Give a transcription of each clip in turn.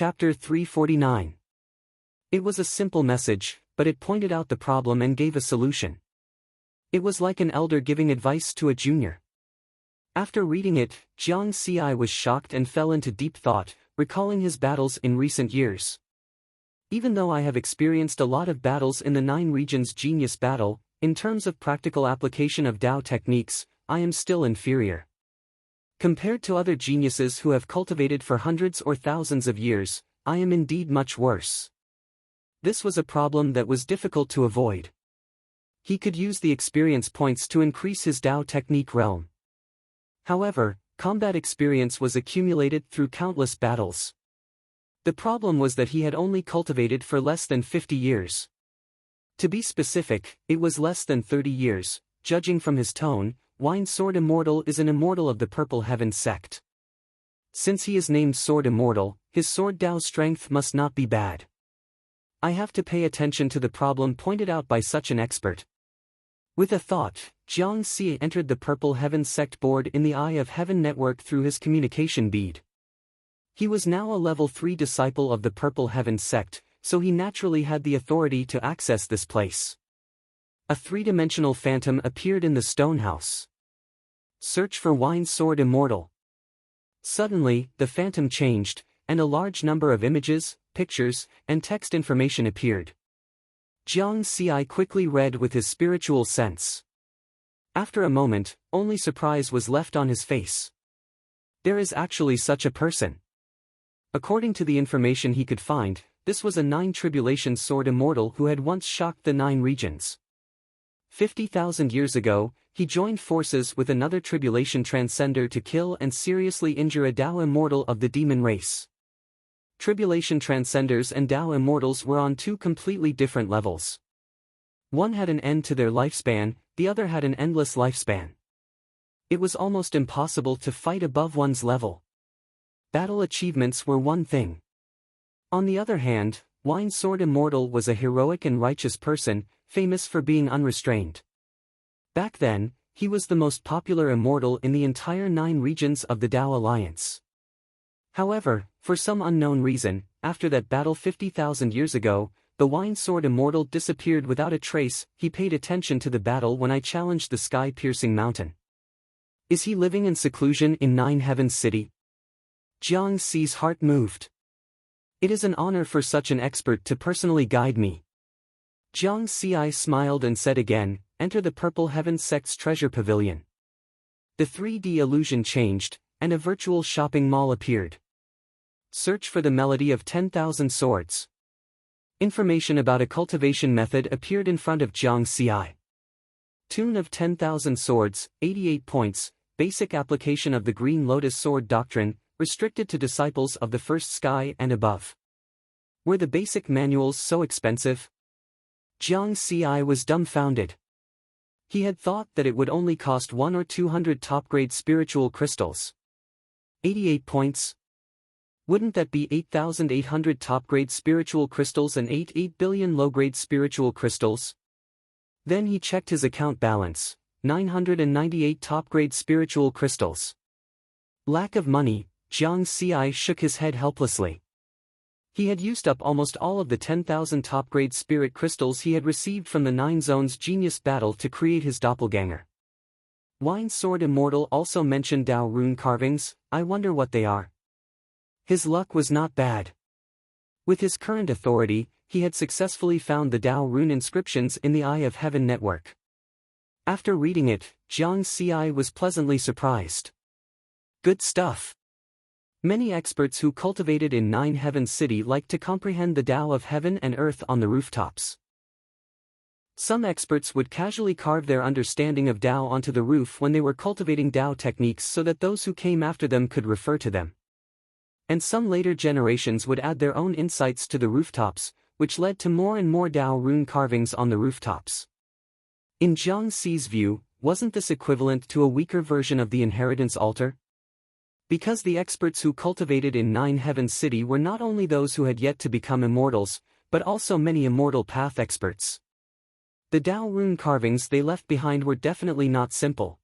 Chapter 349. It was a simple message, but it pointed out the problem and gave a solution. It was like an elder giving advice to a junior. After reading it, Jiang Xi was shocked and fell into deep thought, recalling his battles in recent years. Even though I have experienced a lot of battles in the 9 regions genius battle, in terms of practical application of Tao techniques, I am still inferior. Compared to other geniuses who have cultivated for hundreds or thousands of years, I am indeed much worse. This was a problem that was difficult to avoid. He could use the experience points to increase his Tao technique realm. However, combat experience was accumulated through countless battles. The problem was that he had only cultivated for less than 50 years. To be specific, it was less than 30 years, judging from his tone. Wine Sword Immortal is an immortal of the Purple Heaven sect. Since he is named Sword Immortal, his sword Tao strength must not be bad. I have to pay attention to the problem pointed out by such an expert. With a thought, Jiang Xi entered the Purple Heaven sect board in the Eye of Heaven network through his communication bead. He was now a level 3 disciple of the Purple Heaven sect, so he naturally had the authority to access this place. A 3-dimensional phantom appeared in the stone house. Search for Wine Sword Immortal. Suddenly, the phantom changed, and a large number of images, pictures, and text information appeared. Jiang Xi quickly read with his spiritual sense. After a moment, only surprise was left on his face. There is actually such a person. According to the information he could find, this was a 9 tribulation sword immortal who had once shocked the 9 regions. 50,000 years ago, he joined forces with another tribulation transcender to kill and seriously injure a Tao immortal of the demon race. Tribulation transcenders and Tao immortals were on 2 completely different levels. One had an end to their lifespan, the other had an endless lifespan. It was almost impossible to fight above one's level. Battle achievements were one thing. On the other hand, Wine Sword Immortal was a heroic and righteous person, famous for being unrestrained. Back then, he was the most popular immortal in the entire 9 regions of the Tao Alliance. However, for some unknown reason, after that battle 50,000 years ago, the Wine Sword Immortal disappeared without a trace. He paid attention to the battle when I challenged the sky-piercing mountain. Is he living in seclusion in 9 Heavens City? Jiang Xi's heart moved. It is an honor for such an expert to personally guide me. Jiang Xi smiled and said again, enter the Purple Heaven sect's treasure pavilion. The 3D illusion changed, and a virtual shopping mall appeared. Search for the melody of 10,000 swords. Information about a cultivation method appeared in front of Jiang Xi. Tune of 10,000 swords, 88 points, basic application of the Green Lotus Sword Doctrine, restricted to disciples of the first sky and above. Were the basic manuals so expensive? Jiang Xi was dumbfounded. He had thought that it would only cost 1 or 200 top-grade spiritual crystals. 88 points? Wouldn't that be 8,800 top-grade spiritual crystals and 8 billion low-grade spiritual crystals? Then he checked his account balance, 998 top-grade spiritual crystals. Lack of money, Jiang Xi shook his head helplessly. He had used up almost all of the 10,000 top-grade spirit crystals he had received from the 9 Zones Genius Battle to create his doppelganger. Wine Sword Immortal also mentioned Tao rune carvings. I wonder what they are. His luck was not bad. With his current authority, he had successfully found the Tao rune inscriptions in the Eye of Heaven network. After reading it, Jiang Xi was pleasantly surprised. Good stuff. Many experts who cultivated in 9 Heavens City like to comprehend the Tao of heaven and earth on the rooftops. Some experts would casually carve their understanding of Tao onto the roof when they were cultivating Tao techniques so that those who came after them could refer to them. And some later generations would add their own insights to the rooftops, which led to more and more Tao rune carvings on the rooftops. In Jiang Xi's view, wasn't this equivalent to a weaker version of the inheritance altar? Because the experts who cultivated in 9 Heavens City were not only those who had yet to become immortals, but also many immortal path experts. The Tao rune carvings they left behind were definitely not simple.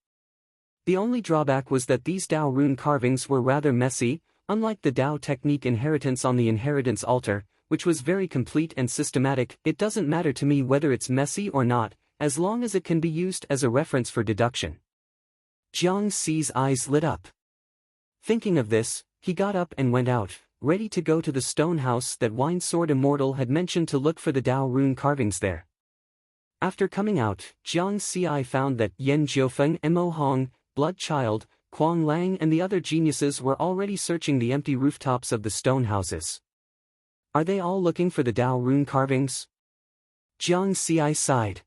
The only drawback was that these Tao rune carvings were rather messy, unlike the Tao technique inheritance on the inheritance altar, which was very complete and systematic, it doesn't matter to me whether it's messy or not, as long as it can be used as a reference for deduction. Jiang Xi's eyes lit up. Thinking of this, he got up and went out, ready to go to the stone house that Wine Sword Immortal had mentioned to look for the Tao rune carvings there. After coming out, Jiang Xi found that Yan Jiufeng, Mo Hong, Blood Child, Kuang Lang and the other geniuses were already searching the empty rooftops of the stone houses. Are they all looking for the Tao rune carvings? Jiang Xi sighed.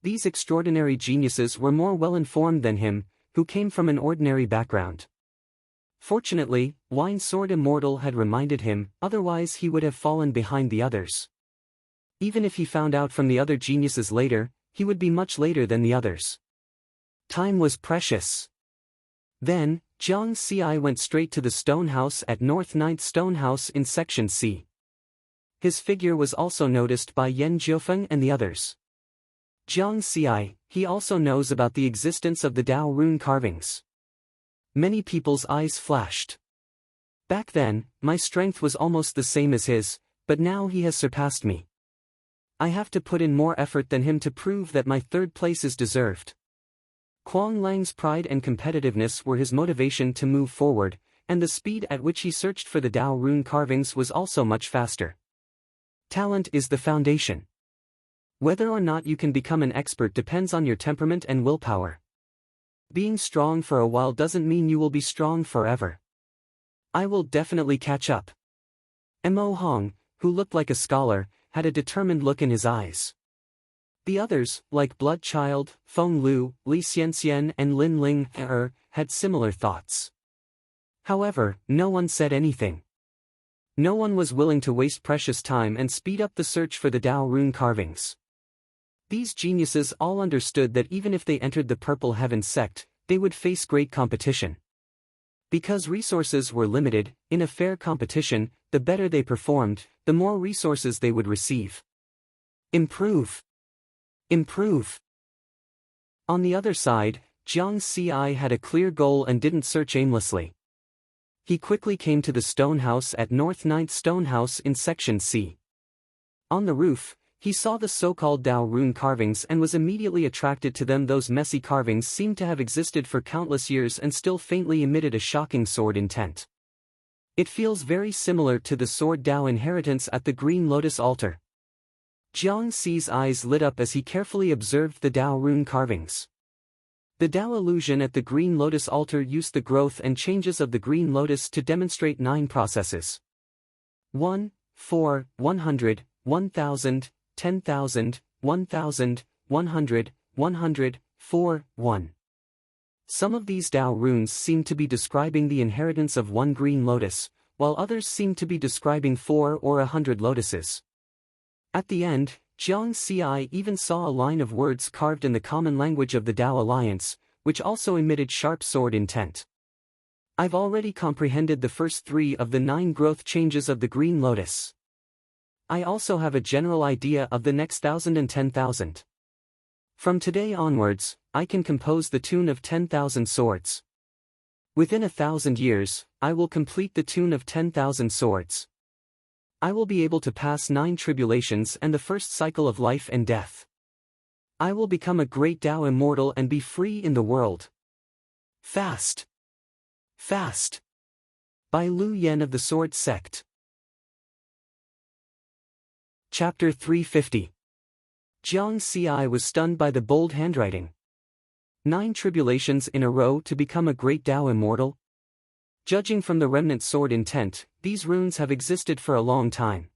These extraordinary geniuses were more well-informed than him, who came from an ordinary background. Fortunately, Wine Sword Immortal had reminded him, otherwise he would have fallen behind the others. Even if he found out from the other geniuses later, he would be much later than the others. Time was precious. Then, Jiang Xi went straight to the stone house at North 9th Stone House in Section C. His figure was also noticed by Yan Jiufeng and the others. Jiang Xi, he also knows about the existence of the Tao rune carvings. Many people's eyes flashed. Back then, my strength was almost the same as his, but now he has surpassed me. I have to put in more effort than him to prove that my third place is deserved. Kuang Lang's pride and competitiveness were his motivation to move forward, and the speed at which he searched for the Tao rune carvings was also much faster. Talent is the foundation. Whether or not you can become an expert depends on your temperament and willpower. Being strong for a while doesn't mean you will be strong forever. I will definitely catch up. Mo Hong, who looked like a scholar, had a determined look in his eyes. The others, like Blood Child, Feng Lu, Li Xianxian and Lin Ling had similar thoughts. However, no one said anything. No one was willing to waste precious time and speed up the search for the Tao rune carvings. These geniuses all understood that even if they entered the Purple Heaven sect, they would face great competition. Because resources were limited, in a fair competition, the better they performed, the more resources they would receive. Improve. Improve. On the other side, Jiang Xi had a clear goal and didn't search aimlessly. He quickly came to the stone house at North 9th Stone House in Section C. On the roof, he saw the so-called Tao rune carvings and was immediately attracted to them. Those messy carvings seemed to have existed for countless years and still faintly emitted a shocking sword intent. It feels very similar to the sword Tao inheritance at the Green Lotus altar. Jiang Xi's eyes lit up as he carefully observed the Tao rune carvings. The Tao illusion at the Green Lotus altar used the growth and changes of the Green Lotus to demonstrate 9 processes. 1, 4, 100, 1000, 10,000, 1,000, 100, 100, 4, 1. Some of these Tao runes seem to be describing the inheritance of 1 green lotus, while others seem to be describing 4 or 100 lotuses. At the end, Jiang Xi even saw a line of words carved in the common language of the Tao Alliance, which also emitted sharp sword intent. I've already comprehended the first 3 of the 9 growth changes of the Green Lotus. I also have a general idea of the next 1,000 and 10,000. From today onwards, I can compose the tune of 10,000 swords. Within 1,000 years, I will complete the tune of 10,000 swords. I will be able to pass 9 tribulations and the first cycle of life and death. I will become a great Tao immortal and be free in the world. Fast! Fast! By Lu Yen of the Sword Sect. Chapter 350. Jiang Xi was stunned by the bold handwriting. 9 tribulations in a row to become a great Tao immortal? Judging from the remnant sword intent, these runes have existed for a long time.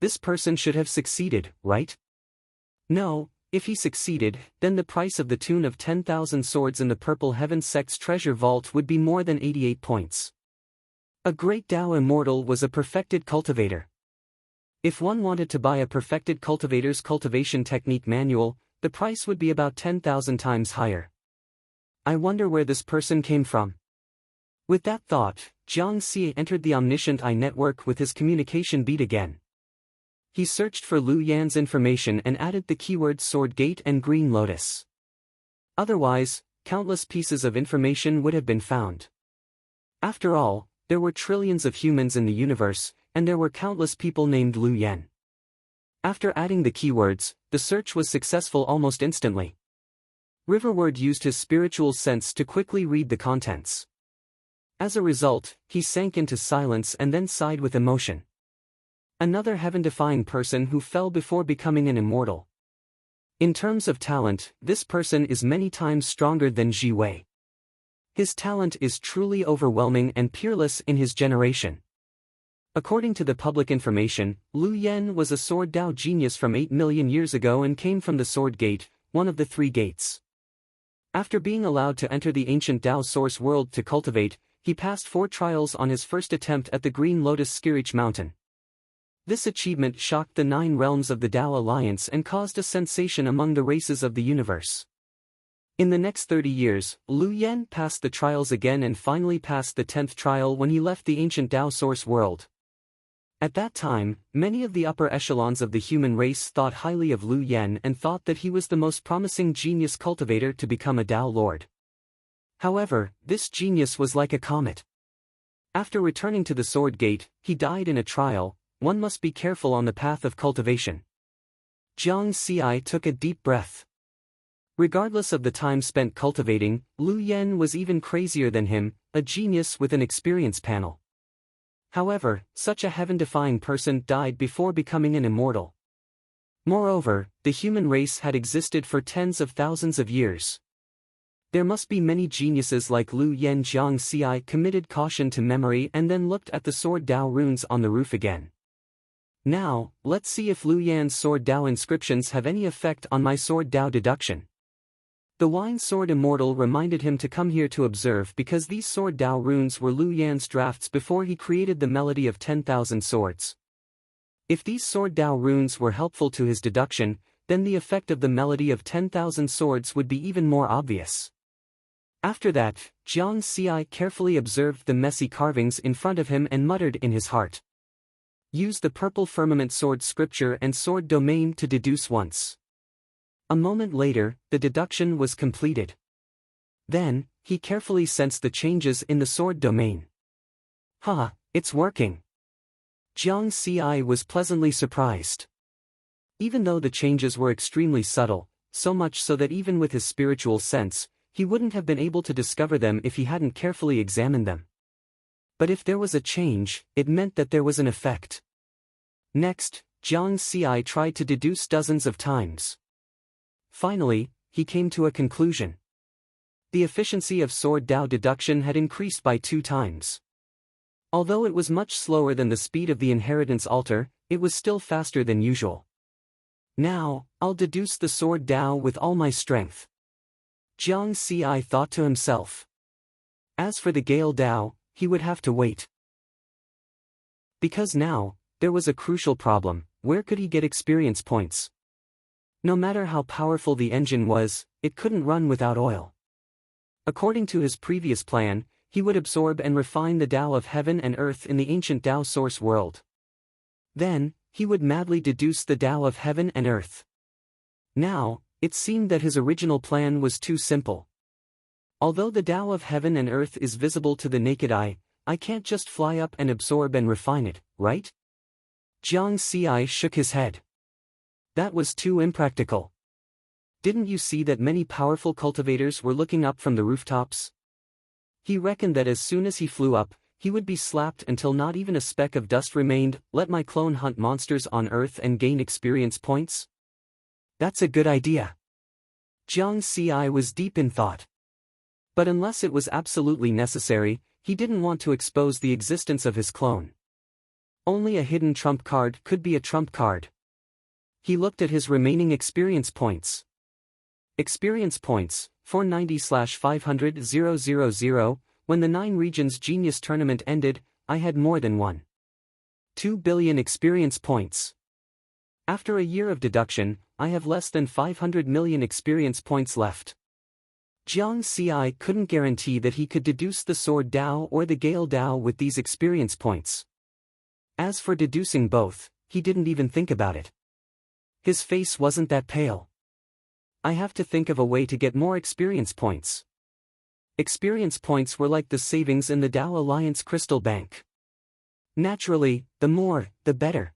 This person should have succeeded, right? No, if he succeeded, then the price of the tune of 10,000 swords in the Purple Heaven sect's treasure vault would be more than 88 points. A great Tao immortal was a perfected cultivator. If one wanted to buy a perfected cultivator's cultivation technique manual, the price would be about 10,000 times higher. I wonder where this person came from. With that thought, Jiang Xi entered the Omniscient Eye network with his communication beat again. He searched for Lu Yan's information and added the keywords Sword Gate and Green Lotus. Otherwise, countless pieces of information would have been found. After all, There were trillions of humans in the universe, and there were countless people named Lu Yen. After adding the keywords, the search was successful almost instantly. Riverward used his spiritual sense to quickly read the contents. As a result, he sank into silence and then sighed with emotion. Another heaven-defying person who fell before becoming an immortal. In terms of talent, this person is many times stronger than Ji Wei. His talent is truly overwhelming and peerless in his generation. According to the public information, Lu Yen was a Sword Dao genius from 8 million years ago and came from the Sword Gate, one of the 3 gates. After being allowed to enter the ancient Dao source world to cultivate, he passed 4 trials on his first attempt at the Green Lotus Skirich Mountain. This achievement shocked the 9 realms of the Dao Alliance and caused a sensation among the races of the universe. In the next 30 years, Lu Yen passed the trials again and finally passed the 10th trial when he left the ancient Dao source world. At that time, many of the upper echelons of the human race thought highly of Lu Yen and thought that he was the most promising genius cultivator to become a Dao Lord. However, this genius was like a comet. After returning to the Sword Gate, he died in a trial. One must be careful on the path of cultivation. Jiang Xi took a deep breath. Regardless of the time spent cultivating, Lu Yen was even crazier than him, a genius with an experience panel. However, such a heaven-defying person died before becoming an immortal. Moreover, the human race had existed for tens of thousands of years. There must be many geniuses like Lu Yen. Jiang Xi committed caution to memory and then looked at the Sword Dao runes on the roof again. Now, let's see if Lu Yan's Sword Dao inscriptions have any effect on my Sword Dao deduction. The Wine Sword Immortal reminded him to come here to observe because these Sword Dao runes were Lu Yan's drafts before he created the melody of 10,000 swords. If these Sword Dao runes were helpful to his deduction, then the effect of the melody of 10,000 swords would be even more obvious. After that, Jiang Xi carefully observed the messy carvings in front of him and muttered in his heart. Use the purple firmament sword scripture and sword domain to deduce once. A moment later, the deduction was completed. Then, he carefully sensed the changes in the sword domain. Ha, it's working. Jiang Xi was pleasantly surprised. Even though the changes were extremely subtle, so much so that even with his spiritual sense, he wouldn't have been able to discover them if he hadn't carefully examined them. But if there was a change, it meant that there was an effect. Next, Jiang Xi tried to deduce dozens of times. Finally, he came to a conclusion. The efficiency of Sword Dao deduction had increased by 2 times. Although it was much slower than the speed of the inheritance altar, it was still faster than usual. Now, I'll deduce the Sword Dao with all my strength. Jiang Xi thought to himself. As for the Gale Dao, he would have to wait. Because now, there was a crucial problem: where could he get experience points? No matter how powerful the engine was, it couldn't run without oil. According to his previous plan, he would absorb and refine the Tao of heaven and earth in the ancient Tao source world. Then, he would madly deduce the Tao of heaven and earth. Now, it seemed that his original plan was too simple. Although the Tao of heaven and earth is visible to the naked eye, I can't just fly up and absorb and refine it, right? Jiang Xi shook his head. That was too impractical. Didn't you see that many powerful cultivators were looking up from the rooftops? He reckoned that as soon as he flew up, he would be slapped until not even a speck of dust remained. Let my clone hunt monsters on Earth and gain experience points? That's a good idea. Jiang Xi was deep in thought. But unless it was absolutely necessary, he didn't want to expose the existence of his clone. Only a hidden trump card could be a trump card. He looked at his remaining experience points. Experience points, 490/500,000. When the 9 Regions Genius Tournament ended, I had more than 1.2 billion experience points. After a year of deduction, I have less than 500 million experience points left. Jiang Xi couldn't guarantee that he could deduce the Sword Dao or the Gale Dao with these experience points. As for deducing both, he didn't even think about it. His face wasn't that pale. I have to think of a way to get more experience points. Experience points were like the savings in the Tao Alliance Crystal Bank. Naturally, the more, the better.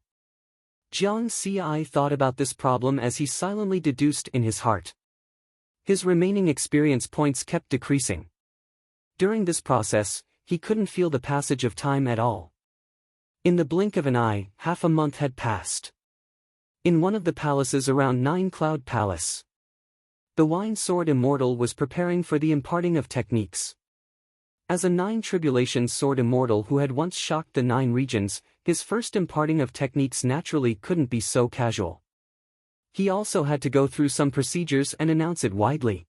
Jiang Ci thought about this problem as he silently deduced in his heart. His remaining experience points kept decreasing. During this process, he couldn't feel the passage of time at all. In the blink of an eye, half a month had passed. In one of the palaces around Nine Cloud Palace, the Wine Sword Immortal was preparing for the imparting of techniques. As a Nine Tribulation Sword Immortal who had once shocked the Nine Regions, his first imparting of techniques naturally couldn't be so casual. He also had to go through some procedures and announce it widely.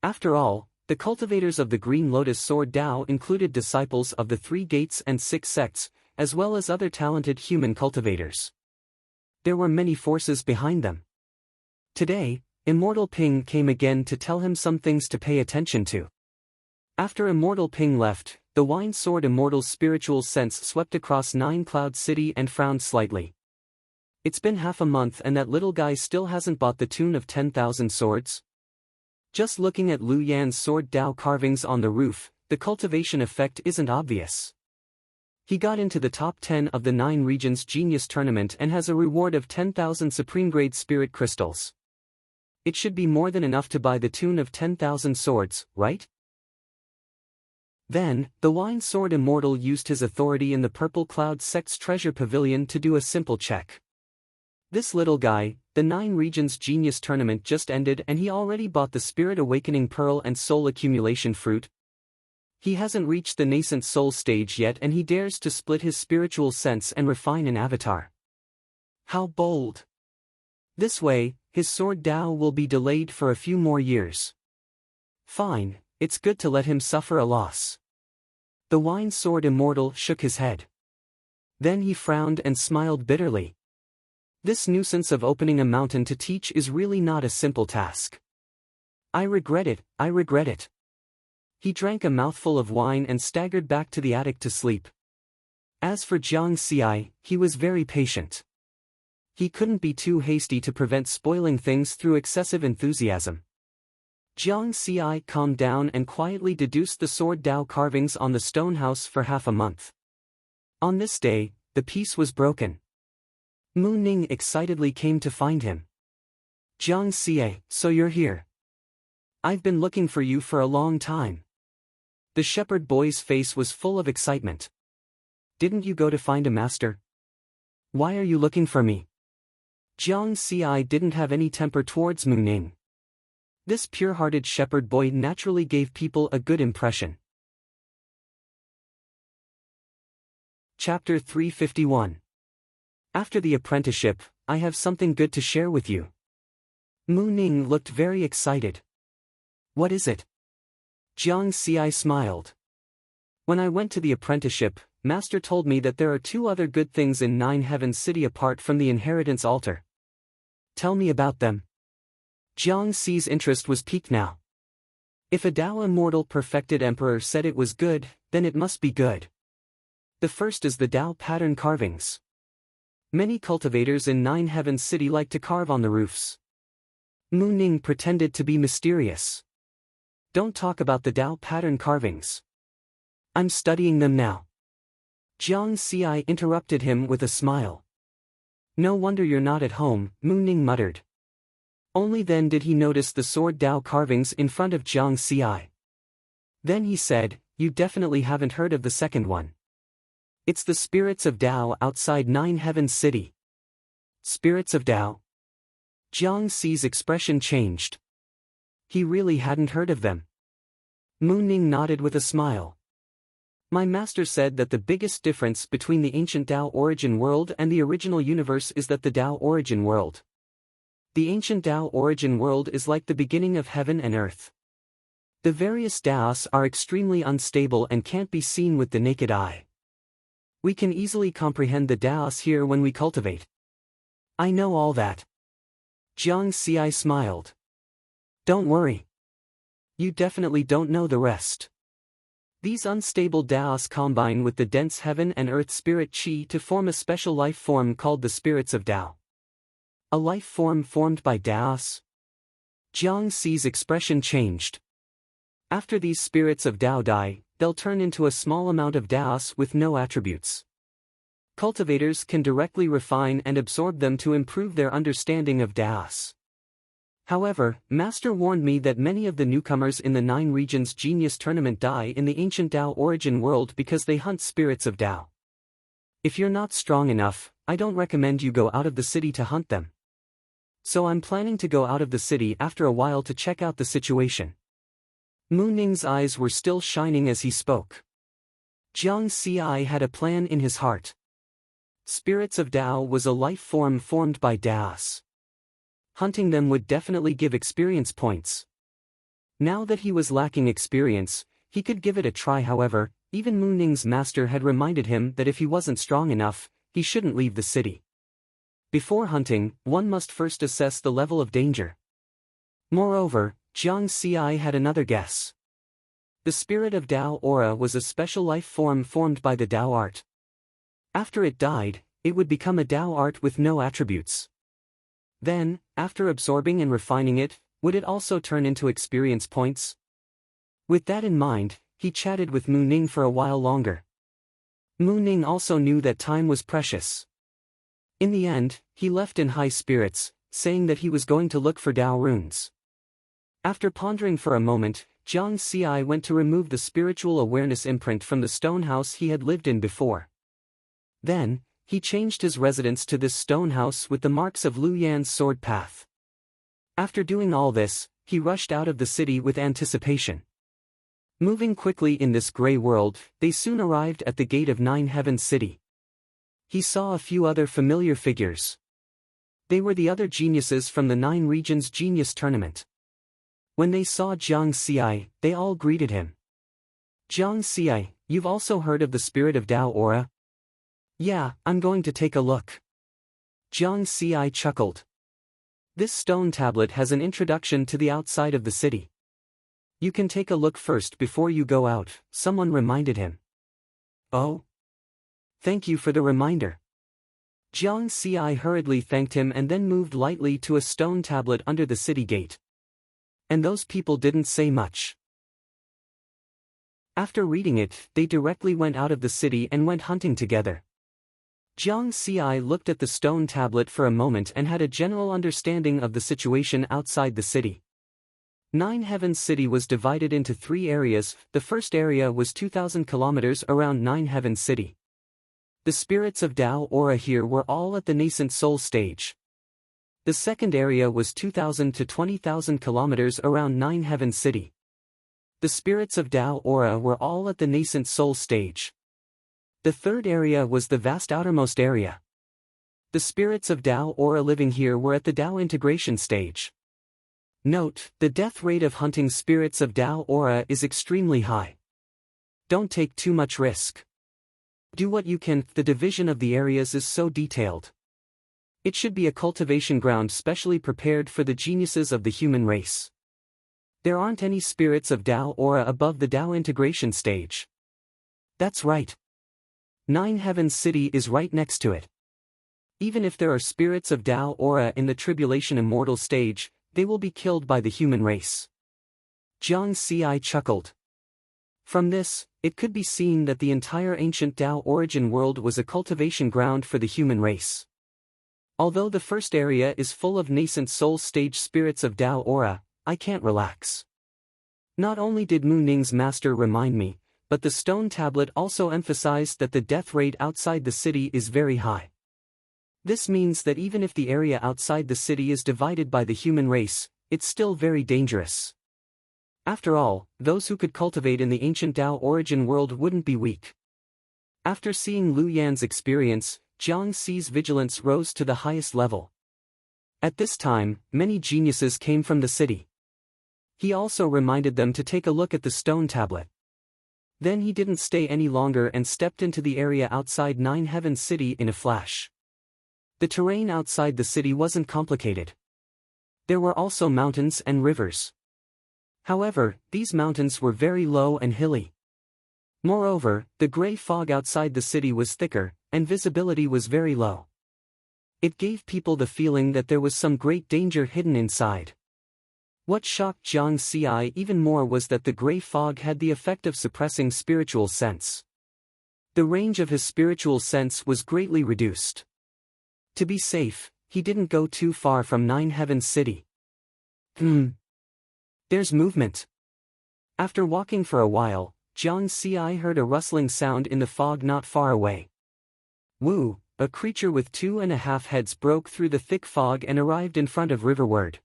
After all, the cultivators of the Green Lotus Sword Tao included disciples of the Three Gates and Six Sects, as well as other talented human cultivators. There were many forces behind them. Today, Immortal Ping came again to tell him some things to pay attention to. After Immortal Ping left, the Wine Sword Immortal's spiritual sense swept across Nine Cloud City and frowned slightly. It's been half a month and that little guy still hasn't bought the tune of 10,000 swords? Just looking at Lu Yan's sword Tao carvings on the roof, the cultivation effect isn't obvious. He got into the top 10 of the Nine Regions Genius Tournament and has a reward of 10,000 Supreme-grade Spirit Crystals. It should be more than enough to buy the tune of 10,000 swords, right? Then, the Wine Sword Immortal used his authority in the Purple Cloud Sect's treasure pavilion to do a simple check. This little guy, the Nine Regions Genius Tournament just ended and he already bought the Spirit Awakening Pearl and Soul Accumulation Fruit. He hasn't reached the nascent soul stage yet and he dares to split his spiritual sense and refine an avatar. How bold! This way, his sword Tao will be delayed for a few more years. Fine, it's good to let him suffer a loss. The Wine Sword Immortal shook his head. Then he frowned and smiled bitterly. This nuisance of opening a mountain to teach is really not a simple task. I regret it, I regret it. He drank a mouthful of wine and staggered back to the attic to sleep. As for Jiang Ci, he was very patient. He couldn't be too hasty to prevent spoiling things through excessive enthusiasm. Jiang Ci calmed down and quietly deduced the sword Tao carvings on the stone house for half a month. On this day, the peace was broken. Mu Ning excitedly came to find him. Jiang Ci, so you're here. I've been looking for you for a long time. The shepherd boy's face was full of excitement. Didn't you go to find a master? Why are you looking for me? Jiang Ci didn't have any temper towards Mu Ning. This pure-hearted shepherd boy naturally gave people a good impression. Chapter 351. After the apprenticeship, I have something good to share with you. Mu Ning looked very excited. What is it? Jiang Ci smiled. When I went to the apprenticeship, Master told me that there are two other good things in Nine Heaven City apart from the inheritance altar. Tell me about them. Jiang Ci's interest was piqued now. If a Tao Immortal Perfected Emperor said it was good, then it must be good. The first is the Tao pattern carvings. Many cultivators in Nine Heaven City like to carve on the roofs. Mu Ning pretended to be mysterious. Don't talk about the Tao pattern carvings. I'm studying them now. Jiang Ci interrupted him with a smile. No wonder you're not at home, Mu Ning muttered. Only then did he notice the sword Tao carvings in front of Jiang Ci. Then he said, you definitely haven't heard of the second one. It's the spirits of Tao outside Nine Heaven City. Spirits of Tao? Jiang Ci's expression changed. He really hadn't heard of them. Mu Ning nodded with a smile. My master said that the biggest difference between the ancient Tao origin world and the original universe is that the Tao origin world. The ancient Tao origin world is like the beginning of heaven and earth. The various Taos are extremely unstable and can't be seen with the naked eye. We can easily comprehend the Taos here when we cultivate. I know all that. Jiang Ci smiled. Don't worry. You definitely don't know the rest. These unstable Taos combine with the dense heaven and earth spirit chi to form a special life form called the spirits of Tao. A life form formed by Taos? Jiang Ci's expression changed. After these spirits of Tao die, they'll turn into a small amount of Taos with no attributes. Cultivators can directly refine and absorb them to improve their understanding of Taos. However, Master warned me that many of the newcomers in the 9 Regions Genius Tournament die in the ancient Tao origin world because they hunt spirits of Tao. If you're not strong enough, I don't recommend you go out of the city to hunt them. So I'm planning to go out of the city after a while to check out the situation. Mu Ning's eyes were still shining as he spoke. Jiang Xi had a plan in his heart. Spirits of Tao was a life form formed by Taos. Hunting them would definitely give experience points. Now that he was lacking experience, he could give it a try. However, even Mu Ning's master had reminded him that if he wasn't strong enough, he shouldn't leave the city. Before hunting, one must first assess the level of danger. Moreover, Jiang Xi had another guess. The spirit of Tao aura was a special life form formed by the Tao art. After it died, it would become a Tao art with no attributes. Then, after absorbing and refining it, would it also turn into experience points? With that in mind, he chatted with Mu Ning for a while longer. Mu Ning also knew that time was precious. In the end, he left in high spirits, saying that he was going to look for Tao runes. After pondering for a moment, Jiang Xi went to remove the spiritual awareness imprint from the stone house he had lived in before. Then, he changed his residence to this stone house with the marks of Lu Yan's sword path. After doing all this, he rushed out of the city with anticipation. Moving quickly in this gray world, they soon arrived at the gate of 9 Heavens City. He saw a few other familiar figures. They were the other geniuses from the 9 Regions Genius Tournament. When they saw Jiang Xi, they all greeted him. Jiang Xi, you've also heard of the spirit of Tao aura? Yeah, I'm going to take a look. Jiang Xi chuckled. This stone tablet has an introduction to the outside of the city. You can take a look first before you go out, someone reminded him. Oh? Thank you for the reminder. Jiang Xi hurriedly thanked him and then moved lightly to a stone tablet under the city gate. And those people didn't say much. After reading it, they directly went out of the city and went hunting together. Jiang Xi looked at the stone tablet for a moment and had a general understanding of the situation outside the city. 9 Heavens City was divided into 3 areas. The first area was 2,000 kilometers around 9 Heavens City. The spirits of Tao aura here were all at the nascent soul stage. The second area was 2,000 to 20,000 kilometers around 9 Heavens City. The spirits of Tao aura were all at the nascent soul stage. The third area was the vast outermost area. The spirits of Tao aura living here were at the Tao integration stage. Note, the death rate of hunting spirits of Tao aura is extremely high. Don't take too much risk. Do what you can. The division of the areas is so detailed. It should be a cultivation ground specially prepared for the geniuses of the human race. There aren't any spirits of Tao aura above the Tao integration stage. That's right. 9 Heavens City is right next to it. Even if there are spirits of Tao aura in the tribulation immortal stage, they will be killed by the human race. Jiang Xi chuckled. From this, it could be seen that the entire ancient Tao origin world was a cultivation ground for the human race. Although the first area is full of nascent soul stage spirits of Tao aura, I can't relax. Not only did Mu Ning's master remind me, but the stone tablet also emphasized that the death rate outside the city is very high. This means that even if the area outside the city is divided by the human race, it's still very dangerous. After all, those who could cultivate in the ancient Tao origin world wouldn't be weak. After seeing Lu Yan's experience, Jiang Xi's vigilance rose to the highest level. At this time, many geniuses came from the city. He also reminded them to take a look at the stone tablet. Then he didn't stay any longer and stepped into the area outside 9 Heavens City in a flash. The terrain outside the city wasn't complicated. There were also mountains and rivers. However, these mountains were very low and hilly. Moreover, the gray fog outside the city was thicker, and visibility was very low. It gave people the feeling that there was some great danger hidden inside. What shocked Jiang Xi even more was that the gray fog had the effect of suppressing spiritual sense. The range of his spiritual sense was greatly reduced. To be safe, he didn't go too far from Nine Heavens City. There's movement. After walking for a while, Jiang Xi heard a rustling sound in the fog not far away. Wu, a creature with 2.5 heads, broke through the thick fog and arrived in front of Riverward.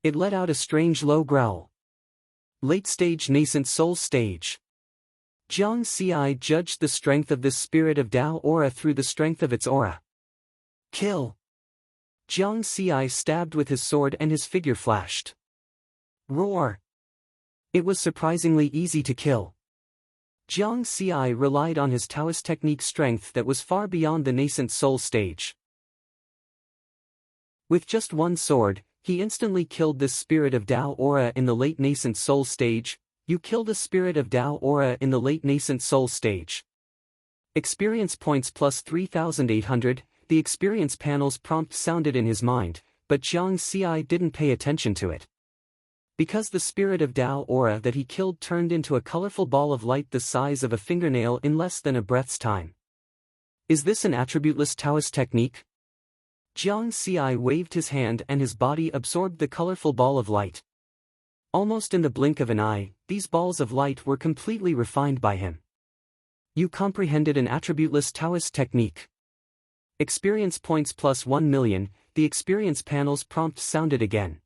It let out a strange low growl. Late stage nascent soul stage. Jiang Xi judged the strength of this spirit of Tao aura through the strength of its aura. Kill! Jiang Xi stabbed with his sword and his figure flashed. Roar! It was surprisingly easy to kill. Jiang Xi relied on his Taoist technique strength that was far beyond the nascent soul stage. With just one sword, he instantly killed this spirit of Tao aura in the late nascent soul stage. You killed a spirit of Tao aura in the late nascent soul stage. Experience points plus 3,800, the experience panel's prompt sounded in his mind, but Jiang Xi didn't pay attention to it. Because the spirit of Tao aura that he killed turned into a colorful ball of light the size of a fingernail in less than a breath's time. Is this an attributeless Taoist technique? Jiang Xi waved his hand and his body absorbed the colorful ball of light. Almost in the blink of an eye, these balls of light were completely refined by him. You comprehended an attributeless Taoist technique. Experience points plus 1,000,000, the experience panel's prompt sounded again.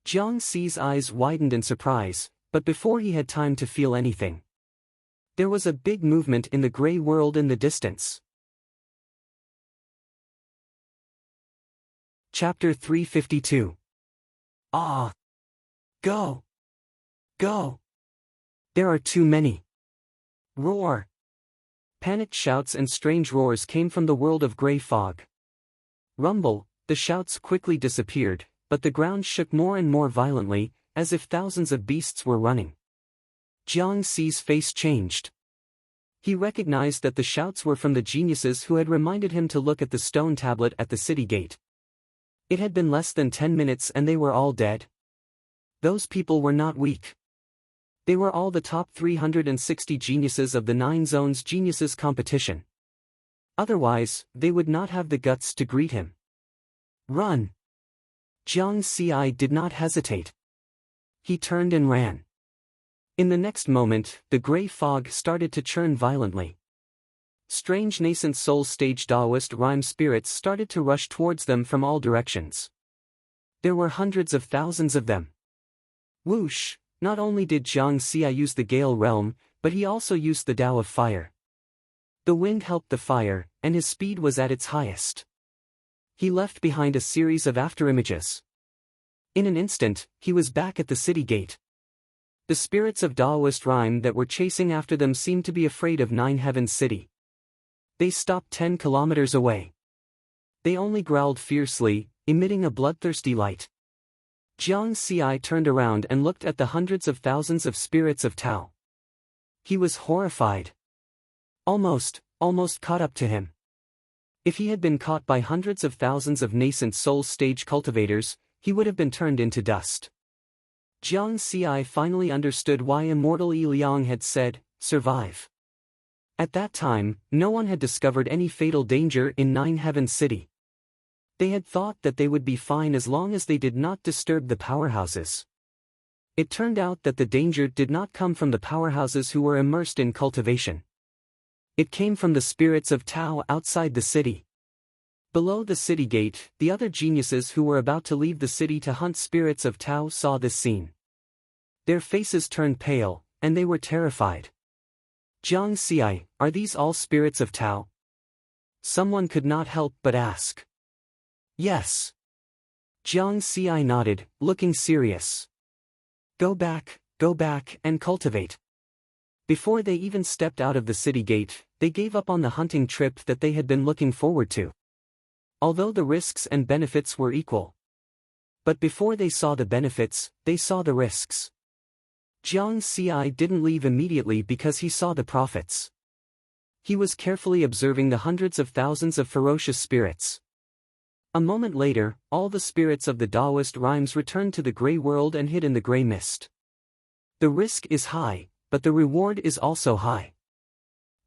Jiang Xi's eyes widened in surprise, but before he had time to feel anything, there was a big movement in the gray world in the distance. Chapter 352. Ah! Go! Go! There are too many. Roar! Panicked shouts and strange roars came from the world of gray fog. Rumble! The shouts quickly disappeared, but the ground shook more and more violently, as if thousands of beasts were running. Jiang Xi's face changed. He recognized that the shouts were from the geniuses who had reminded him to look at the stone tablet at the city gate. It had been less than 10 minutes and they were all dead. Those people were not weak. They were all the top 360 geniuses of the 9 Zones Geniuses competition. Otherwise, they would not have the guts to greet him. Run! Jiang Xi did not hesitate. He turned and ran. In the next moment, the gray fog started to churn violently. Strange nascent soul stage Taoist rhyme spirits started to rush towards them from all directions. There were hundreds of thousands of them. Whoosh! Not only did Jiang Xi use the Gale realm, but he also used the Tao of Fire. The wind helped the fire, and his speed was at its highest. He left behind a series of afterimages. In an instant, he was back at the city gate. The spirits of Taoist rhyme that were chasing after them seemed to be afraid of Nine Heavens City. They stopped 10 kilometers away. They only growled fiercely, emitting a bloodthirsty light. Jiang Xi turned around and looked at the hundreds of thousands of spirits of Tao. He was horrified. Almost caught up to him. If he had been caught by hundreds of thousands of nascent soul stage cultivators, he would have been turned into dust. Jiang Xi finally understood why Immortal Yi Liang had said, "Survive." At that time, no one had discovered any fatal danger in Nine Heavens City. They had thought that they would be fine as long as they did not disturb the powerhouses. It turned out that the danger did not come from the powerhouses who were immersed in cultivation. It came from the spirits of Tao outside the city. Below the city gate, the other geniuses who were about to leave the city to hunt spirits of Tao saw this scene. Their faces turned pale, and they were terrified. Jiang Xi, are these all spirits of Tao? Someone could not help but ask. Yes. Jiang Xi nodded, looking serious. Go back, and cultivate. Before they even stepped out of the city gate, they gave up on the hunting trip that they had been looking forward to. Although the risks and benefits were equal. But before they saw the benefits, they saw the risks. Jiang Xi didn't leave immediately because he saw the profits. He was carefully observing the hundreds of thousands of ferocious spirits. A moment later, all the spirits of the Taoist rhymes returned to the gray world and hid in the gray mist. The risk is high, but the reward is also high.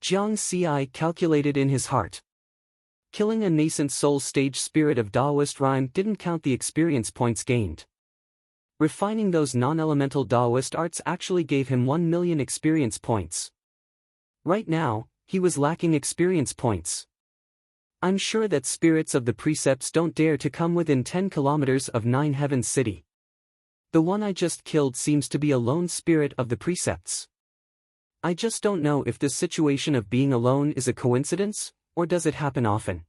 Jiang Xi calculated in his heart. Killing a nascent soul stage spirit of Taoist rhyme didn't count the experience points gained. Refining those non-elemental Taoist arts actually gave him 1 million experience points. Right now, he was lacking experience points. I'm sure that spirits of the precepts don't dare to come within 10 kilometers of Nine Heavens City. The one I just killed seems to be a lone spirit of the precepts. I just don't know if this situation of being alone is a coincidence, or does it happen often.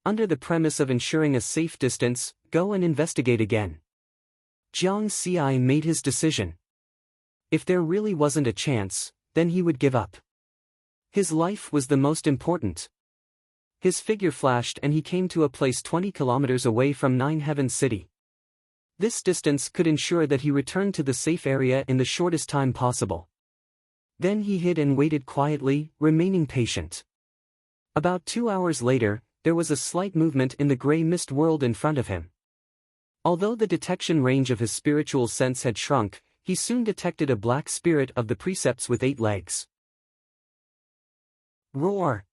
Under the premise of ensuring a safe distance, go and investigate again. Jiang Xi made his decision. If there really wasn't a chance, then he would give up. His life was the most important. His figure flashed and he came to a place 20 kilometers away from Nine Heavens City. This distance could ensure that he returned to the safe area in the shortest time possible. Then he hid and waited quietly, remaining patient. About 2 hours later, there was a slight movement in the gray mist world in front of him. Although the detection range of his spiritual sense had shrunk, he soon detected a black spirit of the precepts with 8 legs. Roar!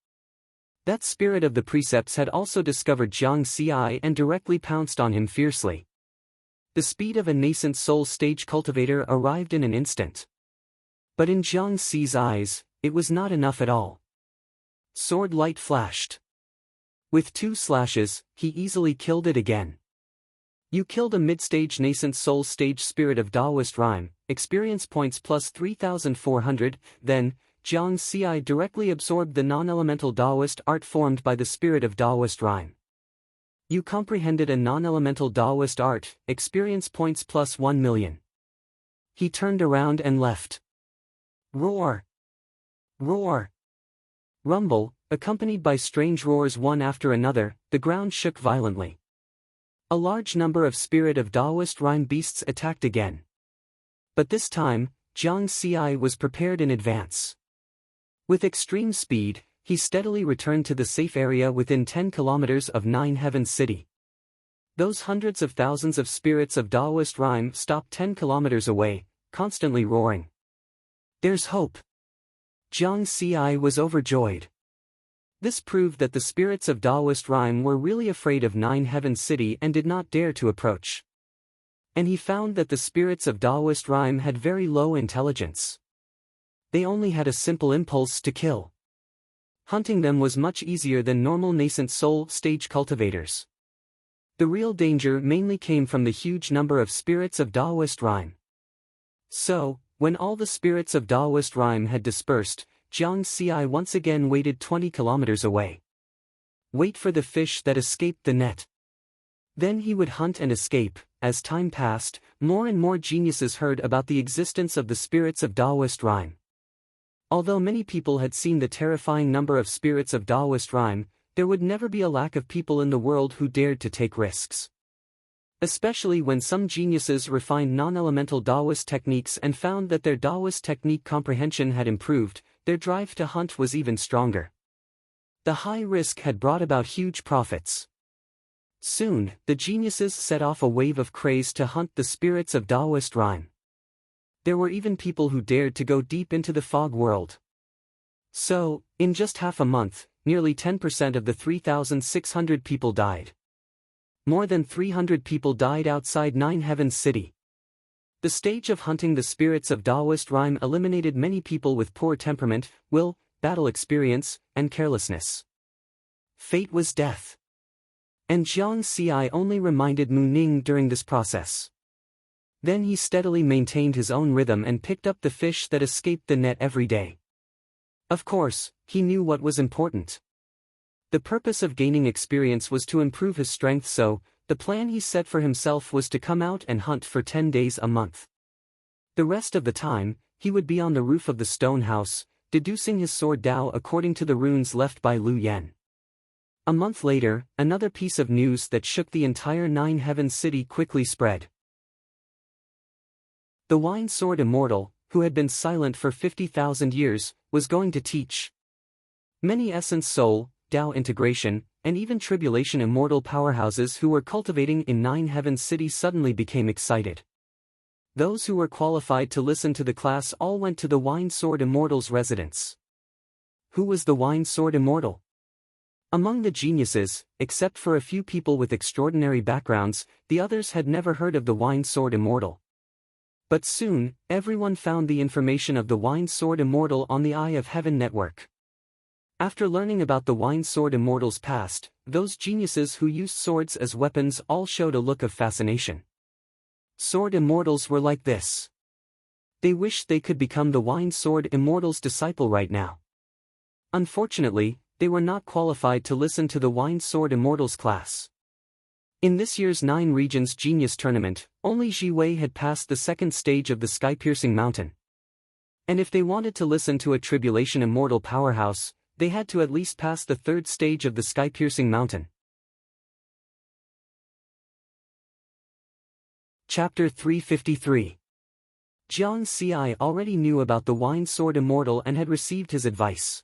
That spirit of the precepts had also discovered Jiang Xi and directly pounced on him fiercely. The speed of a nascent soul stage cultivator arrived in an instant. But in Jiang Xi's eyes, it was not enough at all. Sword light flashed. With 2 slashes, he easily killed it again. You killed a mid-stage nascent soul stage spirit of Taoist rhyme, experience points plus 3,400, then, Jiang Xi directly absorbed the non-elemental Taoist art formed by the spirit of Taoist rhyme. You comprehended a non-elemental Taoist art, experience points plus 1 million. He turned around and left. Roar! Roar! Rumble, accompanied by strange roars one after another, the ground shook violently. A large number of spirit of Taoist rhyme beasts attacked again. But this time, Jiang Xi was prepared in advance. With extreme speed, he steadily returned to the safe area within 10 kilometers of Nine Heavens City. Those hundreds of thousands of spirits of Taoist rhyme stopped 10 kilometers away, constantly roaring. There's hope! Jiang Xi was overjoyed. This proved that the spirits of Taoist rhyme were really afraid of Nine Heavens City and did not dare to approach. And he found that the spirits of Taoist rhyme had very low intelligence. They only had a simple impulse to kill. Hunting them was much easier than normal nascent soul stage cultivators. The real danger mainly came from the huge number of spirits of Taoist rhyme. So, when all the spirits of Taoist rhyme had dispersed, Jiang Xi once again waited 20 kilometers away. Wait for the fish that escaped the net. Then he would hunt and escape. As time passed, more and more geniuses heard about the existence of the spirits of Taoist rhyme. Although many people had seen the terrifying number of spirits of Taoist rhyme, there would never be a lack of people in the world who dared to take risks. Especially when some geniuses refined non-elemental Taoist techniques and found that their Taoist technique comprehension had improved, their drive to hunt was even stronger. The high risk had brought about huge profits. Soon, the geniuses set off a wave of craze to hunt the spirits of Taoist rhyme. There were even people who dared to go deep into the fog world. So, in just half a month, nearly 10% of the 3,600 people died. More than 300 people died outside Nine Heavens City. The stage of hunting the spirits of Taoist rhyme eliminated many people with poor temperament, will, battle experience, and carelessness. Fate was death. And Jiang Xi only reminded Mu Ning during this process. Then he steadily maintained his own rhythm and picked up the fish that escaped the net every day. Of course, he knew what was important. The purpose of gaining experience was to improve his strength, so the plan he set for himself was to come out and hunt for 10 days a month. The rest of the time, he would be on the roof of the stone house, deducing his sword Dao according to the runes left by Lu Yan. A month later, another piece of news that shook the entire Nine Heavens City quickly spread. The Wine Sword Immortal, who had been silent for 50,000 years, was going to teach many essence soul, Dao integration, and even tribulation immortal powerhouses who were cultivating in Nine Heavens City suddenly became excited. Those who were qualified to listen to the class all went to the Wine Sword Immortal's residence. Who was the Wine Sword Immortal? Among the geniuses, except for a few people with extraordinary backgrounds, the others had never heard of the Wine Sword Immortal. But soon, everyone found the information of the Wine Sword Immortal on the Eye of Heaven network. After learning about the Wine Sword Immortal's past, those geniuses who used swords as weapons all showed a look of fascination. Sword Immortals were like this. They wished they could become the Wine Sword Immortal's disciple right now. Unfortunately, they were not qualified to listen to the Wine Sword Immortals class. In this year's 9 Regions Genius Tournament, only Ji Wei had passed the second stage of the Sky-Piercing Mountain. And if they wanted to listen to a Tribulation Immortal powerhouse, they had to at least pass the third stage of the Sky-Piercing Mountain. Chapter 353. Jiang Xi already knew about the Wine Sword Immortal and had received his advice.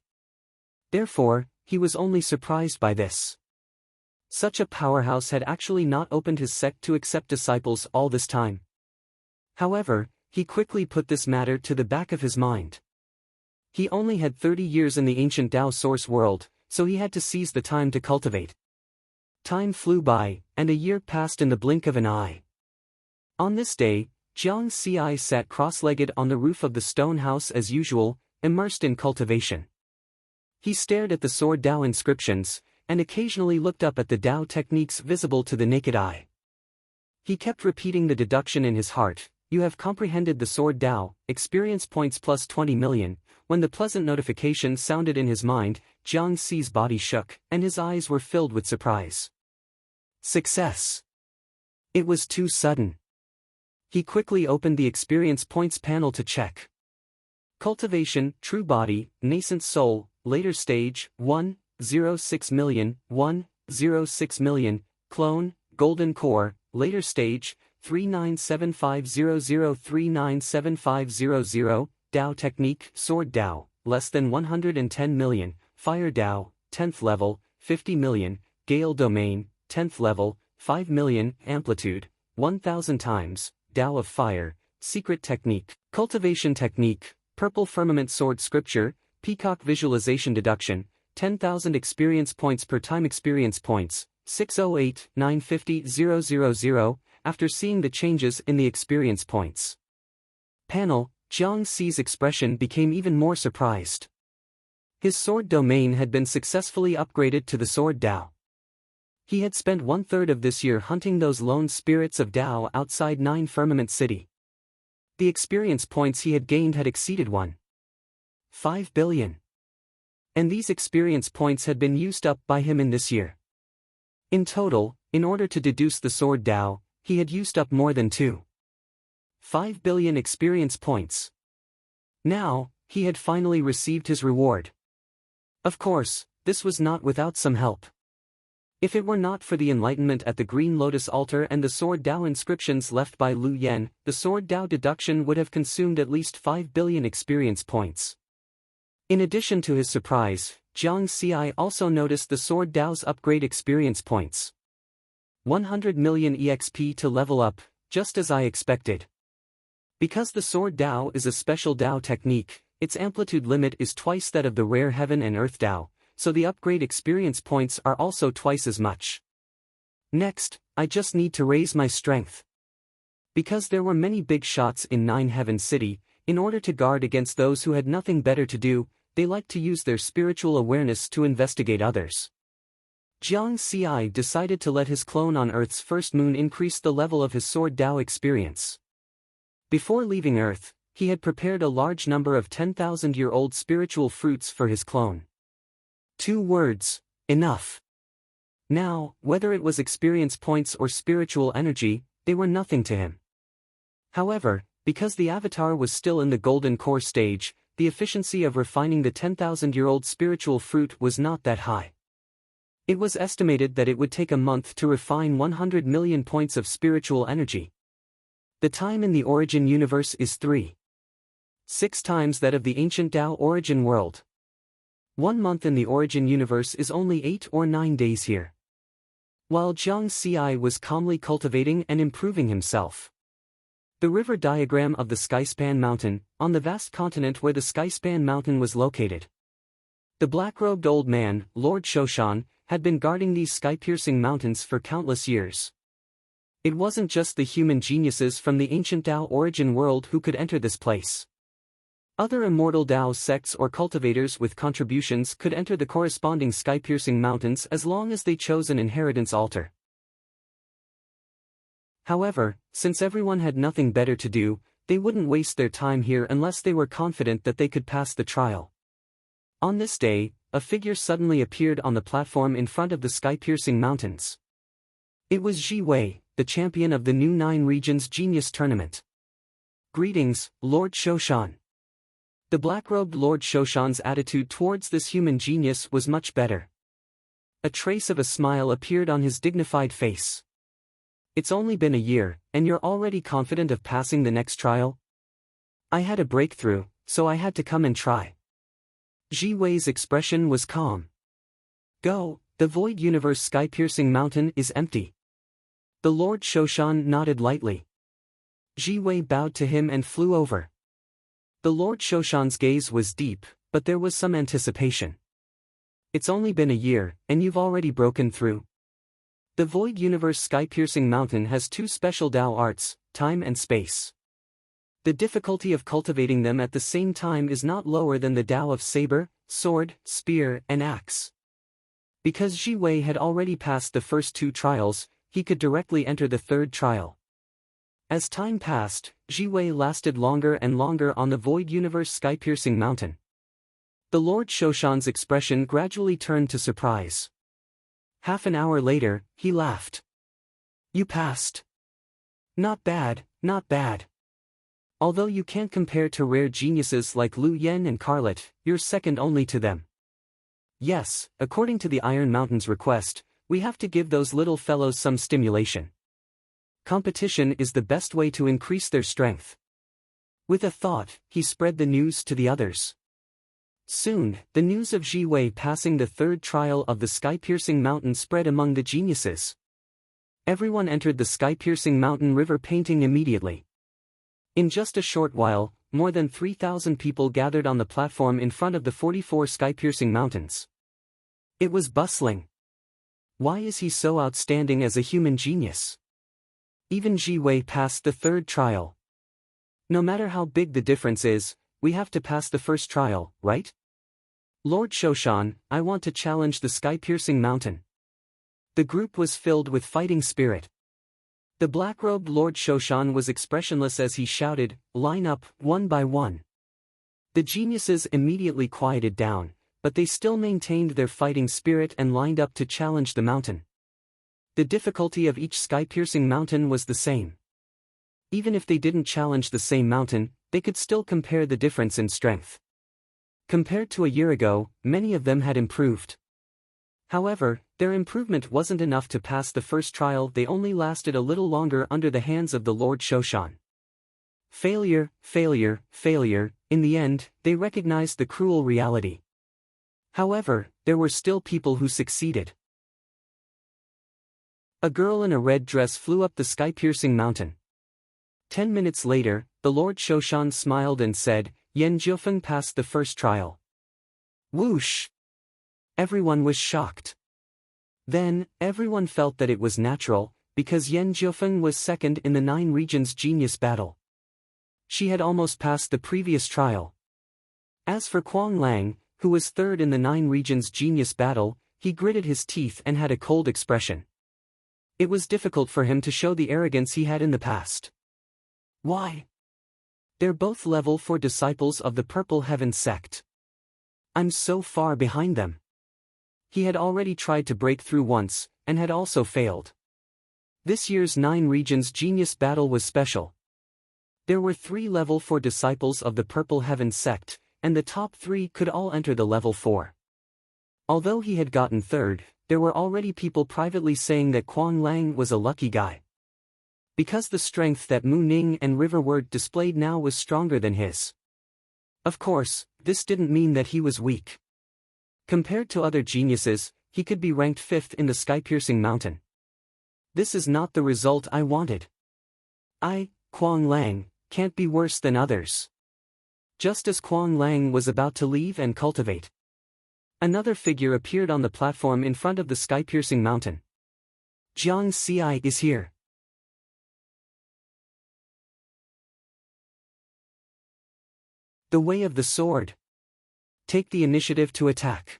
Therefore, he was only surprised by this. Such a powerhouse had actually not opened his sect to accept disciples all this time. However, he quickly put this matter to the back of his mind. He only had 30 years in the ancient Tao source world, so he had to seize the time to cultivate. Time flew by, and a year passed in the blink of an eye. On this day, Jiang Xi sat cross-legged on the roof of the stone house as usual, immersed in cultivation. He stared at the sword Tao inscriptions, and occasionally looked up at the Tao techniques visible to the naked eye. He kept repeating the deduction in his heart, "You have comprehended the sword Tao, experience points plus 20 million, when the pleasant notification sounded in his mind, Jiang Xi's body shook, and his eyes were filled with surprise. Success! It was too sudden. He quickly opened the experience points panel to check. Cultivation, true body, nascent soul, later stage, 1.06 million, 1.06 million, clone, golden core, later stage, 397500397500, Tao technique, sword Tao, less than 110 million, fire Tao, 10th level, 50 million, gale domain, 10th level, 5 million, amplitude, 1000 times, Tao of fire, secret technique, cultivation technique, purple firmament sword scripture, peacock visualization deduction, 10,000 experience points per time experience points, 608-950-000, after seeing the changes in the experience points panel, Jiang Xi's expression became even more surprised. His sword domain had been successfully upgraded to the sword Tao. He had spent 1/3 of this year hunting those lone spirits of Tao outside 9 Firmament City. The experience points he had gained had exceeded 1.5 billion. And these experience points had been used up by him in this year. In total, in order to deduce the sword Tao, he had used up more than 2.5 billion experience points. Now, he had finally received his reward. Of course, this was not without some help. If it were not for the enlightenment at the Green Lotus altar and the sword Tao inscriptions left by Lu Yen, the sword Tao deduction would have consumed at least 5 billion experience points. In addition to his surprise, Jiang Xi also noticed the sword Tao's upgrade experience points. 100 million EXP to level up, just as I expected. Because the sword Tao is a special Tao technique, its amplitude limit is twice that of the rare Heaven and Earth Tao, so the upgrade experience points are also twice as much. Next, I just need to raise my strength. Because there were many big shots in 9 Heaven City, in order to guard against those who had nothing better to do, they liked to use their spiritual awareness to investigate others. Jiang Xi decided to let his clone on Earth's first moon increase the level of his sword Tao experience. Before leaving Earth, he had prepared a large number of 10,000-year-old spiritual fruits for his clone. 2 words, enough. Now, whether it was experience points or spiritual energy, they were nothing to him. However, because the avatar was still in the golden core stage, the efficiency of refining the 10,000-year-old spiritual fruit was not that high. It was estimated that it would take a month to refine 100 million points of spiritual energy. The time in the origin universe is 3.6 times that of the ancient Tao origin world. 1 month in the origin universe is only 8 or 9 days here. While Jiang Ci was calmly cultivating and improving himself. The river diagram of the Skyspan Mountain, on the vast continent where the Skyspan Mountain was located. The black-robed old man, Lord Shoshan, had been guarding these sky-piercing mountains for countless years. It wasn't just the human geniuses from the ancient Tao origin world who could enter this place. Other immortal Tao sects or cultivators with contributions could enter the corresponding sky-piercing mountains as long as they chose an inheritance altar. However, since everyone had nothing better to do, they wouldn't waste their time here unless they were confident that they could pass the trial. On this day, a figure suddenly appeared on the platform in front of the sky-piercing mountains. It was Ji Wei, the champion of the new 9 Regions Genius Tournament. Greetings, Lord Shoshan. The black-robed Lord Shoshan's attitude towards this human genius was much better. A trace of a smile appeared on his dignified face. It's only been a year, and you're already confident of passing the next trial? I had a breakthrough, so I had to come and try. Ji Wei's expression was calm. Go, the void universe sky-piercing mountain is empty. The Lord Shoshan nodded lightly. Ji Wei bowed to him and flew over. The Lord Shoshan's gaze was deep, but there was some anticipation. It's only been a year, and you've already broken through. The Void Universe Sky-Piercing Mountain has 2 special Tao arts, time and space. The difficulty of cultivating them at the same time is not lower than the Tao of saber, sword, spear, and axe. Because Ji Wei had already passed the first 2 trials, he could directly enter the 3rd trial. As time passed, Ji Wei lasted longer and longer on the Void Universe Sky-Piercing Mountain. The Lord Shoshan's expression gradually turned to surprise. Half an hour later, he laughed. You passed. Not bad, not bad. Although you can't compare to rare geniuses like Lu Yen and Carlet, you're second only to them. Yes, according to the Iron Mountain's request, we have to give those little fellows some stimulation. Competition is the best way to increase their strength. With a thought, he spread the news to the others. Soon, the news of Ji Wei passing the 3rd trial of the sky-piercing mountain spread among the geniuses. Everyone entered the sky-piercing mountain river painting immediately. In just a short while, more than 3,000 people gathered on the platform in front of the 44 sky-piercing mountains. It was bustling. Why is he so outstanding as a human genius? Even Ji Wei passed the 3rd trial. No matter how big the difference is, we have to pass the first trial, right? Lord Shoshan, I want to challenge the sky-piercing mountain. The group was filled with fighting spirit. The black-robed Lord Shoshan was expressionless as he shouted, line up, one by one. The geniuses immediately quieted down, but they still maintained their fighting spirit and lined up to challenge the mountain. The difficulty of each sky-piercing mountain was the same. Even if they didn't challenge the same mountain, they could still compare the difference in strength. Compared to a year ago, many of them had improved. However, their improvement wasn't enough to pass the first trial. They only lasted a little longer under the hands of the Lord Shoshan. Failure, failure, failure. In the end, they recognized the cruel reality. However, there were still people who succeeded. A girl in a red dress flew up the sky-piercing mountain. 10 minutes later, the Lord Shoshan smiled and said, Yan Jiufeng passed the first trial. Whoosh! Everyone was shocked. Then, everyone felt that it was natural, because Yan Jiufeng was second in the 9 Regions Genius Battle. She had almost passed the previous trial. As for Quang Lang, who was third in the 9 Regions Genius Battle, he gritted his teeth and had a cold expression. It was difficult for him to show the arrogance he had in the past. Why? They're both level 4 disciples of the Purple Heaven sect. I'm so far behind them. He had already tried to break through once, and had also failed. This year's 9 Regions Genius Battle was special. There were 3 level 4 disciples of the Purple Heaven sect, and the top 3 could all enter the level 4. Although he had gotten third, there were already people privately saying that Quang Lang was a lucky guy. Because the strength that Mu Ning and Riverward displayed now was stronger than his. Of course, this didn't mean that he was weak. Compared to other geniuses, he could be ranked 5th in the sky-piercing mountain. This is not the result I wanted. I, Quang Lang, can't be worse than others. Just as Quang Lang was about to leave and cultivate, another figure appeared on the platform in front of the sky-piercing mountain. Jiang Xi is here. The way of the sword. Take the initiative to attack.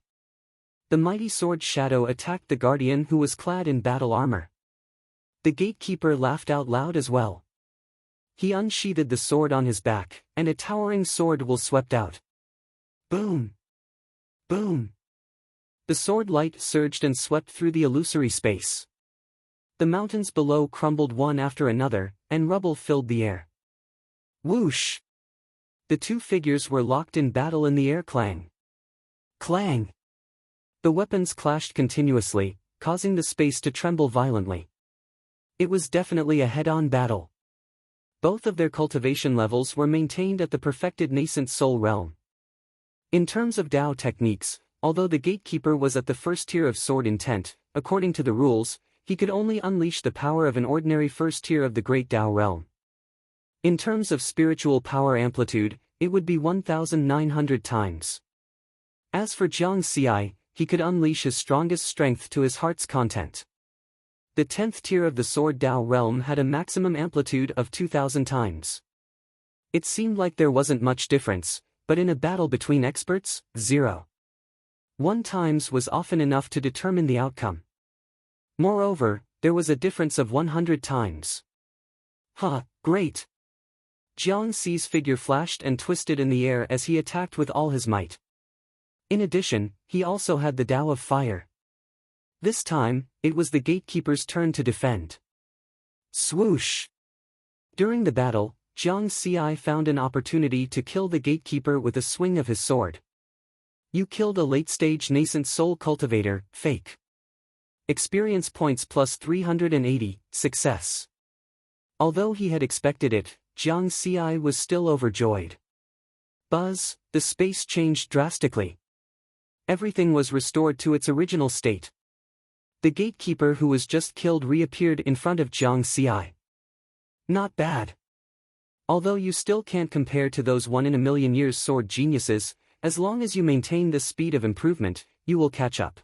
The mighty sword shadow attacked the guardian who was clad in battle armor. The gatekeeper laughed out loud as well. He unsheathed the sword on his back, and a towering sword will swept out. Boom! Boom! The sword light surged and swept through the illusory space. The mountains below crumbled one after another, and rubble filled the air. Whoosh! The two figures were locked in battle in the air. Clang! Clang! The weapons clashed continuously, causing the space to tremble violently. It was definitely a head-on battle. Both of their cultivation levels were maintained at the perfected nascent soul realm. In terms of Dao techniques, although the gatekeeper was at the first tier of sword intent, according to the rules, he could only unleash the power of an ordinary first tier of the great Dao realm. In terms of spiritual power amplitude, it would be 1,900 times. As for Jiang Xi, he could unleash his strongest strength to his heart's content. The 10th tier of the Sword Dao realm had a maximum amplitude of 2,000 times. It seemed like there wasn't much difference, but in a battle between experts, 0.1 times was often enough to determine the outcome. Moreover, there was a difference of 100 times. Great! Jiang Xi's figure flashed and twisted in the air as he attacked with all his might. In addition, he also had the Dao of Fire. This time, it was the gatekeeper's turn to defend. Swoosh! During the battle, Jiang Xi found an opportunity to kill the gatekeeper with a swing of his sword. You killed a late-stage nascent soul cultivator, fake. Experience points plus 380, success. Although he had expected it, Jiang Xi was still overjoyed. Buzz, the space changed drastically. Everything was restored to its original state. The gatekeeper who was just killed reappeared in front of Jiang Xi. Not bad. Although you still can't compare to those 1-in-a-million-years sword geniuses, as long as you maintain this speed of improvement, you will catch up.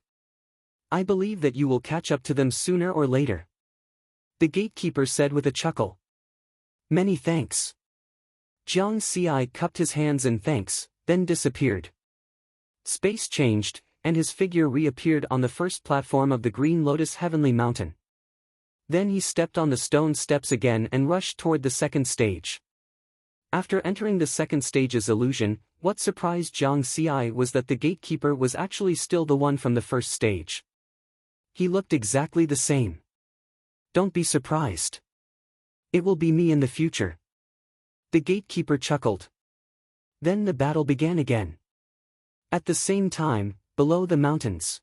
I believe that you will catch up to them sooner or later. The gatekeeper said with a chuckle. Many thanks. Jiang Xi cupped his hands in thanks, then disappeared. Space changed, and his figure reappeared on the first platform of the Green Lotus Heavenly Mountain. Then he stepped on the stone steps again and rushed toward the second stage. After entering the second stage's illusion, what surprised Jiang Xi was that the gatekeeper was actually still the one from the first stage. He looked exactly the same. Don't be surprised. It will be me in the future. The gatekeeper chuckled. Then the battle began again. At the same time, below the mountains,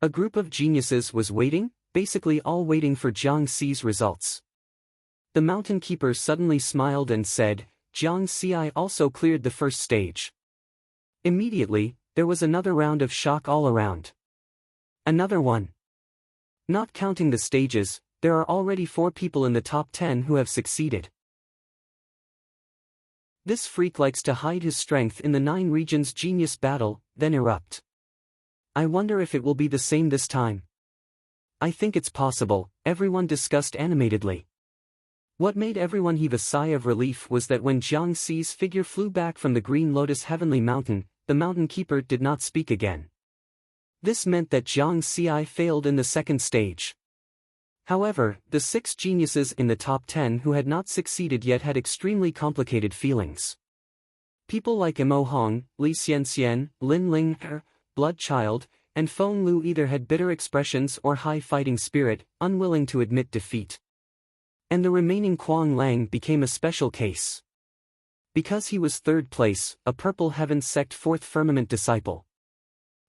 a group of geniuses was waiting, basically all waiting for Jiang Xi's results. The mountain keeper suddenly smiled and said, Jiang Xi also cleared the first stage. Immediately, there was another round of shock all around. Another one. Not counting the stages, there are already 4 people in the top 10 who have succeeded. This freak likes to hide his strength in the 9 regions genius battle, then erupt. I wonder if it will be the same this time. I think it's possible, everyone discussed animatedly. What made everyone heave a sigh of relief was that when Jiang Xi's figure flew back from the Green Lotus Heavenly Mountain, the mountain keeper did not speak again. This meant that Jiang Xi failed in the second stage. However, the 6 geniuses in the top 10 who had not succeeded yet had extremely complicated feelings. People like Mo Hong, Li Xianxian, Lin Ling, Bloodchild, and Feng Lu either had bitter expressions or high fighting spirit, unwilling to admit defeat. And the remaining Quang Lang became a special case. Because he was 3rd place, a Purple Heaven Sect 4th Firmament disciple.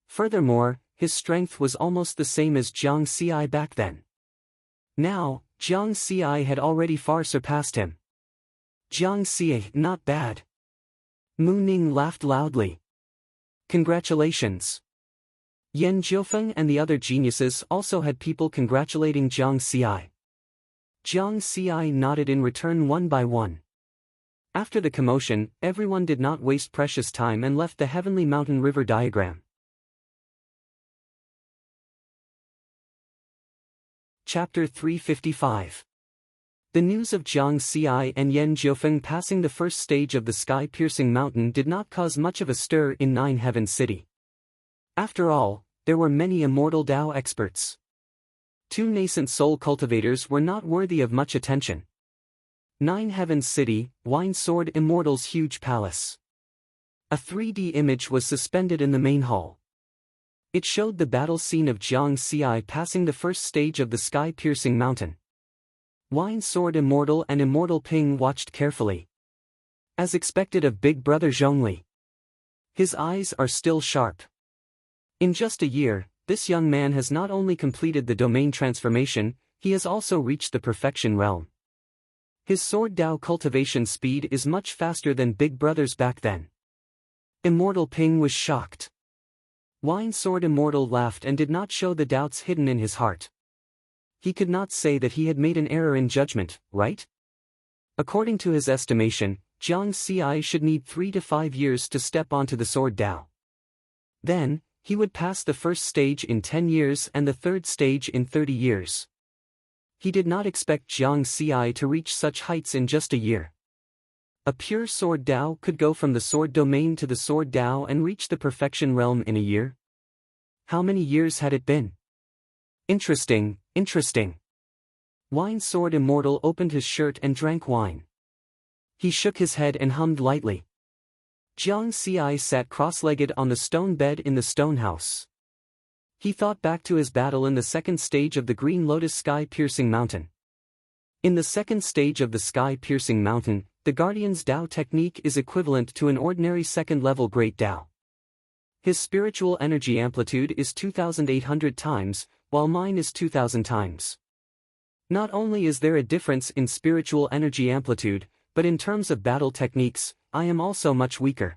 Furthermore, his strength was almost the same as Jiang Xi back then. Now, Jiang Xi had already far surpassed him. Jiang Xi, not bad. Mu Ning laughed loudly. Congratulations. Yan Jiufeng and the other geniuses also had people congratulating Jiang Xi. Jiang Xi nodded in return one by one. After the commotion, everyone did not waste precious time and left the heavenly mountain river diagram. Chapter 355. The news of Jiang Xi and Yan Jiufeng passing the first stage of the sky-piercing mountain did not cause much of a stir in Nine Heavens City. After all, there were many immortal Tao experts. Two nascent soul cultivators were not worthy of much attention. Nine Heavens City, Wine Sword Immortal's huge palace. A 3D image was suspended in the main hall. It showed the battle scene of Jiang Xi passing the first stage of the sky-piercing mountain. Wine Sword Immortal and Immortal Ping watched carefully. As expected of Big Brother Zhongli. His eyes are still sharp. In just a year, this young man has not only completed the domain transformation, he has also reached the perfection realm. His sword Dao cultivation speed is much faster than Big Brother's back then. Immortal Ping was shocked. Wine Sword Immortal laughed and did not show the doubts hidden in his heart. He could not say that he had made an error in judgment, right? According to his estimation, Jiang Xi should need 3 to 5 years to step onto the sword Dao. Then, he would pass the first stage in 10 years and the third stage in 30 years. He did not expect Jiang Xi to reach such heights in just a year. A pure sword Dao could go from the sword domain to the sword Dao and reach the perfection realm in a year? How many years had it been? Interesting, interesting. Wine Sword Immortal opened his shirt and drank wine. He shook his head and hummed lightly. Jiang Xi sat cross-legged on the stone bed in the stone house. He thought back to his battle in the second stage of the Green Lotus Sky-Piercing Mountain. In the second stage of the Sky-Piercing Mountain, the Guardian's Dao technique is equivalent to an ordinary second-level Great Dao. His spiritual energy amplitude is 2,800 times, while mine is 2,000 times. Not only is there a difference in spiritual energy amplitude, but in terms of battle techniques, I am also much weaker.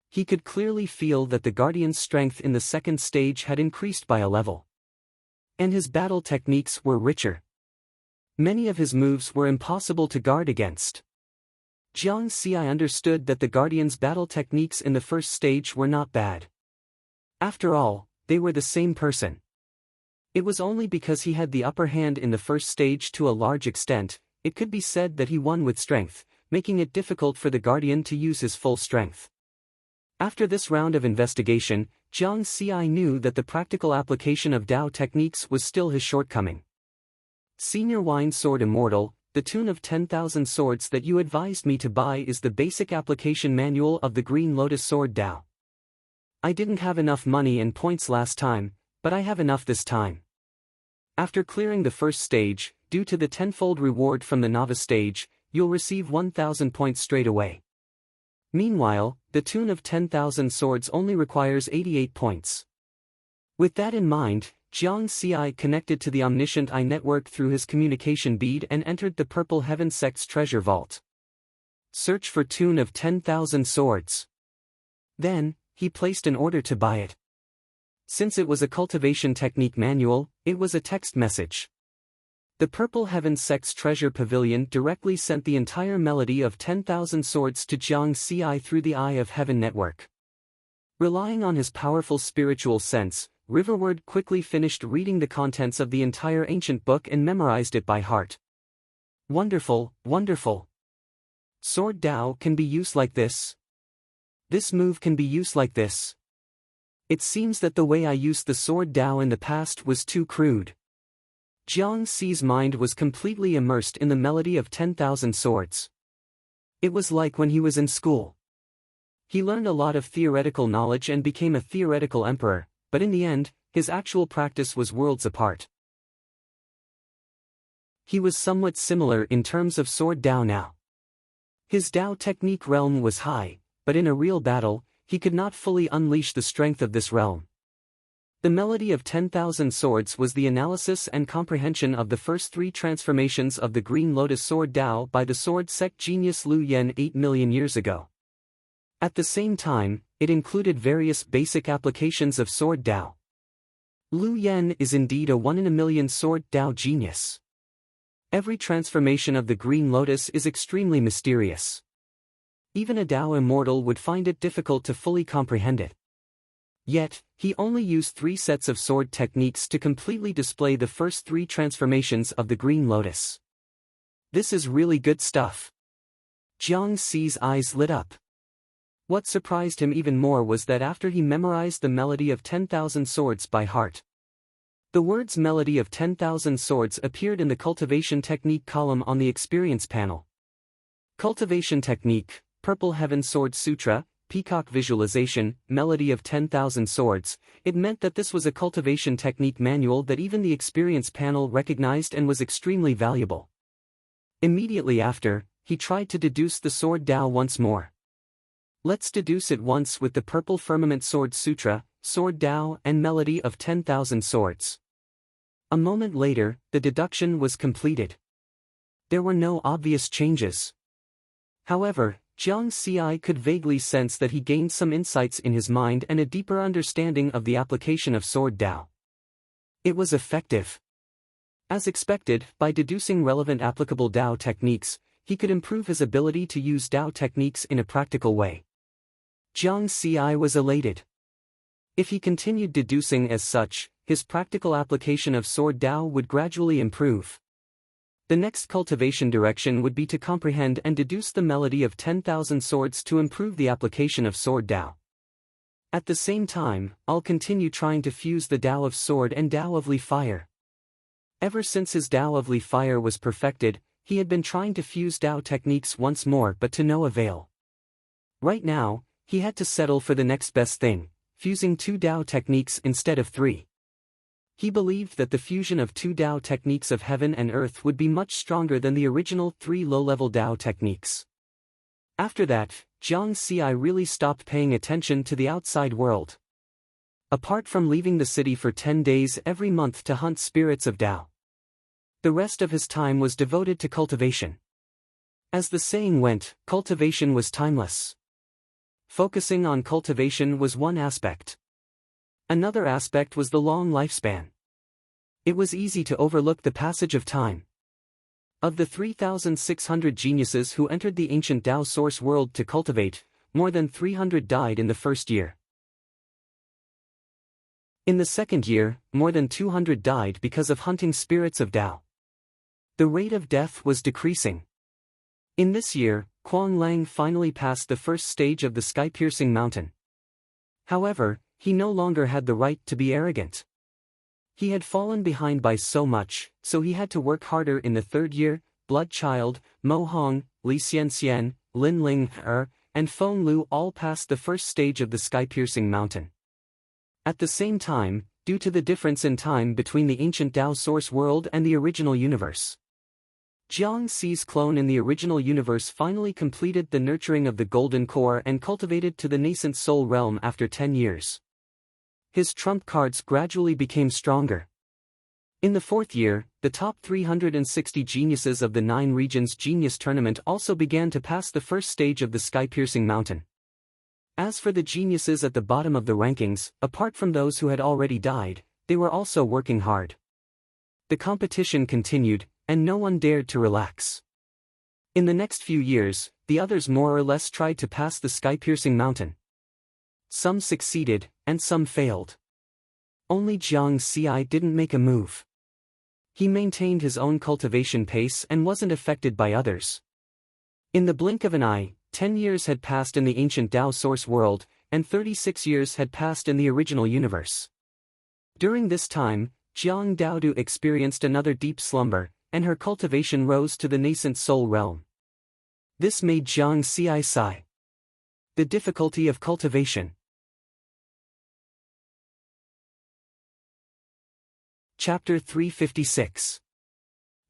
He could clearly feel that the Guardian's strength in the second stage had increased by a level. And his battle techniques were richer. Many of his moves were impossible to guard against. Jiang Xi understood that the Guardian's battle techniques in the first stage were not bad. After all, they were the same person. It was only because he had the upper hand in the first stage to a large extent, it could be said that he won with strength, making it difficult for the Guardian to use his full strength. After this round of investigation, Jiang Xi knew that the practical application of Dao techniques was still his shortcoming. Senior Wine Sword Immortal, the tune of 10,000 swords that you advised me to buy is the basic application manual of the Green Lotus Sword Dao. I didn't have enough money and points last time, but I have enough this time. After clearing the first stage, due to the tenfold reward from the novice stage, you'll receive 1,000 points straight away. Meanwhile, the tune of 10,000 swords only requires 88 points. With that in mind, Jiang Xi connected to the Omniscient Eye network through his communication bead and entered the Purple Heaven Sect's treasure vault. Search for tune of 10,000 swords. Then, he placed an order to buy it. Since it was a cultivation technique manual, it was a text message. The Purple Heaven Sect's treasure pavilion directly sent the entire melody of 10,000 swords to Jiang Xi through the Eye of Heaven network. Relying on his powerful spiritual sense, Riverward quickly finished reading the contents of the entire ancient book and memorized it by heart. Wonderful, wonderful. Sword Dao can be used like this. This move can be used like this. It seems that the way I used the Sword Dao in the past was too crude. Jiang Xi's mind was completely immersed in the melody of 10,000 swords. It was like when he was in school. He learned a lot of theoretical knowledge and became a theoretical emperor, but in the end, his actual practice was worlds apart. He was somewhat similar in terms of Sword Dao now. His Dao technique realm was high, but in a real battle, he could not fully unleash the strength of this realm. The melody of 10,000 swords was the analysis and comprehension of the first 3 transformations of the Green Lotus Sword Dao by the sword sect genius Liu Yan 8 million years ago. At the same time, it included various basic applications of Sword Dao. Lu Yen is indeed a one-in-a-million sword Dao genius. Every transformation of the Green Lotus is extremely mysterious. Even a Dao immortal would find it difficult to fully comprehend it. Yet, he only used 3 sets of sword techniques to completely display the first 3 transformations of the Green Lotus. This is really good stuff. Jiang Xi's eyes lit up. What surprised him even more was that after he memorized the melody of 10,000 swords by heart, the words melody of 10,000 swords appeared in the cultivation technique column on the experience panel. Cultivation technique, Purple Heaven Sword Sutra, Peacock Visualization, Melody of 10,000 Swords. It meant that this was a cultivation technique manual that even the experience panel recognized and was extremely valuable. Immediately after, he tried to deduce the Sword Dao once more. Let's deduce it once with the Purple Firmament Sword Sutra, Sword Dao and Melody of 10,000 Swords. A moment later, the deduction was completed. There were no obvious changes. However, Jiang Xi could vaguely sense that he gained some insights in his mind and a deeper understanding of the application of Sword Dao. It was effective. As expected, by deducing relevant applicable Dao techniques, he could improve his ability to use Dao techniques in a practical way. Jiang Xi was elated. If he continued deducing as such, his practical application of Sword Dao would gradually improve. The next cultivation direction would be to comprehend and deduce the melody of 10,000 swords to improve the application of Sword Dao. At the same time, I'll continue trying to fuse the Dao of Sword and Dao of Li Fire. Ever since his Dao of Li Fire was perfected, he had been trying to fuse Dao techniques once more but to no avail. Right now, he had to settle for the next best thing, fusing 2 Dao techniques instead of 3. He believed that the fusion of 2 Dao techniques of heaven and earth would be much stronger than the original 3 low-level Dao techniques. After that, Jiang Xi really stopped paying attention to the outside world. Apart from leaving the city for 10 days every month to hunt spirits of Dao, the rest of his time was devoted to cultivation. As the saying went, cultivation was timeless. Focusing on cultivation was one aspect. Another aspect was the long lifespan. It was easy to overlook the passage of time. Of the 3,600 geniuses who entered the ancient Dao source world to cultivate, more than 300 died in the first year. In the second year, more than 200 died because of hunting spirits of Dao. The rate of death was decreasing. In this year, Kuang Lang finally passed the first stage of the sky-piercing mountain. However, he no longer had the right to be arrogant. He had fallen behind by so much, so he had to work harder in the third year. Blood Child, Mo Hong, Li Xianxian, Lin Ling and Feng Lu all passed the first stage of the sky-piercing mountain. At the same time, due to the difference in time between the ancient Dao source world and the original universe, Jiang Xi's clone in the original universe finally completed the nurturing of the golden core and cultivated to the nascent soul realm after 10 years. His trump cards gradually became stronger. In the fourth year, the top 360 geniuses of the 9 regions genius tournament also began to pass the first stage of the sky-piercing mountain. As for the geniuses at the bottom of the rankings, apart from those who had already died, they were also working hard. The competition continued, and no one dared to relax. In the next few years, the others more or less tried to pass the sky-piercing mountain. Some succeeded, and some failed. Only Jiang Xi didn't make a move. He maintained his own cultivation pace and wasn't affected by others. In the blink of an eye, 10 years had passed in the ancient Dao source world, and 36 years had passed in the original universe. During this time, Jiang Daodu experienced another deep slumber, and her cultivation rose to the nascent soul realm. This made Jiang Xi sigh. The difficulty of cultivation. Chapter 356.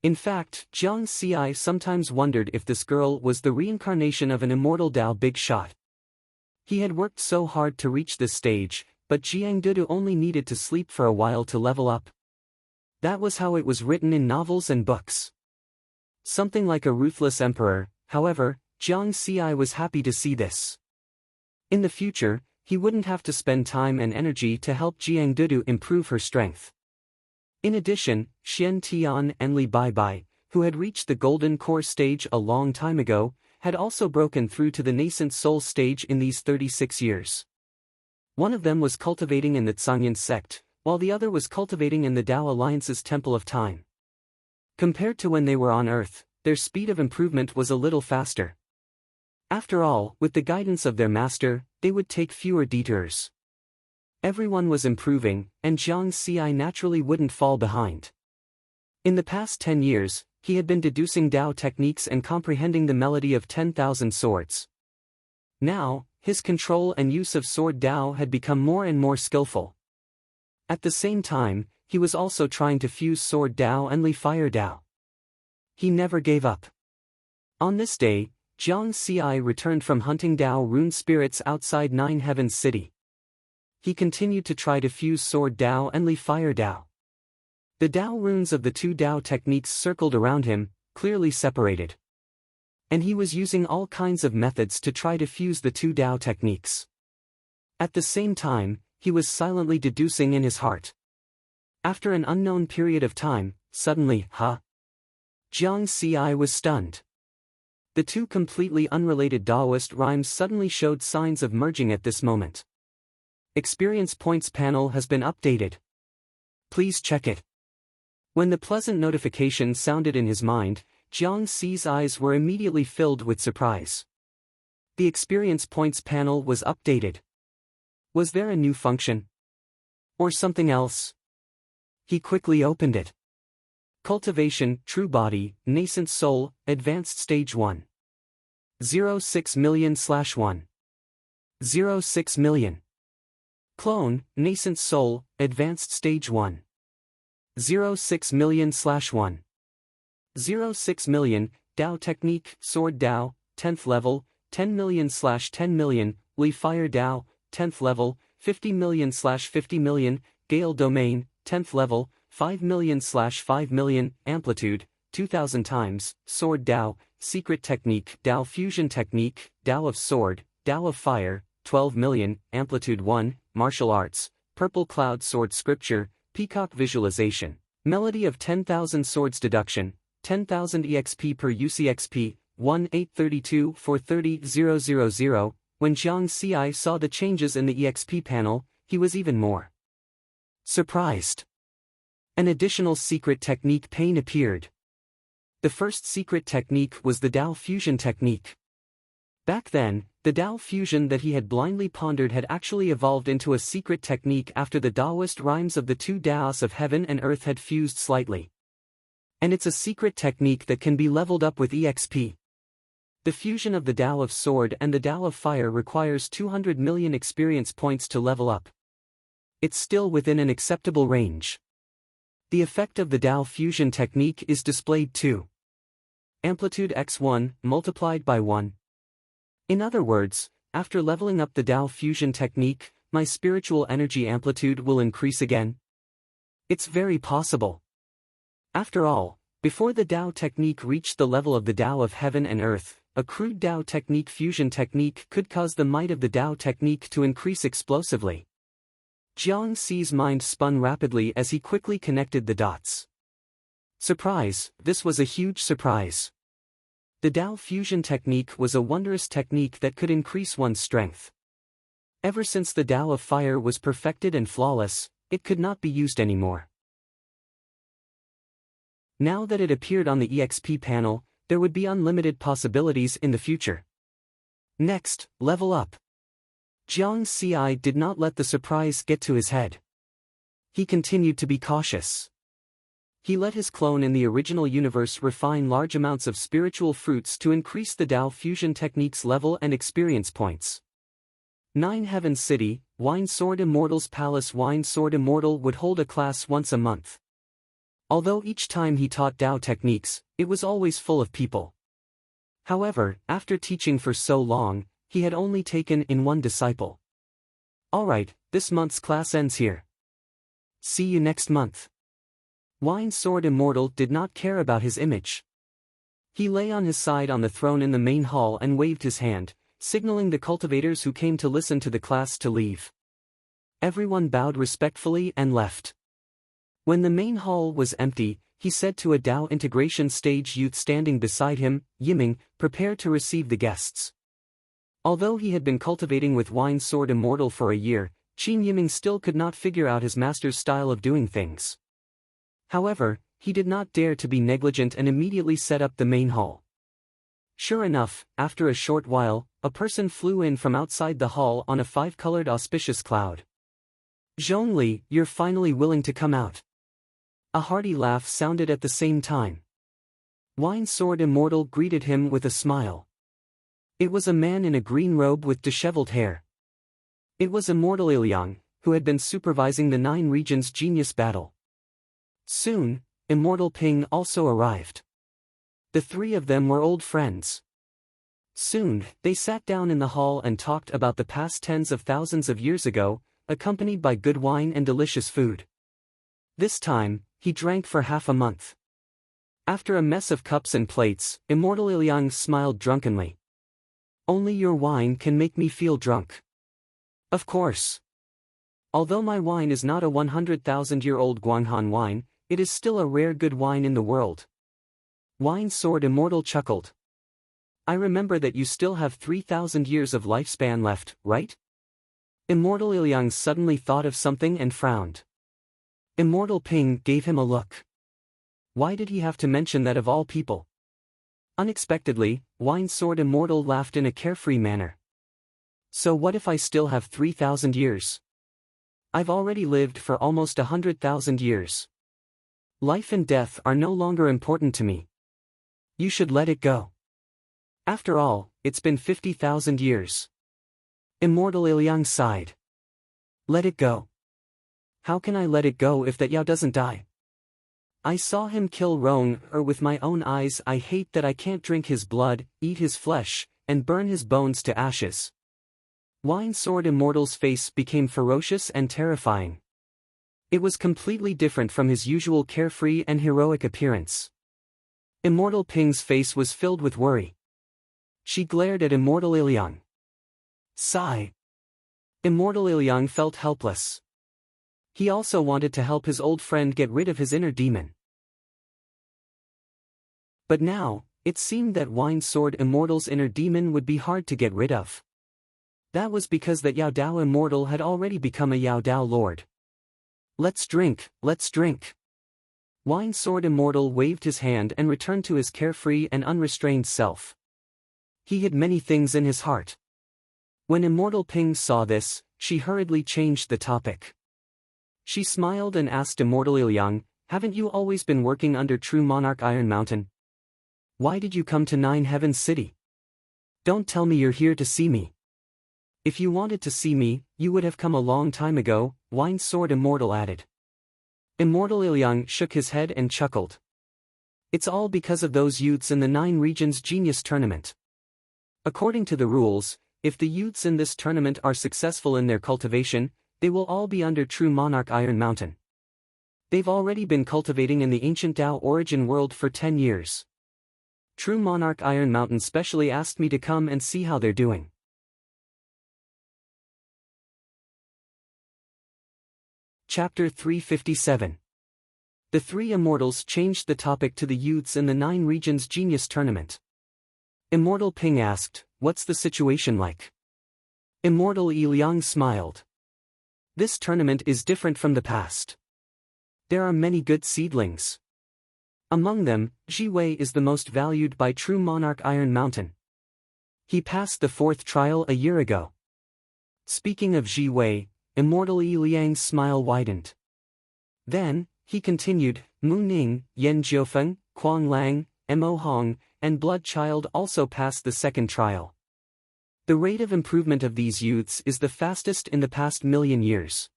In fact, Jiang Xi sometimes wondered if this girl was the reincarnation of an immortal Dao big shot. He had worked so hard to reach this stage, but Jiang Dudu only needed to sleep for a while to level up. That was how it was written in novels and books. Something like a ruthless emperor. However, Jiang Xi was happy to see this. In the future, he wouldn't have to spend time and energy to help Jiang Dudu improve her strength. In addition, Xian Tian and Li Baibai, who had reached the golden core stage a long time ago, had also broken through to the nascent soul stage in these 36 years. One of them was cultivating in the Zhangyan sect, while the other was cultivating in the Tao Alliance's Temple of Time. Compared to when they were on Earth, their speed of improvement was a little faster. After all, with the guidance of their master, they would take fewer detours. Everyone was improving, and Jiang Xi naturally wouldn't fall behind. In the past 10 years, he had been deducing Tao techniques and comprehending the melody of 10,000 swords. Now, his control and use of sword Tao had become more and more skillful. At the same time, he was also trying to fuse sword Tao and Li fire Tao. He never gave up. On this day, Jiang Xi returned from hunting Tao rune spirits outside Nine Heavens City. He continued to try to fuse sword Tao and Li fire Tao. The Tao runes of the two Tao techniques circled around him, clearly separated. And he was using all kinds of methods to try to fuse the two Tao techniques. At the same time, he was silently deducing in his heart. After an unknown period of time, suddenly, Jiang Xi was stunned. The two completely unrelated Taoist rhymes suddenly showed signs of merging at this moment. Experience points panel has been updated. Please check it. When the pleasant notification sounded in his mind, Jiang Xi's eyes were immediately filled with surprise. The experience points panel was updated. Was there a new function? Or something else? He quickly opened it. Cultivation, True Body, Nascent Soul, Advanced Stage 1. 06 million/1. 06 million. Clone, Nascent Soul, Advanced Stage 1. 06 million/1. 06 million, Tao Technique, Sword Tao, 10th level, 10 million/10 million, Li Fire Tao, 10th level, 50 million/50 million, Gale Domain, 10th level, 5 million/5 million, Amplitude, 2000 times, Sword Tao, Secret Technique, Tao Fusion Technique, Tao of Sword, Tao of Fire, 12 million, Amplitude 1, Martial Arts, Purple Cloud Sword Scripture, Peacock Visualization, Melody of 10,000 Swords Deduction, 10,000 EXP per UCXP, 1-832 430 000. When Jiang Xi saw the changes in the EXP panel, he was even more surprised. An additional secret technique pane appeared. The first secret technique was the Tao Fusion Technique. Back then, the Tao Fusion that he had blindly pondered had actually evolved into a secret technique after the Taoist rhymes of the two Taos of heaven and earth had fused slightly. And it's a secret technique that can be leveled up with EXP. The fusion of the Tao of Sword and the Tao of Fire requires 200 million experience points to level up. It's still within an acceptable range. The effect of the Tao Fusion Technique is displayed too. Amplitude x1 multiplied by 1. In other words, after leveling up the Tao Fusion Technique, my spiritual energy amplitude will increase again. It's very possible. After all, before the Tao Technique reached the level of the Tao of heaven and earth, a crude Tao Technique fusion technique could cause the might of the Tao Technique to increase explosively. Jiang Xi's mind spun rapidly as he quickly connected the dots. Surprise, this was a huge surprise. The Tao Fusion Technique was a wondrous technique that could increase one's strength. Ever since the Tao of Fire was perfected and flawless, it could not be used anymore. Now that it appeared on the EXP panel, there would be unlimited possibilities in the future. Next, level up. Jiang Xi did not let the surprise get to his head. He continued to be cautious. He let his clone in the original universe refine large amounts of spiritual fruits to increase the Tao Fusion Technique's level and experience points. Nine Heavens City, Wine Sword Immortal's Palace. Wine Sword Immortal would hold a class once a month. Although each time he taught Tao techniques, it was always full of people. However, after teaching for so long, he had only taken in one disciple. Alright, this month's class ends here. See you next month. Wine Sword Immortal did not care about his image. He lay on his side on the throne in the main hall and waved his hand, signaling the cultivators who came to listen to the class to leave. Everyone bowed respectfully and left. When the main hall was empty, he said to a Dao integration stage youth standing beside him, "Yiming, prepare to receive the guests." Although he had been cultivating with Wine Sword Immortal for a year, Qin Yiming still could not figure out his master's style of doing things. However, he did not dare to be negligent and immediately set up the main hall. Sure enough, after a short while, a person flew in from outside the hall on a 5-colored auspicious cloud. "Zhongli, you're finally willing to come out." A hearty laugh sounded at the same time. Wine Sword Immortal greeted him with a smile. It was a man in a green robe with disheveled hair. It was Immortal Iliang, who had been supervising the 9 regions genius battle. Soon, Immortal Ping also arrived. The 3 of them were old friends. Soon, they sat down in the hall and talked about the past tens of thousands of years ago, accompanied by good wine and delicious food. This time, he drank for half a month. After a mess of cups and plates, Immortal Iliang smiled drunkenly. "Only your wine can make me feel drunk." "Of course. Although my wine is not a 100,000-year-old Guanghan wine, it is still a rare good wine in the world." Wine Sword Immortal chuckled. "I remember that you still have 3,000 years of lifespan left, right?" Immortal Iliang suddenly thought of something and frowned. Immortal Ping gave him a look. Why did he have to mention that of all people? Unexpectedly, Wine Sword Immortal laughed in a carefree manner. "So what if I still have 3,000 years? I've already lived for almost 100,000 years. Life and death are no longer important to me. You should let it go. After all, it's been 50,000 years." Immortal Iliang sighed. "Let it go? How can I let it go if that Yao doesn't die? I saw him kill Rong with my own eyes. I hate that I can't drink his blood, eat his flesh, and burn his bones to ashes." Wine Sword Immortal's face became ferocious and terrifying. It was completely different from his usual carefree and heroic appearance. Immortal Ping's face was filled with worry. She glared at Immortal Iliang. Sigh. Immortal Iliang felt helpless. He also wanted to help his old friend get rid of his inner demon. But now, it seemed that Wine Sword Immortal's inner demon would be hard to get rid of. That was because that Yao Dao Immortal had already become a Yao Dao Lord. "Let's drink, let's drink." Wine Sword Immortal waved his hand and returned to his carefree and unrestrained self. He hid many things in his heart. When Immortal Ping saw this, she hurriedly changed the topic. She smiled and asked Immortal Iliang, "Haven't you always been working under True Monarch Iron Mountain? Why did you come to 9 Heavens City? Don't tell me you're here to see me." "If you wanted to see me, you would have come a long time ago," Wine Sword Immortal added. Immortal Iliang shook his head and chuckled. "It's all because of those youths in the 9 Regions Genius Tournament. According to the rules, if the youths in this tournament are successful in their cultivation, they will all be under True Monarch Iron Mountain. They've already been cultivating in the ancient Dao origin world for 10 years. True Monarch Iron Mountain specially asked me to come and see how they're doing." Chapter 357. The 3 immortals changed the topic to the youths in the 9 Regions Genius Tournament. Immortal Ping asked, "What's the situation like?" Immortal Iliang smiled. "This tournament is different from the past. There are many good seedlings. Among them, Ji-Wei is the most valued by True Monarch Iron Mountain. He passed the 4th trial a year ago." Speaking of Ji-Wei, Immortal Iliang's smile widened. Then, he continued, "Mu Ning, Yen Jiufeng, Kuang Lang, Mo Hong, and Bloodchild also passed the 2nd trial. The rate of improvement of these youths is the fastest in the past million years.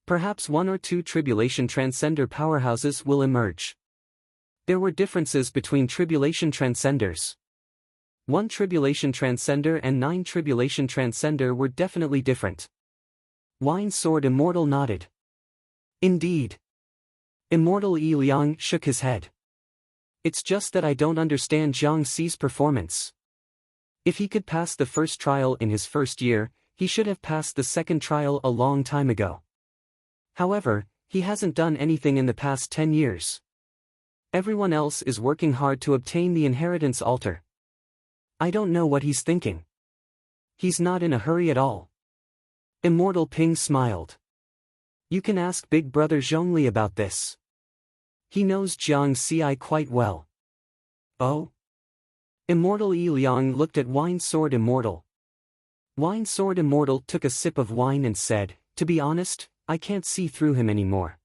Perhaps 1 or 2 Tribulation Transcender powerhouses will emerge." There were differences between Tribulation Transcenders. 1 Tribulation Transcender and 9 Tribulation Transcender were definitely different. Wine Sword Immortal nodded. "Indeed." Immortal Iliang shook his head. "It's just that I don't understand Zhang Xi's performance. If he could pass the first trial in his first year, he should have passed the second trial a long time ago. However, he hasn't done anything in the past 10 years. Everyone else is working hard to obtain the inheritance altar. I don't know what he's thinking. He's not in a hurry at all. Immortal Ping smiled. You can ask Big Brother Zhongli about this. He knows Jiang Xi quite well. Oh? Immortal Yi Liang looked at Wine Sword Immortal. Wine Sword Immortal took a sip of wine and said, to be honest, I can't see through him anymore.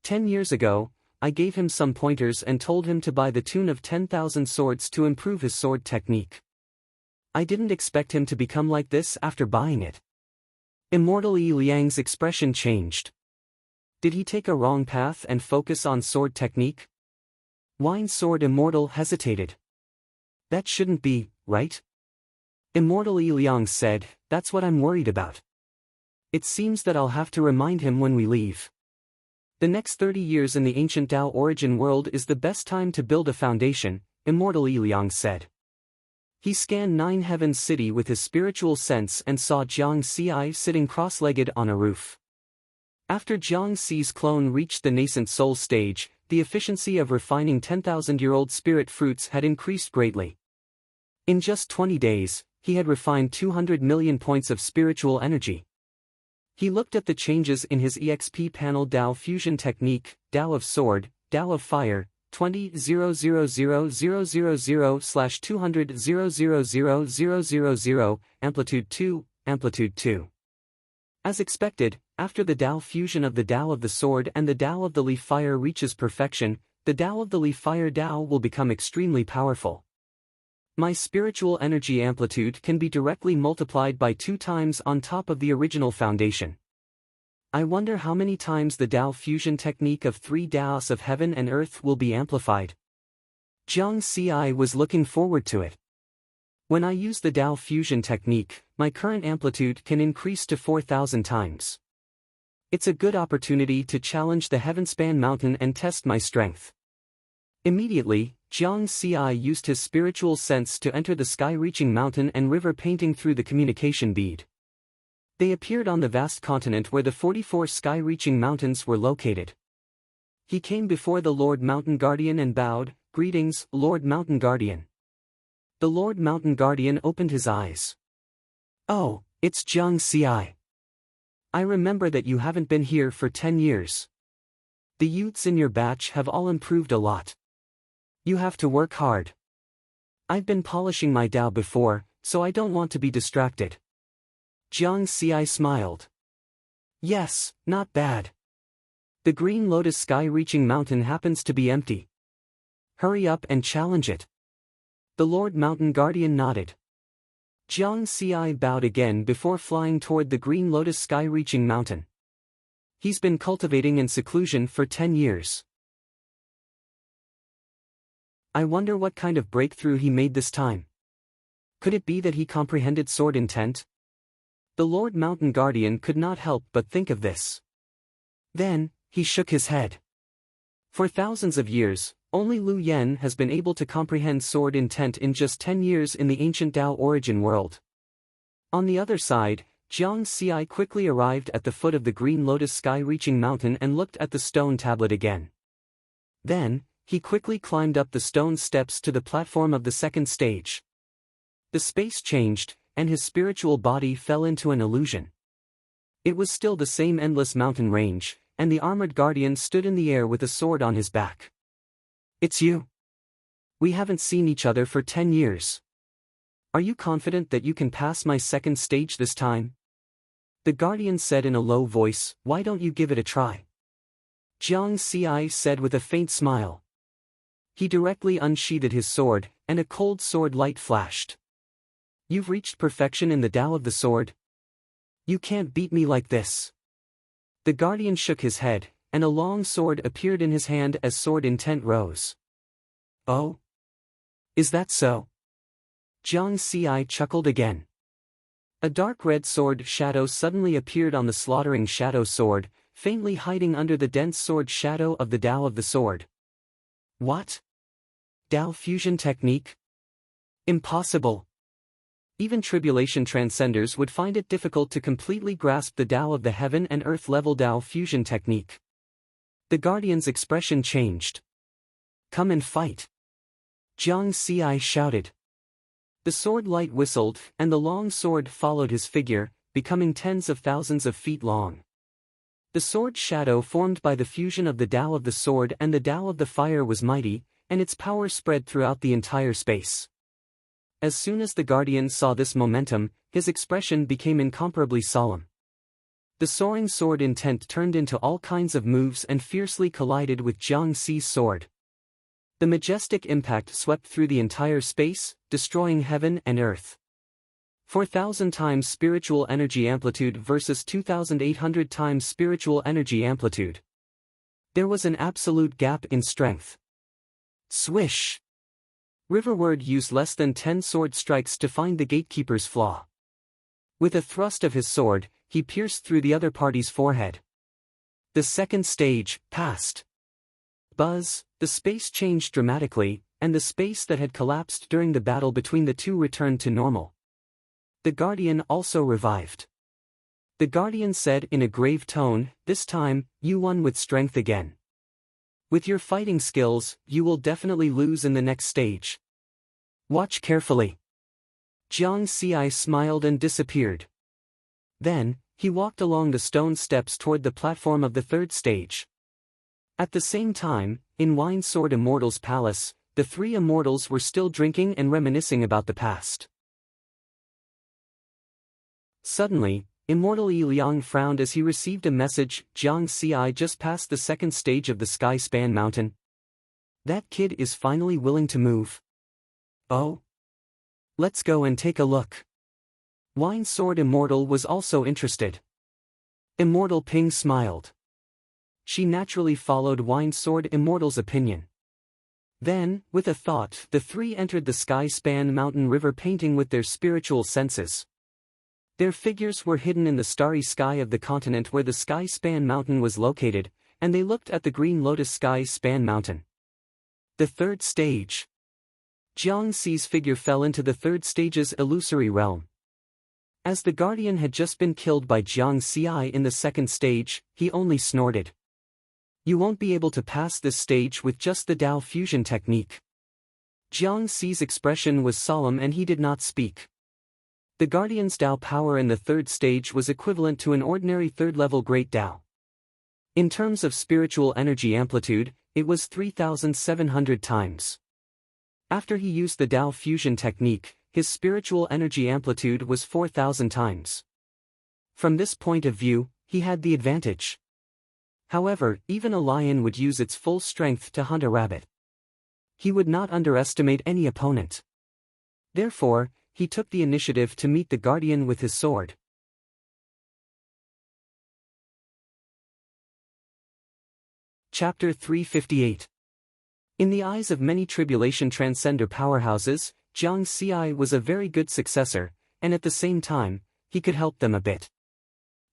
10 years ago, I gave him some pointers and told him to buy the tune of 10,000 swords to improve his sword technique. I didn't expect him to become like this after buying it. Immortal Yi Liang's expression changed. Did he take a wrong path and focus on sword technique? Wine Sword Immortal hesitated. That shouldn't be, right? Immortal Yi Liang said, that's what I'm worried about. It seems that I'll have to remind him when we leave. The next 30 years in the ancient Tao origin world is the best time to build a foundation, Immortal Yi Liang said. He scanned Nine Heavens City with his spiritual sense and saw Jiang Xi sitting cross-legged on a roof. After Jiang Xi's clone reached the nascent soul stage, the efficiency of refining 10,000-year-old spirit fruits had increased greatly. In just 20 days, he had refined 200 million points of spiritual energy. He looked at the changes in his EXP panel: Dao Fusion Technique, Dao of Sword, Dao of Fire, 20,000,000/200,000,000, Amplitude 2, Amplitude 2. As expected, after the Dao fusion of the Dao of the Sword and the Dao of the Leaf Fire reaches perfection, the Dao of the Leaf Fire Dao will become extremely powerful. My spiritual energy amplitude can be directly multiplied by 2 times on top of the original foundation. I wonder how many times the Dao fusion technique of 3 Daos of heaven and earth will be amplified. Jiang Xi was looking forward to it. When I use the Dao fusion technique, my current amplitude can increase to 4,000 times. It's a good opportunity to challenge the Heavenspan mountain and test my strength. Immediately, Jiang Xi used his spiritual sense to enter the sky-reaching mountain and river painting through the communication bead. They appeared on the vast continent where the 44 sky-reaching mountains were located. He came before the Lord Mountain Guardian and bowed, "Greetings, Lord Mountain Guardian." The Lord Mountain Guardian opened his eyes. "Oh, it's Jiang Xi. I remember that you haven't been here for 10 years. The youths in your batch have all improved a lot. You have to work hard. I've been polishing my Dao before, so I don't want to be distracted." Jiang Xi smiled. "Yes, not bad. The Green Lotus sky-reaching mountain happens to be empty. Hurry up and challenge it." The Lord Mountain Guardian nodded. Jiang Xi bowed again before flying toward the Green Lotus sky-reaching mountain. He's been cultivating in seclusion for 10 years. I wonder what kind of breakthrough he made this time. Could it be that he comprehended sword intent? The Lord Mountain Guardian could not help but think of this. Then, he shook his head. For thousands of years, only Lu Yen has been able to comprehend sword intent in just 10 years in the ancient Dao origin world. On the other side, Jiang Xi quickly arrived at the foot of the Green Lotus sky-reaching mountain and looked at the stone tablet again. Then, he quickly climbed up the stone steps to the platform of the second stage. The space changed, and his spiritual body fell into an illusion. It was still the same endless mountain range, and the armored guardian stood in the air with a sword on his back. "It's you. We haven't seen each other for 10 years. Are you confident that you can pass my second stage this time?" The guardian said in a low voice, "Why don't you give it a try?" Jiang Xi said with a faint smile. He directly unsheathed his sword, and a cold sword light flashed. "You've reached perfection in the Dao of the Sword? You can't beat me like this." The guardian shook his head, and a long sword appeared in his hand as sword intent rose. "Oh? Is that so?" Jiang Xi chuckled again. A dark red sword shadow suddenly appeared on the slaughtering shadow sword, faintly hiding under the dense sword shadow of the Dao of the Sword. "What? Dao fusion technique? Impossible." Even tribulation transcenders would find it difficult to completely grasp the Tao of the heaven and earth level Tao fusion technique. The Guardian's expression changed. "Come and fight!" Jiang Xi shouted. The sword light whistled, and the long sword followed his figure, becoming tens of thousands of feet long. The sword shadow formed by the fusion of the Tao of the sword and the Tao of the fire was mighty, and its power spread throughout the entire space. As soon as the Guardian saw this momentum, his expression became incomparably solemn. The soaring sword intent turned into all kinds of moves and fiercely collided with Jiang Xi's sword. The majestic impact swept through the entire space, destroying heaven and earth. 4,000 times spiritual energy amplitude versus 2,800 times spiritual energy amplitude. There was an absolute gap in strength. Swish! Riverward used less than 10 sword strikes to find the gatekeeper's flaw. With a thrust of his sword, he pierced through the other party's forehead. The second stage passed. Buzz, the space changed dramatically, and the space that had collapsed during the battle between the two returned to normal. The Guardian also revived. The Guardian said in a grave tone, "This time, you won with strength again. With your fighting skills, you will definitely lose in the next stage. Watch carefully." Jiang Xi smiled and disappeared. Then, he walked along the stone steps toward the platform of the third stage. At the same time, in Wine Sword Immortal's palace, the three immortals were still drinking and reminiscing about the past. Suddenly, Immortal Yi Liang frowned as he received a message. "Jiang Xi just passed the second stage of the Sky Span Mountain. That kid is finally willing to move. Oh? Let's go and take a look." Wine Sword Immortal was also interested. Immortal Ping smiled. She naturally followed Wine Sword Immortal's opinion. Then, with a thought, the three entered the Sky Span Mountain River painting with their spiritual senses. Their figures were hidden in the starry sky of the continent where the Sky Span Mountain was located, and they looked at the green lotus Sky Span Mountain. The third stage. Jiang Xi's figure fell into the third stage's illusory realm. As the Guardian had just been killed by Jiang Xi in the second stage, he only snorted. "You won't be able to pass this stage with just the Tao fusion technique." Jiang Xi's expression was solemn and he did not speak. The Guardian's Tao power in the third stage was equivalent to an ordinary third-level Great Tao. In terms of spiritual energy amplitude, it was 3,700 times. After he used the Tao fusion technique, his spiritual energy amplitude was 4,000 times. From this point of view, he had the advantage. However, even a lion would use its full strength to hunt a rabbit. He would not underestimate any opponent. Therefore, he took the initiative to meet the Guardian with his sword. Chapter 358. In the eyes of many tribulation transcender powerhouses, Jiang Xi was a very good successor, and at the same time, he could help them a bit.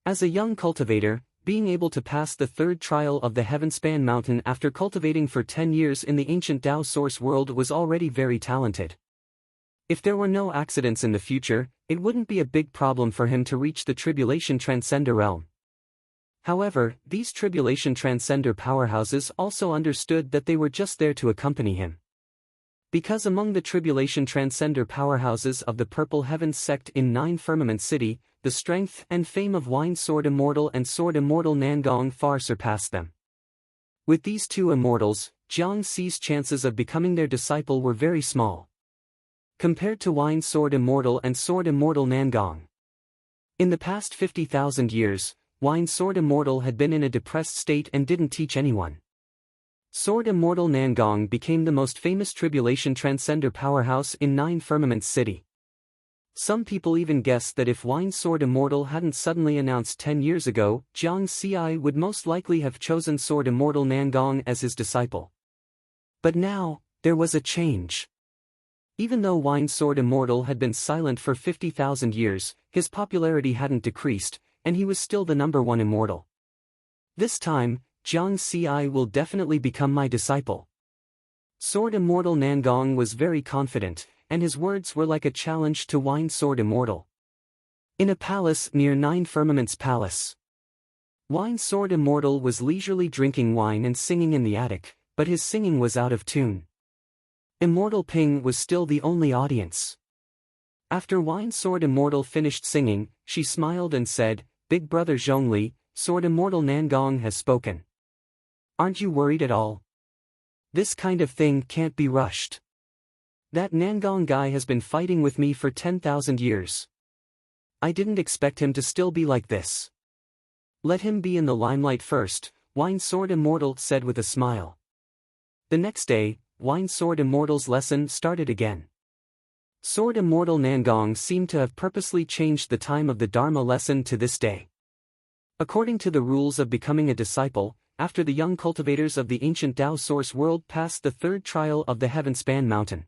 As a young cultivator, being able to pass the third trial of the Heavenspan Mountain after cultivating for 10 years in the ancient Tao source world was already very talented. If there were no accidents in the future, it wouldn't be a big problem for him to reach the Tribulation Transcender realm. However, these Tribulation Transcender powerhouses also understood that they were just there to accompany him. Because among the Tribulation Transcender powerhouses of the Purple Heavens sect in 9 Firmament City, the strength and fame of Wine Sword Immortal and Sword Immortal Nangong far surpassed them. With these two immortals, Jiang Xi's chances of becoming their disciple were very small, compared to Wine Sword Immortal and Sword Immortal Nangong. In the past 50,000 years, Wine Sword Immortal had been in a depressed state and didn't teach anyone. Sword Immortal Nangong became the most famous Tribulation Transcender powerhouse in 9 Firmament City. Some people even guessed that if Wine Sword Immortal hadn't suddenly announced 10 years ago, Jiang Xi would most likely have chosen Sword Immortal Nangong as his disciple. But now, there was a change. Even though Wine Sword Immortal had been silent for 50,000 years, his popularity hadn't decreased, and he was still the #1 immortal. This time, Jiang Xi will definitely become my disciple. Sword Immortal Nangong was very confident, and his words were like a challenge to Wine Sword Immortal. In a palace near Nine Firmaments Palace, Wine Sword Immortal was leisurely drinking wine and singing in the attic, but his singing was out of tune. Immortal Ping was still the only audience. After Wine Sword Immortal finished singing, she smiled and said, "Big brother Zhongli, Sword Immortal Nangong has spoken. Aren't you worried at all? This kind of thing can't be rushed. That Nangong guy has been fighting with me for 10,000 years. I didn't expect him to still be like this. Let him be in the limelight first," Wine Sword Immortal said with a smile. The next day, Wine Sword Immortal's lesson started again. Sword Immortal Nangong seemed to have purposely changed the time of the Dharma lesson to this day. According to the rules of becoming a disciple, after the young cultivators of the ancient Tao source world passed the third trial of the Heavenspan Mountain,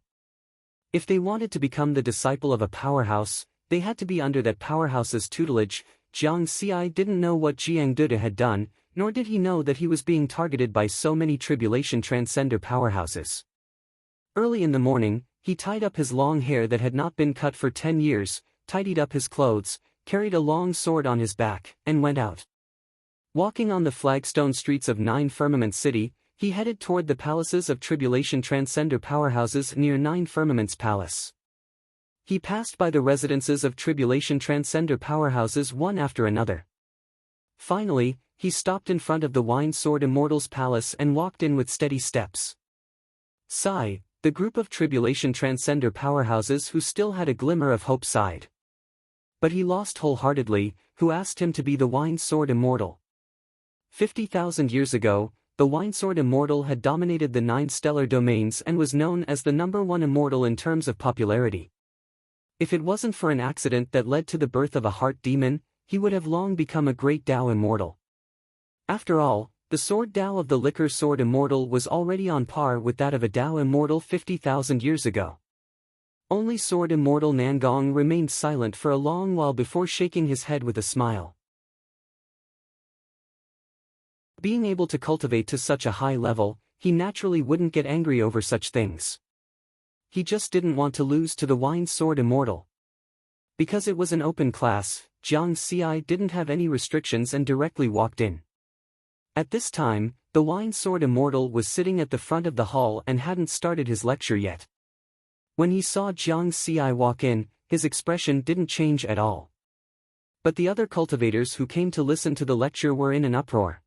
if they wanted to become the disciple of a powerhouse, they had to be under that powerhouse's tutelage. Jiang Xi didn't know what Jiang Duda had done, nor did he know that he was being targeted by so many tribulation transcender powerhouses. Early in the morning, he tied up his long hair that had not been cut for 10 years, tidied up his clothes, carried a long sword on his back, and went out. Walking on the flagstone streets of Nine Firmament City, he headed toward the palaces of tribulation transcender powerhouses near Nine Firmaments Palace. He passed by the residences of tribulation transcender powerhouses one after another. Finally, he stopped in front of the Wine Sword Immortal's palace and walked in with steady steps. Sigh, the group of tribulation transcender powerhouses who still had a glimmer of hope sighed. But he lost wholeheartedly, who asked him to be the Wine Sword Immortal. 50,000 years ago, the Wine Sword Immortal had dominated the 9 stellar domains and was known as the #1 immortal in terms of popularity. If it wasn't for an accident that led to the birth of a heart demon, he would have long become a great Tao immortal. After all, the sword Tao of the Liquor Sword Immortal was already on par with that of a Tao immortal 50,000 years ago. Only Sword Immortal Nangong remained silent for a long while before shaking his head with a smile. Being able to cultivate to such a high level, he naturally wouldn't get angry over such things. He just didn't want to lose to the Wine Sword Immortal. Because it was an open class, Jiang Xi didn't have any restrictions and directly walked in. At this time, the Wine Sword Immortal was sitting at the front of the hall and hadn't started his lecture yet. When he saw Jiang Xi walk in, his expression didn't change at all. But the other cultivators who came to listen to the lecture were in an uproar.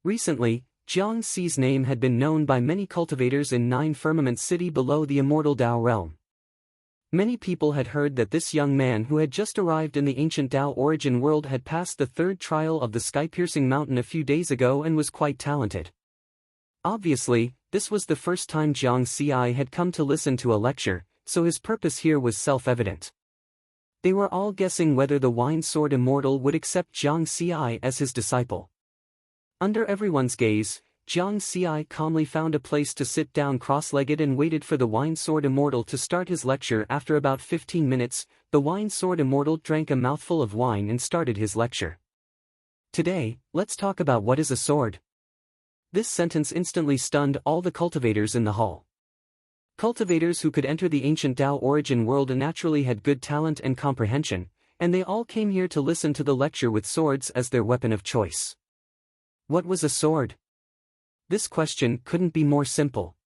Recently, Jiang Xi's name had been known by many cultivators in Nine Firmament City below the immortal Tao realm. Many people had heard that this young man who had just arrived in the ancient Tao origin world had passed the third trial of the sky-piercing mountain a few days ago and was quite talented. Obviously, this was the first time Jiang Xi had come to listen to a lecture, so his purpose here was self-evident. They were all guessing whether the Wine Sword Immortal would accept Jiang Xi as his disciple. Under everyone's gaze, Jiang Xi calmly found a place to sit down cross-legged and waited for the Wine Sword Immortal to start his lecture. After about 15 minutes, the Wine Sword Immortal drank a mouthful of wine and started his lecture. Today, let's talk about what is a sword. This sentence instantly stunned all the cultivators in the hall. Cultivators who could enter the ancient Tao origin world naturally had good talent and comprehension, and they all came here to listen to the lecture with swords as their weapon of choice. What was a sword? This question couldn't be more simple.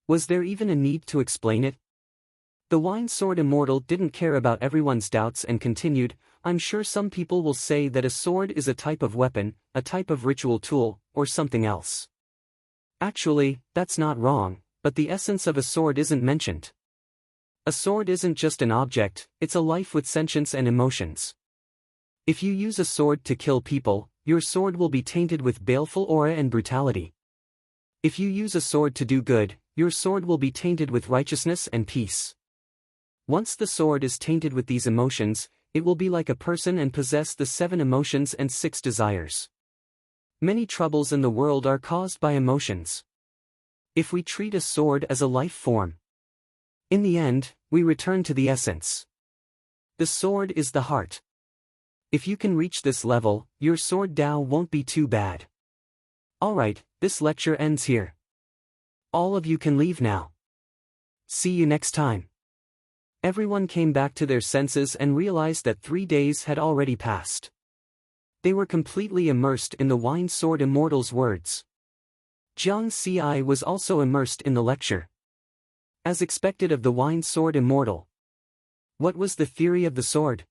Was there even a need to explain it? The Wine Sword Immortal didn't care about everyone's doubts and continued, "I'm sure some people will say that a sword is a type of weapon, a type of ritual tool, or something else. Actually, that's not wrong, but the essence of a sword isn't mentioned. A sword isn't just an object, it's a life with sentience and emotions. If you use a sword to kill people, your sword will be tainted with baleful aura and brutality. If you use a sword to do good, your sword will be tainted with righteousness and peace. Once the sword is tainted with these emotions, it will be like a person and possess the 7 emotions and 6 desires. Many troubles in the world are caused by emotions. If we treat a sword as a life form, in the end, we return to the essence. The sword is the heart. If you can reach this level, your sword Tao won't be too bad. Alright, this lecture ends here. All of you can leave now. See you next time. Everyone came back to their senses and realized that 3 days had already passed. They were completely immersed in the Wine Sword Immortal's words. Jiang Ci was also immersed in the lecture. As expected of the Wine Sword Immortal. What was the theory of the sword?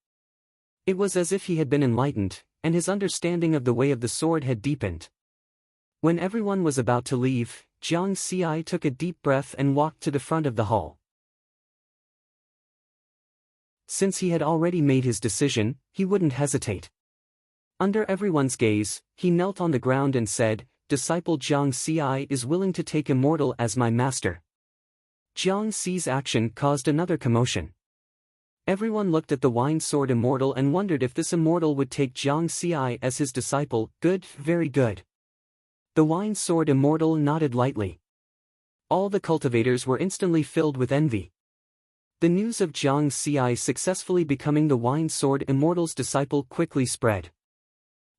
It was as if he had been enlightened, and his understanding of the way of the sword had deepened. When everyone was about to leave, Jiang Ci took a deep breath and walked to the front of the hall. Since he had already made his decision, he wouldn't hesitate. Under everyone's gaze, he knelt on the ground and said, "Disciple Jiang Ci is willing to take Immortal as my master." Jiang Ci's action caused another commotion. Everyone looked at the Wine Sword Immortal and wondered if this Immortal would take Jiang Ci as his disciple. Good, very good. The Wine Sword Immortal nodded lightly. All the cultivators were instantly filled with envy. The news of Jiang Ci successfully becoming the Wine Sword Immortal's disciple quickly spread.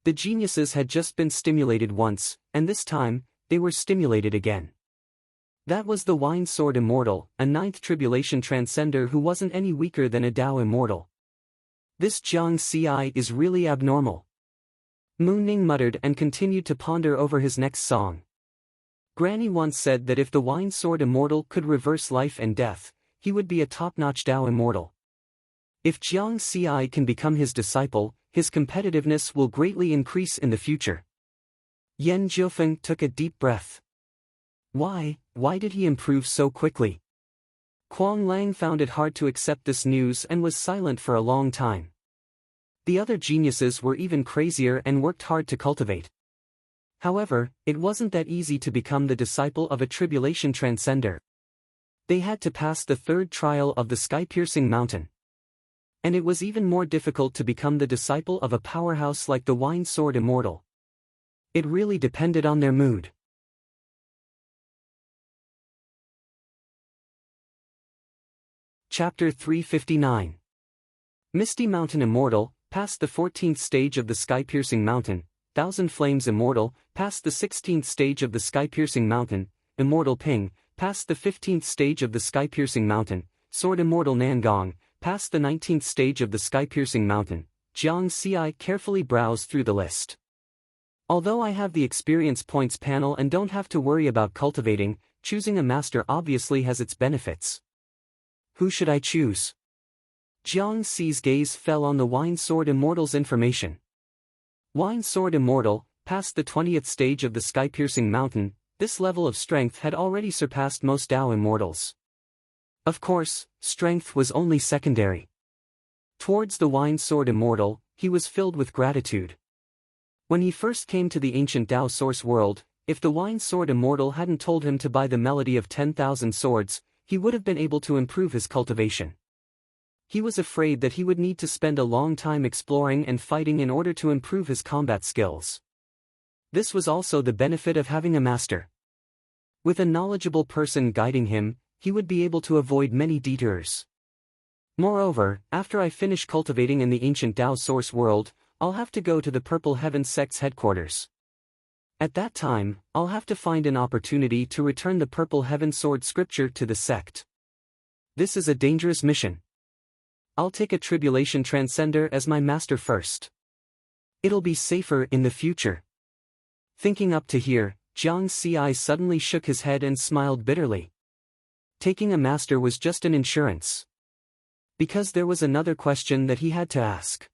The geniuses had just been stimulated once, and this time, they were stimulated again. That was the Wine Sword Immortal, a 9th tribulation transcender who wasn't any weaker than a Tao Immortal. This Jiang Ci is really abnormal. Mu Ning muttered and continued to ponder over his next song. Granny once said that if the Wine Sword Immortal could reverse life and death, he would be a top-notch Tao Immortal. If Jiang Ci can become his disciple, his competitiveness will greatly increase in the future. Yan Jiufeng took a deep breath. Why did he improve so quickly? Kuang Lang found it hard to accept this news and was silent for a long time. The other geniuses were even crazier and worked hard to cultivate. However, it wasn't that easy to become the disciple of a tribulation transcender. They had to pass the 3rd trial of the sky-piercing mountain. And it was even more difficult to become the disciple of a powerhouse like the Wine Sword Immortal. It really depended on their mood. Chapter 359. Misty Mountain Immortal, past the 14th stage of the sky-piercing mountain. Thousand Flames Immortal, past the 16th stage of the sky-piercing mountain. Immortal Ping, past the 15th stage of the sky-piercing mountain. Sword Immortal Nangong, past the 19th stage of the sky-piercing mountain. Jiang Ci carefully browsed through the list. Although I have the experience points panel and don't have to worry about cultivating, choosing a master obviously has its benefits. Who should I choose? Jiang Ci's gaze fell on the Wine Sword Immortal's information. Wine Sword Immortal, past the 20th stage of the sky-piercing mountain, this level of strength had already surpassed most Tao Immortals. Of course, strength was only secondary. Towards the Wine Sword Immortal, he was filled with gratitude. When he first came to the ancient Tao source world, if the Wine Sword Immortal hadn't told him to buy the melody of 10,000 swords, he would have been able to improve his cultivation. He was afraid that he would need to spend a long time exploring and fighting in order to improve his combat skills. This was also the benefit of having a master. With a knowledgeable person guiding him, he would be able to avoid many detours. Moreover, after I finish cultivating in the ancient Tao source world, I'll have to go to the Purple Heaven sect's headquarters. At that time, I'll have to find an opportunity to return the Purple Heaven Sword scripture to the sect. This is a dangerous mission. I'll take a tribulation transcender as my master first. It'll be safer in the future. Thinking up to here, Jiang Ci suddenly shook his head and smiled bitterly. Taking a master was just an insurance. Because there was another question that he had to ask.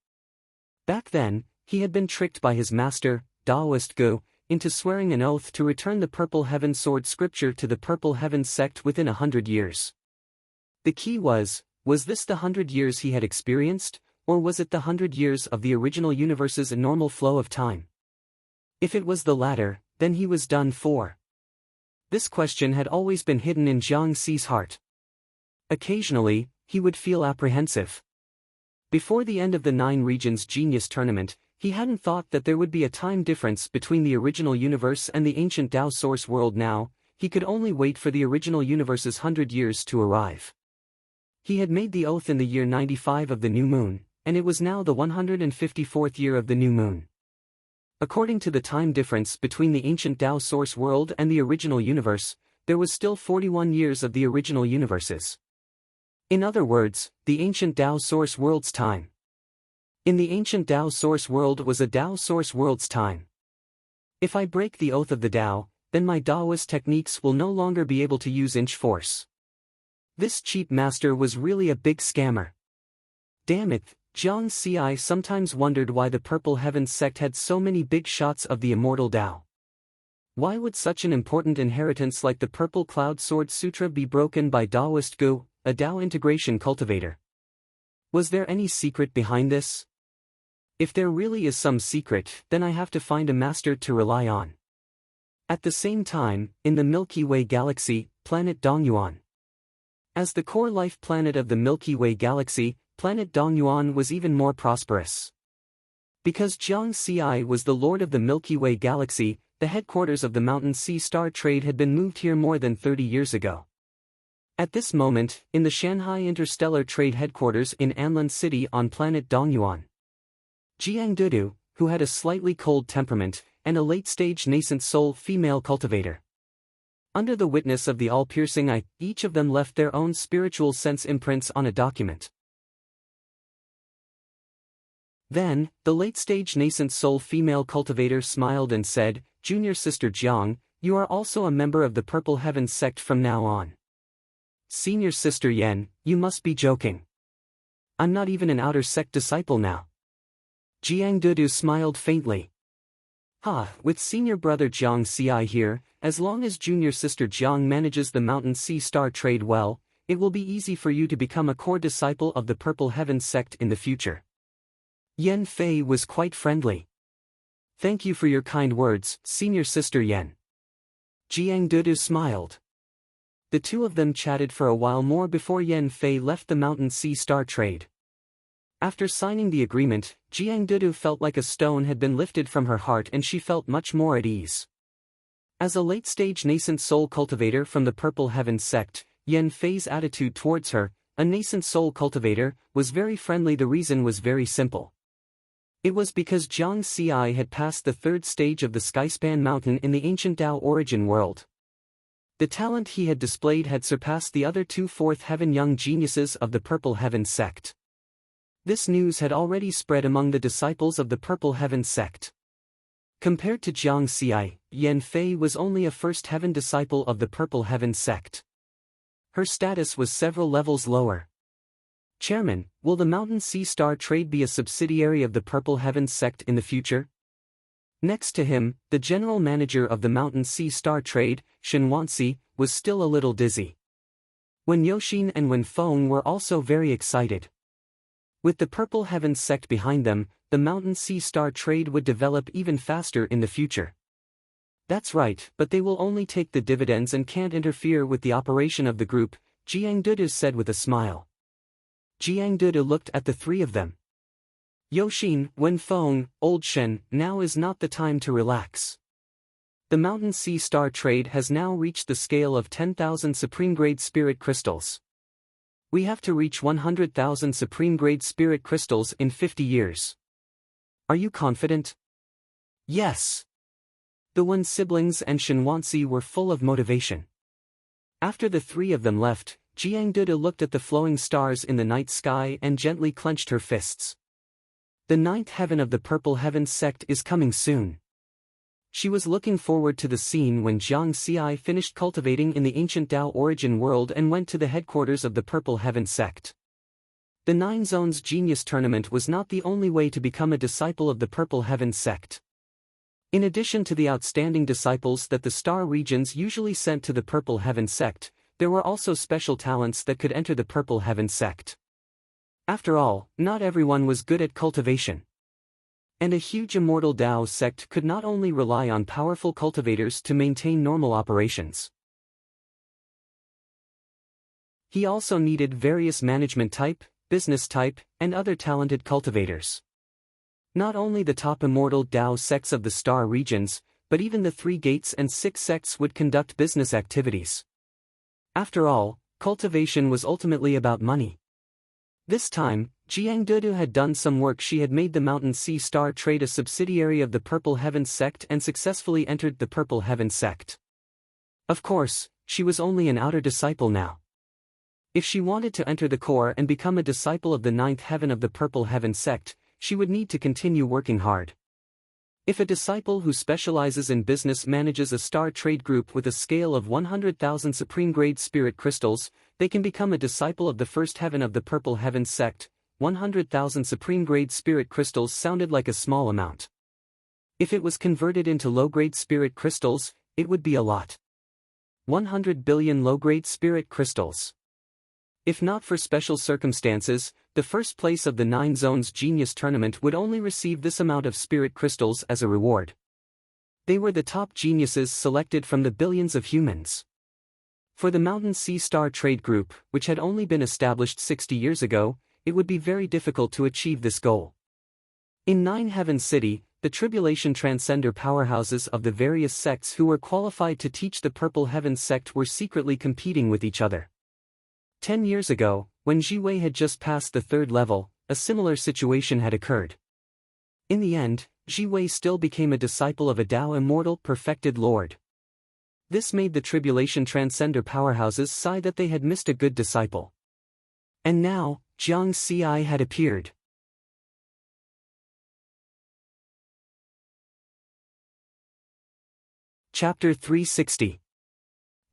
Back then, he had been tricked by his master, Daoist Gu, into swearing an oath to return the Purple Heaven Sword scripture to the Purple Heaven sect within 100 years. The key was this the 100 years he had experienced, or was it the 100 years of the original universe's normal flow of time? If it was the latter, then he was done for. This question had always been hidden in Jiang Ci's heart. Occasionally, he would feel apprehensive. Before the end of the 9 Regions Genius Tournament, he hadn't thought that there would be a time difference between the original universe and the ancient Tao source world. Now, he could only wait for the original universe's 100 years to arrive. He had made the oath in the year 95 of the new moon, and it was now the 154th year of the new moon. According to the time difference between the ancient Tao source world and the original universe, there was still 41 years of the original universes. In other words, the ancient Tao source world's time. In the ancient Tao source world was a Tao source world's time. If I break the oath of the Tao, then my Taoist techniques will no longer be able to use inch force. This cheap master was really a big scammer. Damn it, Jiang Ci sometimes wondered why the Purple Heavens sect had so many big shots of the immortal Tao. Why would such an important inheritance like the Purple Cloud Sword Sutra be broken by Taoist Gu, a Tao integration cultivator? Was there any secret behind this? If there really is some secret, then I have to find a master to rely on. At the same time, in the Milky Way galaxy, planet Dongyuan. As the core life planet of the Milky Way galaxy, planet Dongyuan was even more prosperous. Because Jiang Ci was the lord of the Milky Way galaxy, the headquarters of the Mountain Sea Star Trade had been moved here more than 30 years ago. At this moment, in the Shanghai Interstellar Trade Headquarters in Anlin City on planet Dongyuan, Jiang Dudu, who had a slightly cold temperament, and a late-stage nascent soul female cultivator. Under the witness of the all-piercing eye, each of them left their own spiritual sense imprints on a document. Then, the late-stage nascent soul female cultivator smiled and said, "Junior Sister Jiang, you are also a member of the Purple Heavens sect from now on." "Senior Sister Yen, you must be joking. I'm not even an outer sect disciple now." Jiang Dudu smiled faintly. With senior brother Jiang Ci here, as long as junior sister Jiang manages the Mountain Sea Star Trade well, it will be easy for you to become a core disciple of the Purple Heavens sect in the future. Yen Fei was quite friendly. "Thank you for your kind words, senior sister Yen." Jiang Dudu smiled. The two of them chatted for a while more before Yen Fei left the Mountain Sea Star Trade. After signing the agreement, Jiang Dudu felt like a stone had been lifted from her heart and she felt much more at ease. As a late-stage nascent soul cultivator from the Purple Heavens sect, Yen Fei's attitude towards her, a nascent soul cultivator, was very friendly. The reason was very simple. It was because Jiang Ci had passed the third stage of the Skyspan Mountain in the ancient Tao origin world. The talent he had displayed had surpassed the other two fourth heaven young geniuses of the Purple Heavens sect. This news had already spread among the disciples of the Purple Heavens sect. Compared to Jiang Ci, Yen Fei was only a first heaven disciple of the Purple Heavens sect. Her status was several levels lower. "Chairman, will the Mountain Sea Star Trade be a subsidiary of the Purple Heavens sect in the future?" Next to him, the general manager of the Mountain Sea Star Trade, Shen Wanxi, was still a little dizzy. Wen Yoxin and Wen Feng were also very excited. With the Purple Heavens sect behind them, the Mountain Sea Star Trade would develop even faster in the future. "That's right, but they will only take the dividends and can't interfere with the operation of the group," Jiang Dudu said with a smile. Jiang Dudu looked at the three of them. "Yoxin, Wen Feng, Old Shen, now is not the time to relax. The Mountain Sea Star Trade has now reached the scale of 10,000 supreme-grade spirit crystals. We have to reach 100,000 supreme-grade spirit crystals in 50 years. Are you confident?" "Yes." The Wen siblings and Shen Wanxi were full of motivation. After the three of them left, Jiang Dudu looked at the flowing stars in the night sky and gently clenched her fists. The ninth heaven of the Purple Heavens sect is coming soon. She was looking forward to the scene when Jiang Ci finished cultivating in the ancient Tao origin world and went to the headquarters of the Purple Heavens sect. The Nine Zones Genius Tournament was not the only way to become a disciple of the Purple Heavens sect. In addition to the outstanding disciples that the star regions usually sent to the Purple Heavens sect, there were also special talents that could enter the Purple Heavens sect. After all, not everyone was good at cultivation. And a huge immortal Tao sect could not only rely on powerful cultivators to maintain normal operations. He also needed various management type, business type, and other talented cultivators. Not only the top immortal Tao sects of the star regions, but even the 3 gates and 6 sects would conduct business activities. After all, cultivation was ultimately about money. This time, Jiang Dudu had done some work. She had made the Mountain Sea Star Trade a subsidiary of the Purple Heavens sect and successfully entered the Purple Heavens sect. Of course, she was only an outer disciple now. If she wanted to enter the core and become a disciple of the ninth heaven of the Purple Heaven sect, she would need to continue working hard. If a disciple who specializes in business manages a star trade group with a scale of 100,000 supreme-grade spirit crystals, they can become a disciple of the first heaven of the Purple Heaven sect. 100,000 supreme-grade spirit crystals sounded like a small amount. If it was converted into low-grade spirit crystals, it would be a lot. 100 billion low-grade spirit crystals. If not for special circumstances, the first place of the 9 Zones Genius Tournament would only receive this amount of spirit crystals as a reward. They were the top geniuses selected from the billions of humans. For the Mountain Sea Star Trade Group, which had only been established 60 years ago, it would be very difficult to achieve this goal. In Nine Heaven City, the Tribulation Transcender powerhouses of the various sects who were qualified to teach the Purple Heaven sect were secretly competing with each other. 10 years ago, when Jiwei had just passed the 3rd level, a similar situation had occurred. In the end, Jiwei still became a disciple of a Tao Immortal Perfected Lord. This made the Tribulation Transcender powerhouses sigh that they had missed a good disciple. And now, Jiang Ci had appeared. Chapter 360.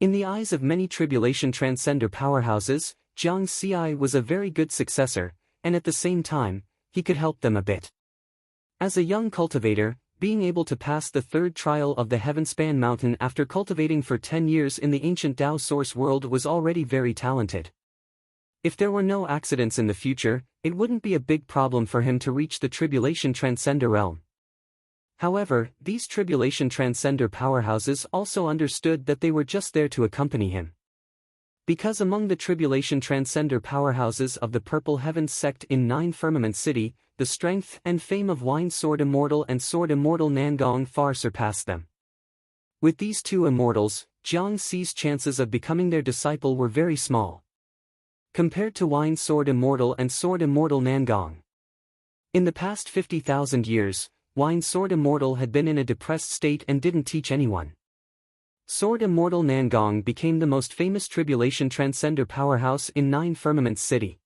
In the eyes of many Tribulation Transcender powerhouses, Jiang Ci was a very good successor, and at the same time, he could help them a bit. As a young cultivator, being able to pass the 3rd trial of the Heavenspan Mountain after cultivating for 10 years in the ancient Tao Source world was already very talented. If there were no accidents in the future, it wouldn't be a big problem for him to reach the Tribulation Transcender realm. However, these Tribulation Transcender powerhouses also understood that they were just there to accompany him. Because among the Tribulation Transcender powerhouses of the Purple Heaven sect in 9 Firmament City, the strength and fame of Wine Sword Immortal and Sword Immortal Nangong far surpassed them. With these 2 immortals, Jiang Ci's chances of becoming their disciple were very small, compared to Wine Sword Immortal and Sword Immortal Nangong. In the past 50,000 years, Wine Sword Immortal had been in a depressed state and didn't teach anyone. Sword Immortal Nangong became the most famous Tribulation Transcender powerhouse in 9 Firmament City.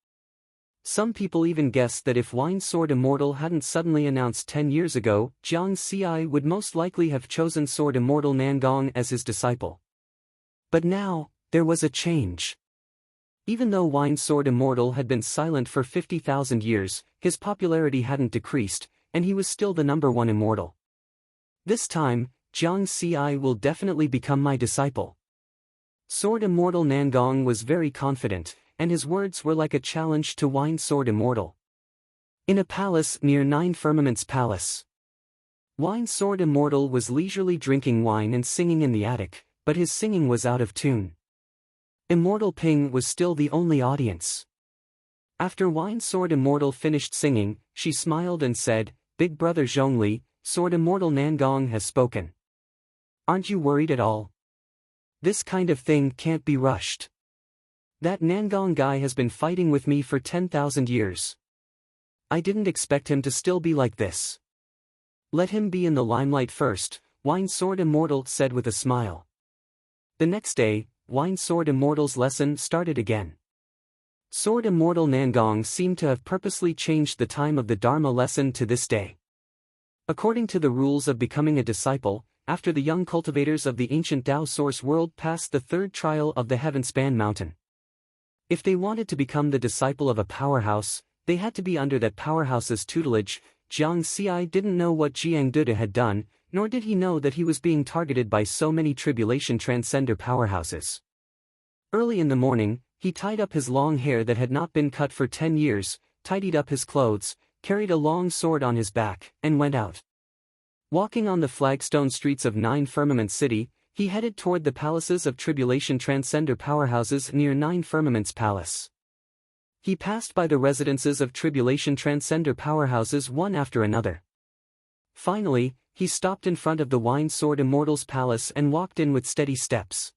Some people even guessed that if Wine Sword Immortal hadn't suddenly announced 10 years ago, Jiang Ci would most likely have chosen Sword Immortal Nangong as his disciple. But now, there was a change. Even though Wine Sword Immortal had been silent for 50,000 years, his popularity hadn't decreased, and he was still the #1 immortal. This time, Jiang Ci will definitely become my disciple. Sword Immortal Nangong was very confident, and his words were like a challenge to Wine Sword Immortal. In a palace near 9 Firmaments Palace, Wine Sword Immortal was leisurely drinking wine and singing in the attic, but his singing was out of tune. Immortal Ping was still the only audience. After Wine Sword Immortal finished singing, she smiled and said, "Big brother Zhongli, Sword Immortal Nangong has spoken. Aren't you worried at all? This kind of thing can't be rushed. That Nangong guy has been fighting with me for 10,000 years. I didn't expect him to still be like this. Let him be in the limelight first," Wine Sword Immortal said with a smile. The next day, Wine Sword Immortal's lesson started again. Sword Immortal Nangong seemed to have purposely changed the time of the Dharma lesson to this day. According to the rules of becoming a disciple, after the young cultivators of the ancient Tao Source world passed the 3rd trial of the Heavenspan Mountain, if they wanted to become the disciple of a powerhouse, they had to be under that powerhouse's tutelage. Jiang Ci didn't know what Jiang Duda had done, nor did he know that he was being targeted by so many Tribulation Transcender powerhouses. Early in the morning, he tied up his long hair that had not been cut for 10 years, tidied up his clothes, carried a long sword on his back, and went out. Walking on the flagstone streets of 9 Firmament City, he headed toward the palaces of Tribulation Transcender powerhouses near 9 Firmaments Palace. He passed by the residences of Tribulation Transcender powerhouses one after another. Finally, he stopped in front of the Wine Sword Immortal's palace and walked in with steady steps.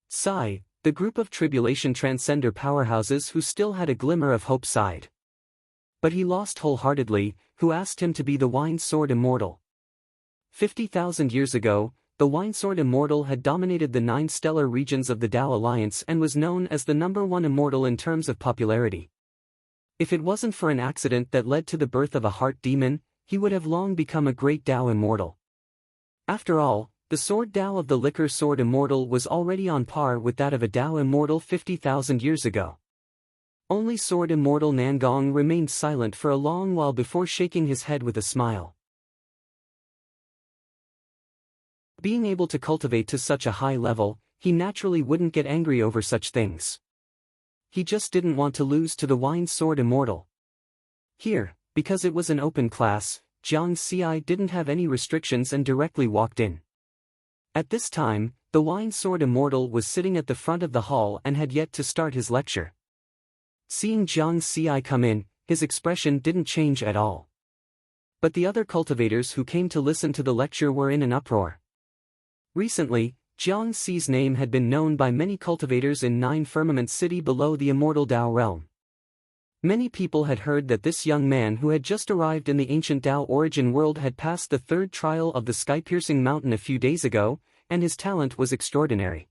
Sigh. The group of Tribulation Transcender powerhouses who still had a glimmer of hope sighed. But he lost wholeheartedly, who asked him to be the Wine Sword Immortal. 50,000 years ago, the Winesword Immortal had dominated the 9 stellar regions of the Tao Alliance and was known as the #1 immortal in terms of popularity. If it wasn't for an accident that led to the birth of a heart demon, he would have long become a great Tao immortal. After all, the sword Tao of the Liquor Sword Immortal was already on par with that of a Tao immortal 50,000 years ago. Only Sword Immortal Nangong remained silent for a long while before shaking his head with a smile. Being able to cultivate to such a high level, he naturally wouldn't get angry over such things. He just didn't want to lose to the Wine Sword Immortal. Here, because it was an open class, Jiang Xi didn't have any restrictions and directly walked in. At this time, the Wine Sword Immortal was sitting at the front of the hall and had yet to start his lecture. Seeing Jiang Xi come in, his expression didn't change at all. But the other cultivators who came to listen to the lecture were in an uproar. Recently, Jiang Xi's name had been known by many cultivators in 9 Firmament City below the immortal Tao realm. Many people had heard that this young man who had just arrived in the ancient Tao origin world had passed the 3rd trial of the sky-piercing mountain a few days ago, and his talent was extraordinary.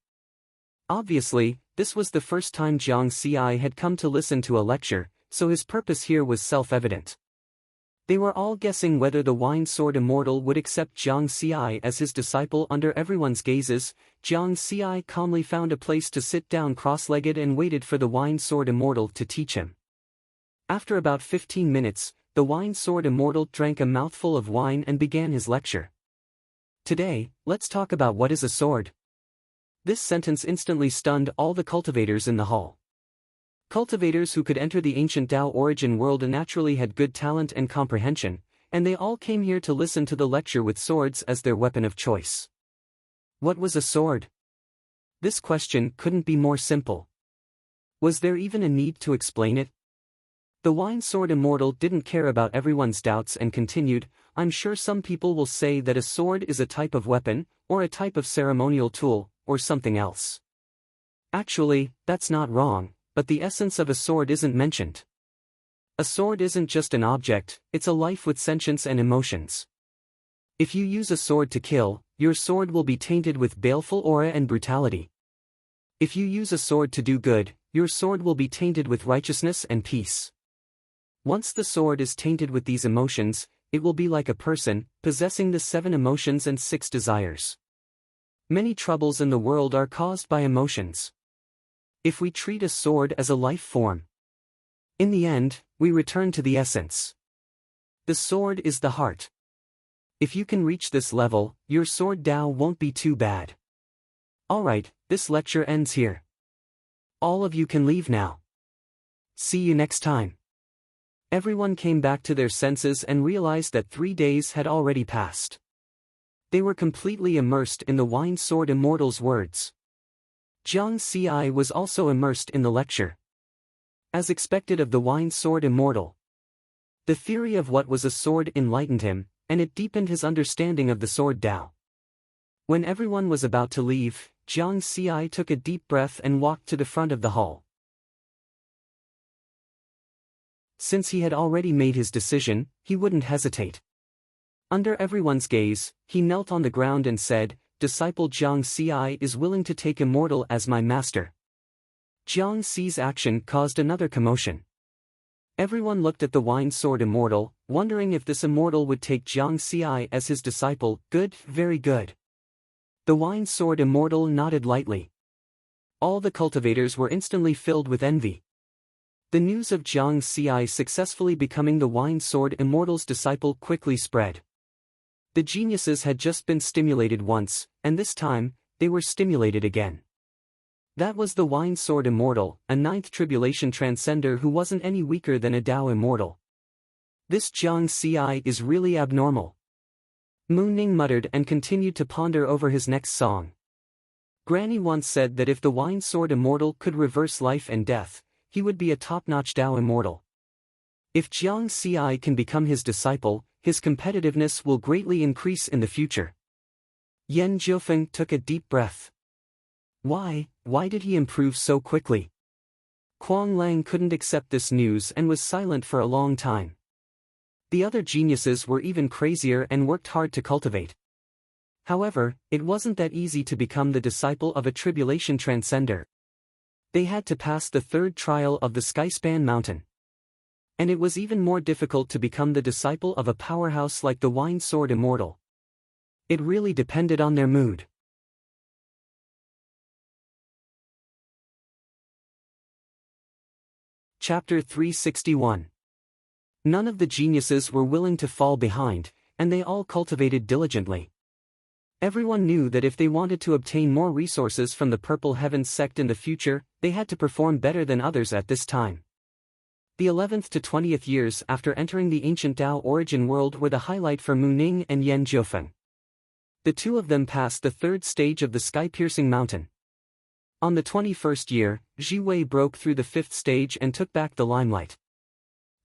Obviously, this was the first time Jiang Xi had come to listen to a lecture, so his purpose here was self-evident. They were all guessing whether the Wine Sword Immortal would accept Jiang Xi as his disciple. Under everyone's gazes, Jiang Xi calmly found a place to sit down cross-legged and waited for the Wine Sword Immortal to teach him. After about 15 minutes, the Wine Sword Immortal drank a mouthful of wine and began his lecture. Today, let's talk about what is a sword. This sentence instantly stunned all the cultivators in the hall. Cultivators who could enter the ancient Tao origin world naturally had good talent and comprehension, and they all came here to listen to the lecture with swords as their weapon of choice. What was a sword? This question couldn't be more simple. Was there even a need to explain it? The Wine Sword Immortal didn't care about everyone's doubts and continued, I'm sure some people will say that a sword is a type of weapon, or a type of ceremonial tool, or something else. Actually, that's not wrong, but the essence of a sword isn't mentioned. A sword isn't just an object, it's a life with sentience and emotions. If you use a sword to kill, your sword will be tainted with baleful aura and brutality. If you use a sword to do good, your sword will be tainted with righteousness and peace. Once the sword is tainted with these emotions, it will be like a person, possessing the 7 emotions and 6 desires. Many troubles in the world are caused by emotions. If we treat a sword as a life form, in the end, we return to the essence. The sword is the heart. If you can reach this level, your sword Tao won't be too bad. Alright, this lecture ends here. All of you can leave now. See you next time. Everyone came back to their senses and realized that 3 days had already passed. They were completely immersed in the Wine Sword Immortal's words. Jiang Xi was also immersed in the lecture. As expected of the Wine Sword Immortal, the theory of what was a sword enlightened him, and it deepened his understanding of the sword Tao. When everyone was about to leave, Jiang Xi took a deep breath and walked to the front of the hall. Since he had already made his decision, he wouldn't hesitate. Under everyone's gaze, he knelt on the ground and said, Disciple Jiang Xi is willing to take immortal as my master. Jiang Xi's action caused another commotion. Everyone looked at the Wine Sword Immortal, wondering if this immortal would take Jiang Xi as his disciple. Good, very good. The Wine Sword Immortal nodded lightly. All the cultivators were instantly filled with envy. The news of Jiang Xi successfully becoming the Wine Sword Immortal's disciple quickly spread. The geniuses had just been stimulated once, and this time, they were stimulated again. That was the Wine Sword Immortal, a 9th tribulation transcender who wasn't any weaker than a Tao immortal. This Jiang Xi is really abnormal. Mu Ning muttered and continued to ponder over his next song. Granny once said that if the Wine Sword Immortal could reverse life and death, he would be a top-notch Tao immortal. If Jiang Xi can become his disciple, his competitiveness will greatly increase in the future. Yan Jiufeng took a deep breath. Why did he improve so quickly? Kuang Lang couldn't accept this news and was silent for a long time. The other geniuses were even crazier and worked hard to cultivate. However, it wasn't that easy to become the disciple of a tribulation transcender. They had to pass the third trial of the Skyspan Mountain. And it was even more difficult to become the disciple of a powerhouse like the Wine Sword Immortal. It really depended on their mood. Chapter 361. None of the geniuses were willing to fall behind, and they all cultivated diligently. Everyone knew that if they wanted to obtain more resources from the Purple Heavens sect in the future, they had to perform better than others at this time. The 11th to 20th years after entering the ancient Tao origin world were the highlight for Mu Ning and Yan Jiufeng. The two of them passed the third stage of the sky-piercing mountain. On the 21st year, Zhi Wei broke through the fifth stage and took back the limelight.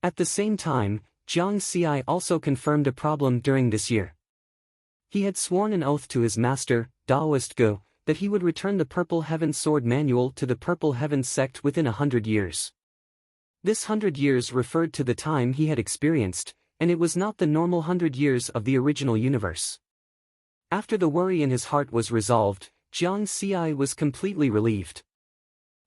At the same time, Jiang Xi also confirmed a problem during this year. He had sworn an oath to his master, Daoist Gu, that he would return the Purple Heavens Sword Manual to the Purple Heavens sect within 100 years. This 100 years referred to the time he had experienced, and it was not the normal 100 years of the original universe. After the worry in his heart was resolved, Jiang Xi was completely relieved.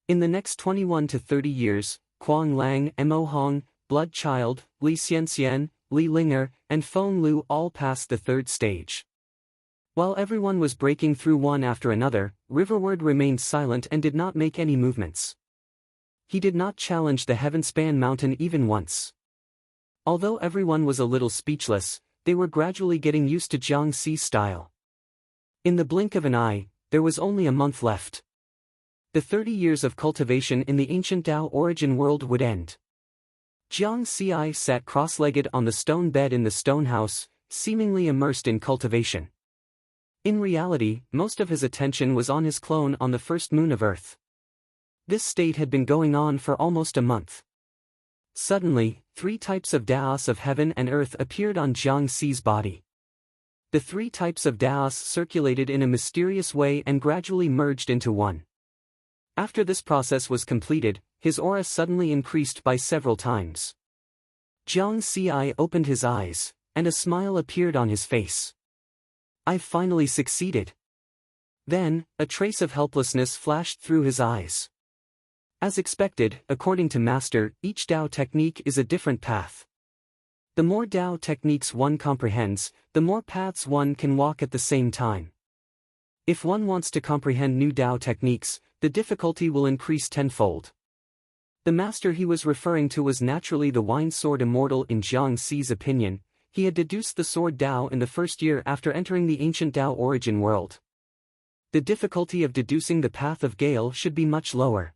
In the next 21 to 30 years, Kuang Lang, Mo Hong, Blood Child, Li Xianxian, Li Linger, and Feng Lu all passed the third stage. While everyone was breaking through one after another, Riverward remained silent and did not make any movements. He did not challenge the Heavenspan Mountain even once. Although everyone was a little speechless, they were gradually getting used to Jiang Xi's style. In the blink of an eye, there was only a month left. The 30 years of cultivation in the ancient Tao origin world would end. Jiang Xi sat cross-legged on the stone bed in the stone house, seemingly immersed in cultivation. In reality, most of his attention was on his clone on the first moon of Earth. This state had been going on for almost a month. Suddenly, 3 types of Daos of heaven and earth appeared on Jiang Xi's body. The 3 types of Daos circulated in a mysterious way and gradually merged into one. After this process was completed, his aura suddenly increased by several times. Jiang Xi opened his eyes, and a smile appeared on his face. "I've finally succeeded." Then, a trace of helplessness flashed through his eyes. As expected, according to Master, each Dao technique is a different path. The more Dao techniques one comprehends, the more paths one can walk at the same time. If one wants to comprehend new Dao techniques, the difficulty will increase tenfold. The master he was referring to was naturally the Wine Sword Immortal in Jiang Xi's opinion. He had deduced the Sword Dao in the first year after entering the ancient Dao origin world. The difficulty of deducing the path of Gale should be much lower.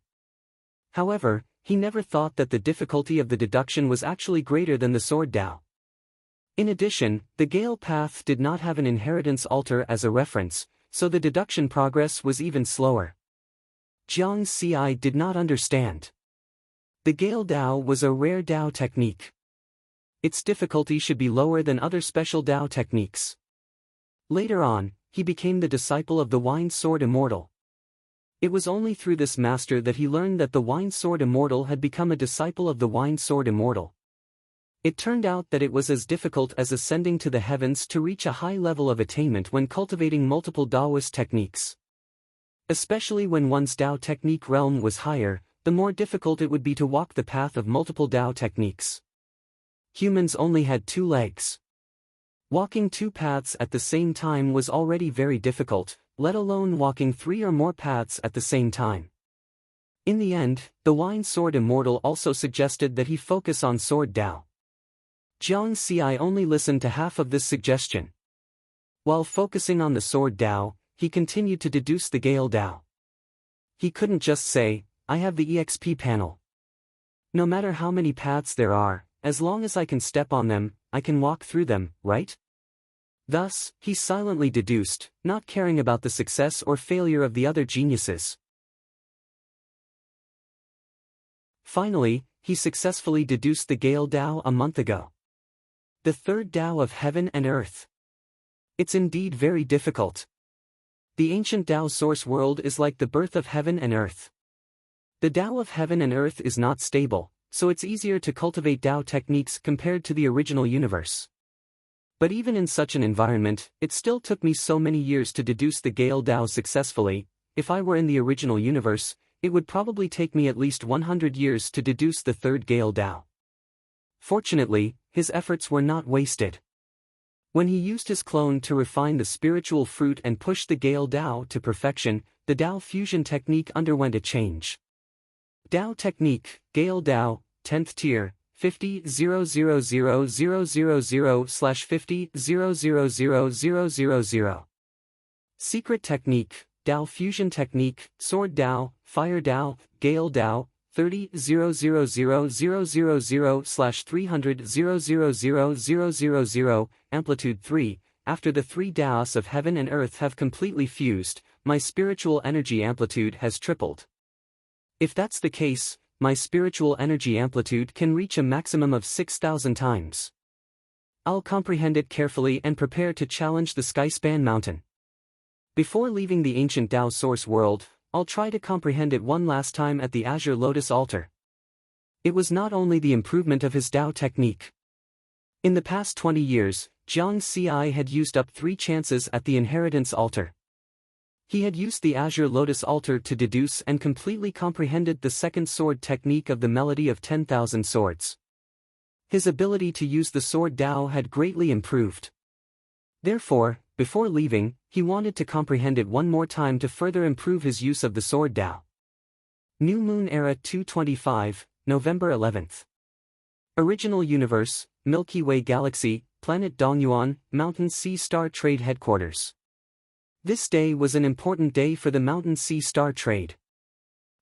However, he never thought that the difficulty of the deduction was actually greater than the Sword Dao. In addition, the Gale path did not have an inheritance altar as a reference, so the deduction progress was even slower. Jiang Xi did not understand. The Gale Dao was a rare Dao technique. Its difficulty should be lower than other special Dao techniques. Later on, he became the disciple of the Wine Sword Immortal. It was only through this master that he learned that the Wine Sword Immortal had become a disciple of the Wine Sword Immortal. It turned out that it was as difficult as ascending to the heavens to reach a high level of attainment when cultivating multiple Daoist techniques. Especially when one's Dao technique realm was higher, the more difficult it would be to walk the path of multiple Dao techniques. Humans only had 2 legs. Walking 2 paths at the same time was already very difficult, let alone walking 3 or more paths at the same time. In the end, the Wine Sword Immortal also suggested that he focus on Sword Dao. Jiang Xi only listened to half of this suggestion. While focusing on the Sword Dao, he continued to deduce the Gale Dao. He couldn't just say, "I have the EXP panel. No matter how many paths there are, as long as I can step on them, I can walk through them, right?" Thus, he silently deduced, not caring about the success or failure of the other geniuses. Finally, he successfully deduced the Gale Dao a month ago. The third Dao of heaven and earth. It's indeed very difficult. The ancient Dao source world is like the birth of heaven and earth. The Dao of heaven and earth is not stable, so it's easier to cultivate Dao techniques compared to the original universe. But even in such an environment, it still took me so many years to deduce the Gale Dao successfully. If I were in the original universe, it would probably take me at least 100 years to deduce the third Gale Dao. Fortunately, his efforts were not wasted. When he used his clone to refine the spiritual fruit and push the Gale Dao to perfection, the Dao fusion technique underwent a change. Dao technique, Gale Dao, 10th tier, 50.00000/50.0000000. Secret technique, Dao fusion technique, Sword Dao, Fire Dao, Gale Dao, 30.00000/300.0000000. Amplitude 3. After the three Daos of heaven and earth have completely fused, my spiritual energy amplitude has tripled. If that's the case, my spiritual energy amplitude can reach a maximum of 6,000 times. I'll comprehend it carefully and prepare to challenge the Skyspan Mountain. Before leaving the ancient Dao source world, I'll try to comprehend it one last time at the Azure Lotus altar. It was not only the improvement of his Dao technique. In the past 20 years, Jiang Ci had used up 3 chances at the inheritance altar. He had used the Azure Lotus altar to deduce and completely comprehended the second sword technique of the melody of 10,000 swords. His ability to use the sword Dao had greatly improved. Therefore, before leaving, he wanted to comprehend it one more time to further improve his use of the sword Dao. New Moon Era 225, November 11th. Original Universe, Milky Way Galaxy, Planet Dongyuan, Mountain Sea Star Trade Headquarters. This day was an important day for the Mountain Sea Star Trade.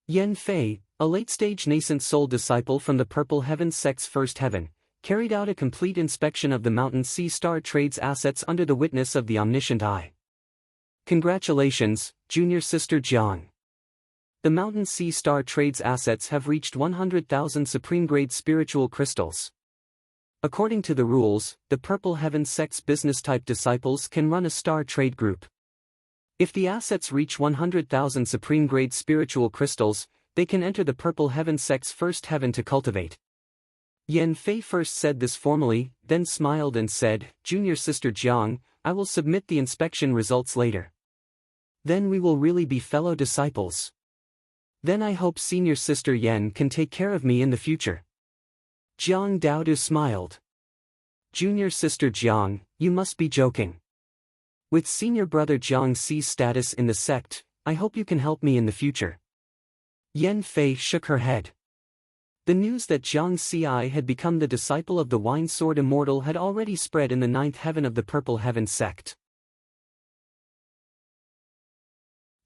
Yan Fei, a late-stage nascent soul disciple from the Purple Heaven sect's First Heaven, carried out a complete inspection of the Mountain Sea Star Trade's assets under the witness of the Omniscient Eye. Congratulations, Junior Sister Jiang. The Mountain Sea Star Trade's assets have reached 100,000 supreme-grade spiritual crystals. According to the rules, the Purple Heaven sect's business-type disciples can run a star trade group. If the assets reach 100,000 supreme-grade spiritual crystals, they can enter the Purple Heaven sect's First Heaven to cultivate. Yan Fei first said this formally, then smiled and said, Junior Sister Jiang, I will submit the inspection results later. Then we will really be fellow disciples. Then I hope Senior Sister Yan can take care of me in the future. Jiang Daodu smiled. Junior Sister Jiang, you must be joking. With Senior Brother Jiang Ci's status in the sect, I hope you can help me in the future. Yan Fei shook her head. The news that Jiang Ci had become the disciple of the Wine Sword Immortal had already spread in the 9th heaven of the Purple Heaven sect.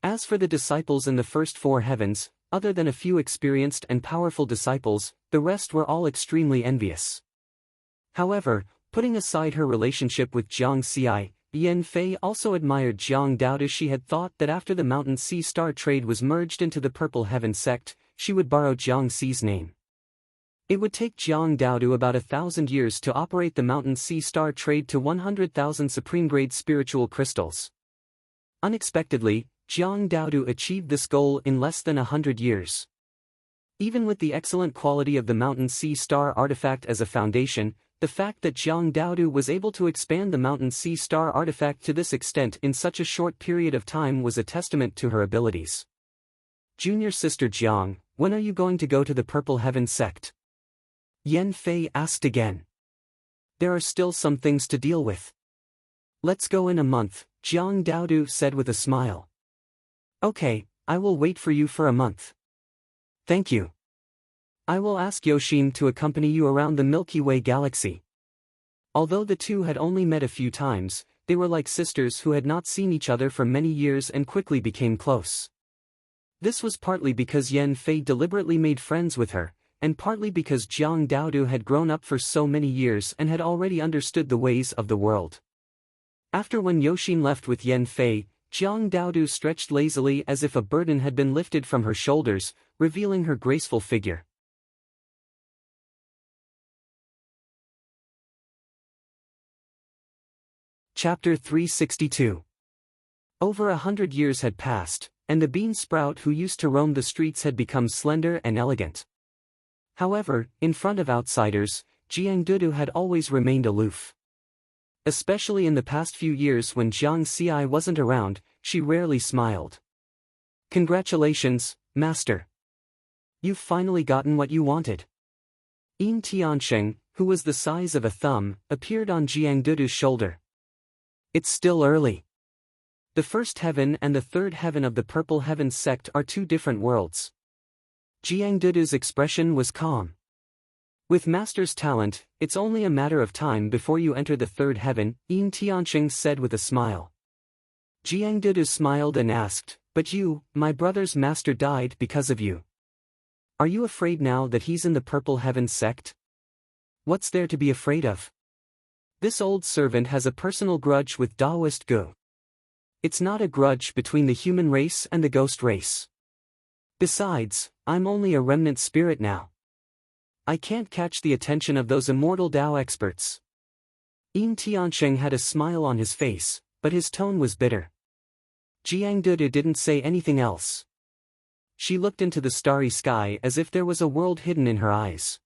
As for the disciples in the first 4 heavens, other than a few experienced and powerful disciples, the rest were all extremely envious. However, putting aside her relationship with Jiang Ci, Yan Fei also admired Jiang Daodu. She had thought that after the Mountain Sea Star Trade was merged into the Purple Heaven sect, she would borrow Jiang Ci's name. It would take Jiang Daodu about 1,000 years to operate the Mountain Sea Star Trade to 100,000 supreme-grade spiritual crystals. Unexpectedly, Jiang Daodu achieved this goal in less than 100 years. Even with the excellent quality of the Mountain Sea Star artifact as a foundation, the fact that Jiang Daodu was able to expand the Mountain Sea Star artifact to this extent in such a short period of time was a testament to her abilities. Junior Sister Jiang, when are you going to go to the Purple Heaven sect? Yan Fei asked again. There are still some things to deal with. Let's go in a month, Jiang Daodu said with a smile. Okay, I will wait for you for a month. Thank you. I will ask Yoshin to accompany you around the Milky Way galaxy. Although the two had only met a few times, they were like sisters who had not seen each other for many years and quickly became close. This was partly because Yan Fei deliberately made friends with her, and partly because Jiang Daodu had grown up for so many years and had already understood the ways of the world. After when Yoshin left with Yan Fei, Jiang Daodu stretched lazily as if a burden had been lifted from her shoulders, revealing her graceful figure. Chapter 362. Over 100 years had passed, and the bean sprout who used to roam the streets had become slender and elegant. However, in front of outsiders, Jiang Dudu had always remained aloof. Especially in the past few years when Jiang Xi wasn't around, she rarely smiled. Congratulations, Master. You've finally gotten what you wanted. Yin Tiansheng, who was the size of a thumb, appeared on Jiang Dudu's shoulder. It's still early. The first heaven and the third heaven of the Purple Heaven sect are two different worlds. Jiang Dudu's expression was calm. With Master's talent, it's only a matter of time before you enter the third heaven, Yin Tiansheng said with a smile. Jiang Dudu smiled and asked, but you, my brother's master died because of you. Are you afraid now that he's in the Purple Heaven sect? What's there to be afraid of? This old servant has a personal grudge with Daoist Gu. It's not a grudge between the human race and the ghost race. Besides, I'm only a remnant spirit now. I can't catch the attention of those immortal Dao experts. Yin Tiansheng had a smile on his face, but his tone was bitter. Jiang Dudu didn't say anything else. She looked into the starry sky as if there was a world hidden in her eyes.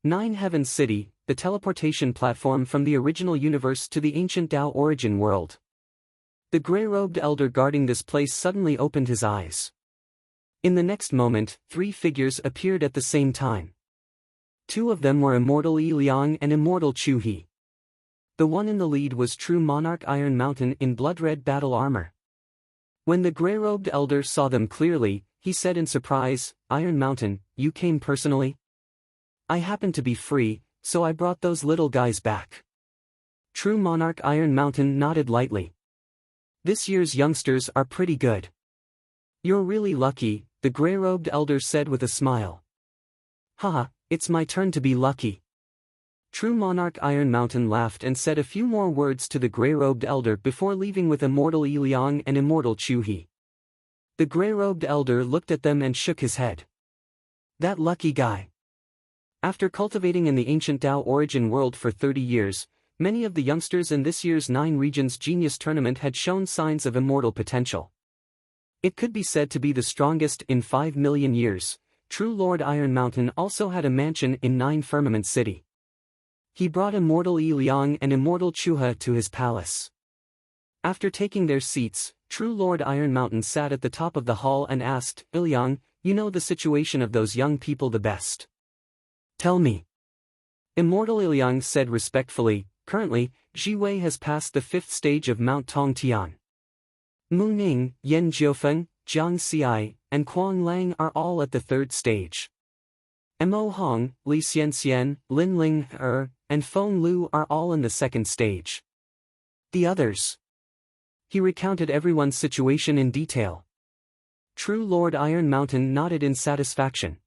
Nine Heavens City, the teleportation platform from the original universe to the ancient Dao origin world. The gray-robed elder guarding this place suddenly opened his eyes. In the next moment, three figures appeared at the same time. Two of them were Immortal Yi Liang and Immortal Chu He. The one in the lead was true Monarch Iron Mountain in blood-red battle armor. When the gray-robed elder saw them clearly, he said in surprise, Iron Mountain, you came personally? I happened to be free, so I brought those little guys back. True Monarch Iron Mountain nodded lightly. This year's youngsters are pretty good. You're really lucky, the gray-robed elder said with a smile. Haha, it's my turn to be lucky. True Monarch Iron Mountain laughed and said a few more words to the gray-robed elder before leaving with Immortal Yi Liang and Immortal Chu He. The gray-robed elder looked at them and shook his head. That lucky guy. After cultivating in the ancient Dao origin world for 30 years, many of the youngsters in this year's 9 Regions Genius Tournament had shown signs of immortal potential. It could be said to be the strongest in 5 million years. True Lord Iron Mountain also had a mansion in 9 Firmament City. He brought Immortal Yi Liang and Immortal Chuha to his palace. After taking their seats, True Lord Iron Mountain sat at the top of the hall and asked, Iliang, you know the situation of those young people the best. Tell me. Immortal Iliang said respectfully, currently, Ji Wei has passed the 5th stage of Mount Tong Tian. Mu Ning, Yen Jiufeng, Jiang Xi, and Quang Lang are all at the 3rd stage. Mo Hong, Li Xianxian, Lin Ling and Feng Lu are all in the 2nd stage. The others. He recounted everyone's situation in detail. True Lord Iron Mountain nodded in satisfaction.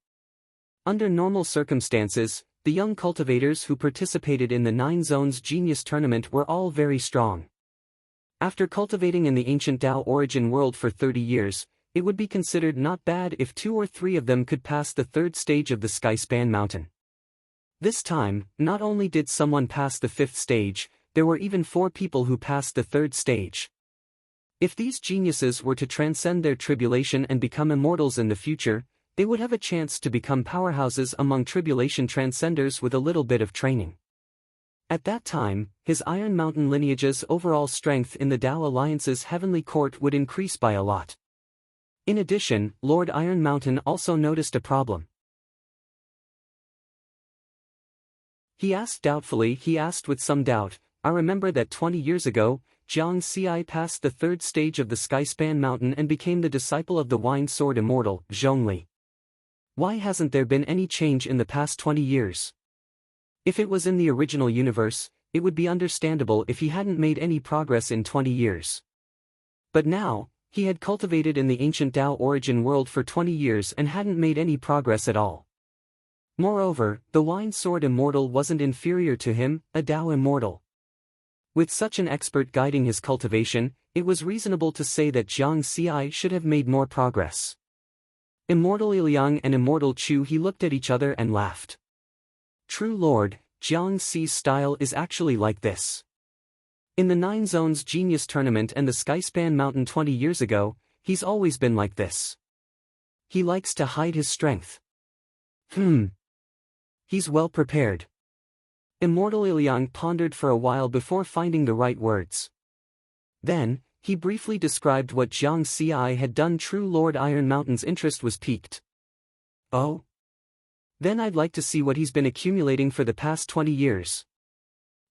Under normal circumstances, the young cultivators who participated in the 9 Zones Genius Tournament were all very strong. After cultivating in the ancient Dao origin world for 30 years, it would be considered not bad if 2 or 3 of them could pass the 3rd stage of the Skyspan Mountain. This time, not only did someone pass the 5th stage, there were even 4 people who passed the 3rd stage. If these geniuses were to transcend their tribulation and become immortals in the future, they would have a chance to become powerhouses among tribulation transcenders with a little bit of training. At that time, his Iron Mountain lineage's overall strength in the Dao Alliance's heavenly court would increase by a lot. In addition, Lord Iron Mountain also noticed a problem. He asked doubtfully, with some doubt, I remember that 20 years ago, Jiang Xi passed the 3rd stage of the Skyspan Mountain and became the disciple of the Wine Sword Immortal, Zhongli. Why hasn't there been any change in the past 20 years? If it was in the original universe, it would be understandable if he hadn't made any progress in 20 years. But now, he had cultivated in the ancient Dao origin world for 20 years and hadn't made any progress at all. Moreover, the Wine Sword Immortal wasn't inferior to him, a Dao Immortal. With such an expert guiding his cultivation, it was reasonable to say that Jiang Xi should have made more progress. Immortal Iliang and Immortal Chu He looked at each other and laughed. True Lord, Jiang Xi's style is actually like this. In the 9 Zones Genius Tournament and the Skyspan Mountain 20 years ago, he's always been like this. He likes to hide his strength. He's well prepared. Immortal Iliang pondered for a while before finding the right words. Then, he briefly described what Jiang Xi had done. True Lord Iron Mountain's interest was piqued. Oh? Then I'd like to see what he's been accumulating for the past 20 years.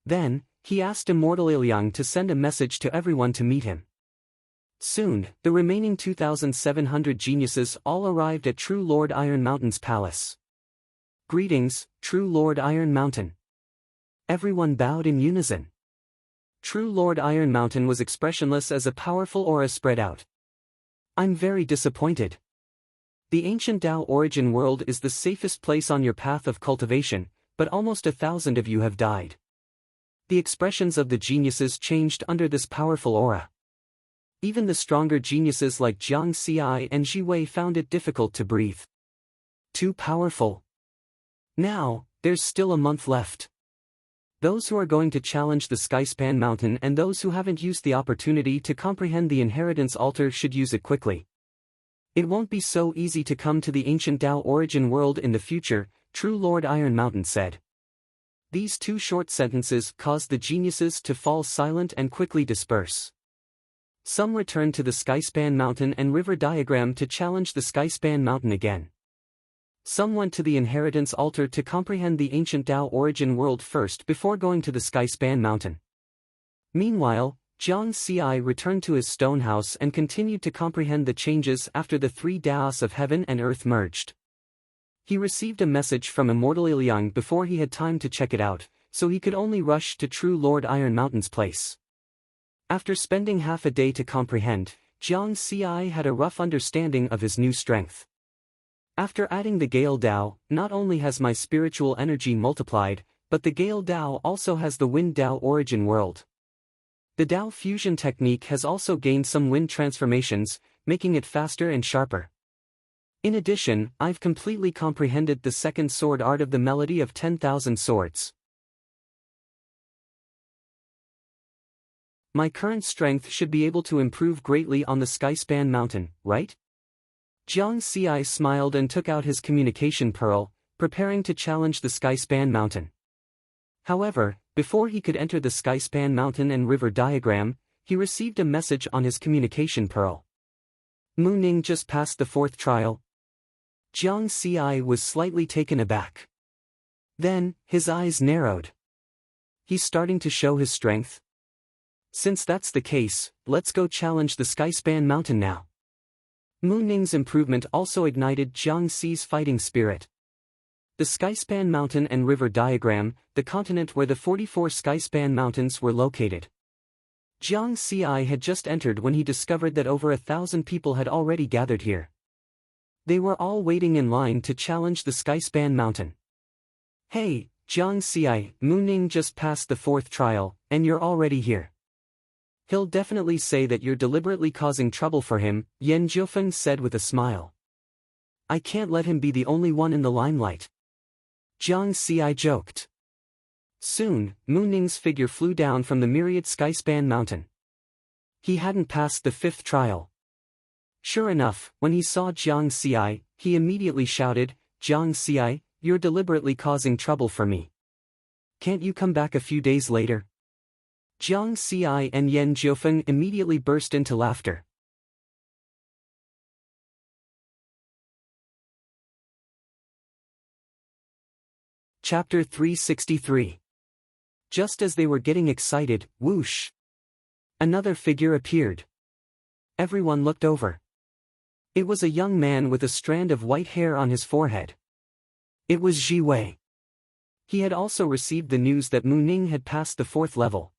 Then, he asked Immortal Iliang to send a message to everyone to meet him. Soon, the remaining 2,700 geniuses all arrived at True Lord Iron Mountain's palace. Greetings, True Lord Iron Mountain. Everyone bowed in unison. True Lord Iron Mountain was expressionless as a powerful aura spread out. I'm very disappointed. The ancient Tao origin world is the safest place on your path of cultivation, but almost 1,000 of you have died. The expressions of the geniuses changed under this powerful aura. Even the stronger geniuses like Jiang Xi and Ji Wei found it difficult to breathe. Too powerful. Now, there's still a month left. Those who are going to challenge the Skyspan Mountain and those who haven't used the opportunity to comprehend the inheritance altar should use it quickly. It won't be so easy to come to the ancient Tao origin world in the future, True Lord Iron Mountain said. These two short sentences caused the geniuses to fall silent and quickly disperse. Some returned to the Skyspan Mountain and River Diagram to challenge the Skyspan Mountain again. Some went to the inheritance altar to comprehend the ancient Tao origin world first before going to the Skyspan Mountain. Meanwhile, Jiang Xi returned to his stone house and continued to comprehend the changes after the three Taos of heaven and earth merged. He received a message from Immortal Iliang before he had time to check it out, so he could only rush to True Lord Iron Mountain's place. After spending half a day to comprehend, Jiang Xi had a rough understanding of his new strength. After adding the Gale Dao, not only has my spiritual energy multiplied, but the Gale Dao also has the Wind Dao origin world. The Dao fusion technique has also gained some wind transformations, making it faster and sharper. In addition, I've completely comprehended the second sword art of the melody of 10,000 swords. My current strength should be able to improve greatly on the Skyspan Mountain, right? Jiang Xi smiled and took out his communication pearl, preparing to challenge the Skyspan Mountain. However, before he could enter the Skyspan Mountain and River Diagram, he received a message on his communication pearl. Mu Ning just passed the 4th trial. Jiang Xi was slightly taken aback. Then, his eyes narrowed. He's starting to show his strength. Since that's the case, let's go challenge the Skyspan Mountain now. Mu Ning's improvement also ignited Jiang Xi's fighting spirit. The Skyspan Mountain and River Diagram, the continent where the 44 Skyspan Mountains were located. Jiang Xi had just entered when he discovered that over 1,000 people had already gathered here. They were all waiting in line to challenge the Skyspan Mountain. Hey, Jiang Xi, Mu Ning just passed the 4th trial, and you're already here. He'll definitely say that you're deliberately causing trouble for him, Yan Jiufeng said with a smile. I can't let him be the only one in the limelight. Jiang Xi joked. Soon, Mu Ning's figure flew down from the myriad Skyspan Mountain. He hadn't passed the 5th trial. Sure enough, when he saw Jiang Xi, he immediately shouted, Jiang Xi, you're deliberately causing trouble for me. Can't you come back a few days later? Jiang Xi and Yan Jiufeng immediately burst into laughter. Chapter 363. Just as they were getting excited, whoosh! Another figure appeared. Everyone looked over. It was a young man with a strand of white hair on his forehead. It was Ji Wei. He had also received the news that Mu Ning had passed the 4th level.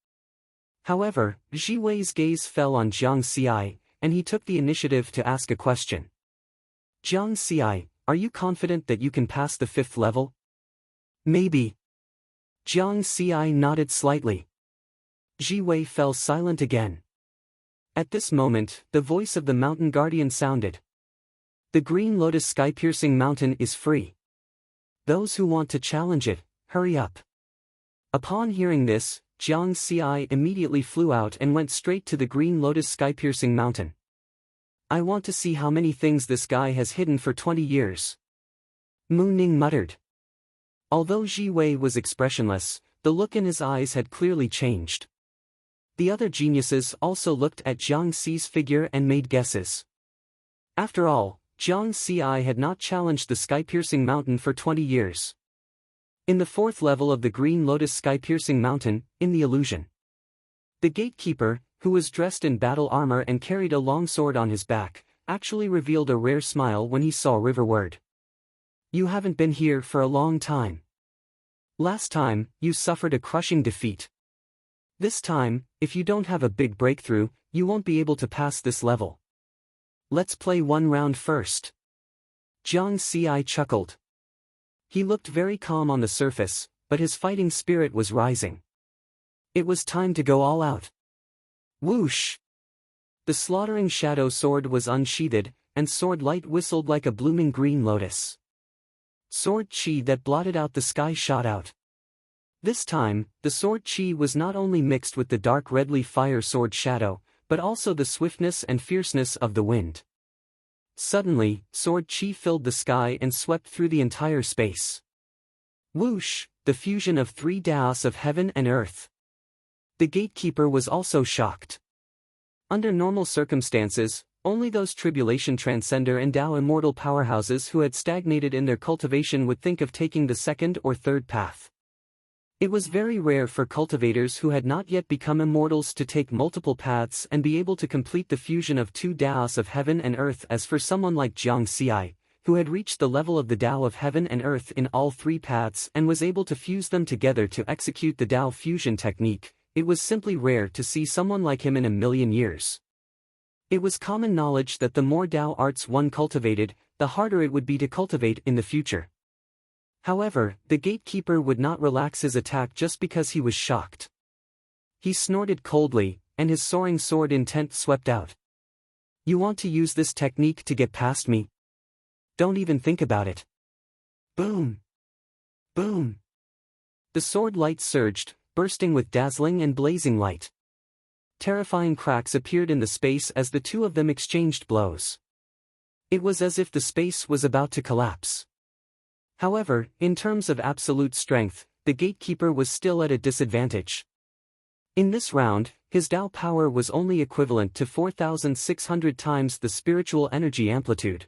However, Ji Wei's gaze fell on Jiang Xi, and he took the initiative to ask a question. Jiang Xi, are you confident that you can pass the 5th level? Maybe. Jiang Xi nodded slightly. Ji Wei fell silent again. At this moment, the voice of the mountain guardian sounded. The Green Lotus sky-piercing mountain is free. Those who want to challenge it, hurry up. Upon hearing this, Jiang Xi immediately flew out and went straight to the Green Lotus sky-piercing mountain. I want to see how many things this guy has hidden for 20 years. Mu Ning muttered. Although Ji Wei was expressionless, the look in his eyes had clearly changed. The other geniuses also looked at Jiang Xi's figure and made guesses. After all, Jiang Xi had not challenged the sky-piercing mountain for 20 years. In the fourth level of the Green Lotus sky-piercing mountain, in the illusion, the gatekeeper, who was dressed in battle armor and carried a long sword on his back, actually revealed a rare smile when he saw Riverward. You haven't been here for a long time. Last time, you suffered a crushing defeat. This time, if you don't have a big breakthrough, you won't be able to pass this level. Let's play one round first. Jiang Xi chuckled. He looked very calm on the surface, but his fighting spirit was rising. It was time to go all out. Whoosh! The slaughtering shadow sword was unsheathed, and sword light whistled like a blooming green lotus. Sword chi that blotted out the sky shot out. This time, the sword chi was not only mixed with the dark redly fire sword shadow, but also the swiftness and fierceness of the wind. Suddenly, sword chi filled the sky and swept through the entire space. Whoosh! The fusion of three Daos of heaven and earth. The gatekeeper was also shocked. Under normal circumstances, only those tribulation transcender and Tao immortal powerhouses who had stagnated in their cultivation would think of taking the second or third path. It was very rare for cultivators who had not yet become immortals to take multiple paths and be able to complete the fusion of two Daos of heaven and earth. As for someone like Jiang Xi, who had reached the level of the Tao of heaven and earth in all three paths and was able to fuse them together to execute the Tao fusion technique, it was simply rare to see someone like him in a million years. It was common knowledge that the more Tao arts one cultivated, the harder it would be to cultivate in the future. However, the gatekeeper would not relax his attack just because he was shocked. He snorted coldly, and his soaring sword intent swept out. You want to use this technique to get past me? Don't even think about it. Boom! Boom! The sword light surged, bursting with dazzling and blazing light. Terrifying cracks appeared in the space as the two of them exchanged blows. It was as if the space was about to collapse. However, in terms of absolute strength, the gatekeeper was still at a disadvantage. In this round, his Tao power was only equivalent to 4,600 times the spiritual energy amplitude.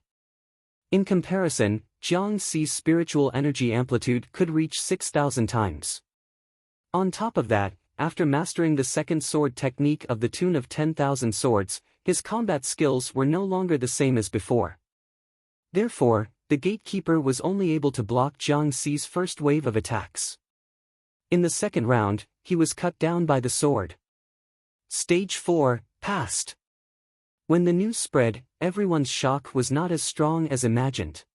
In comparison, Jiang Xi's spiritual energy amplitude could reach 6,000 times. On top of that, after mastering the second sword technique of the tune of 10,000 swords, his combat skills were no longer the same as before. Therefore, the gatekeeper was only able to block Jiang Xi's first wave of attacks. In the second round, he was cut down by the sword. Stage 4, passed. When the news spread, everyone's shock was not as strong as imagined.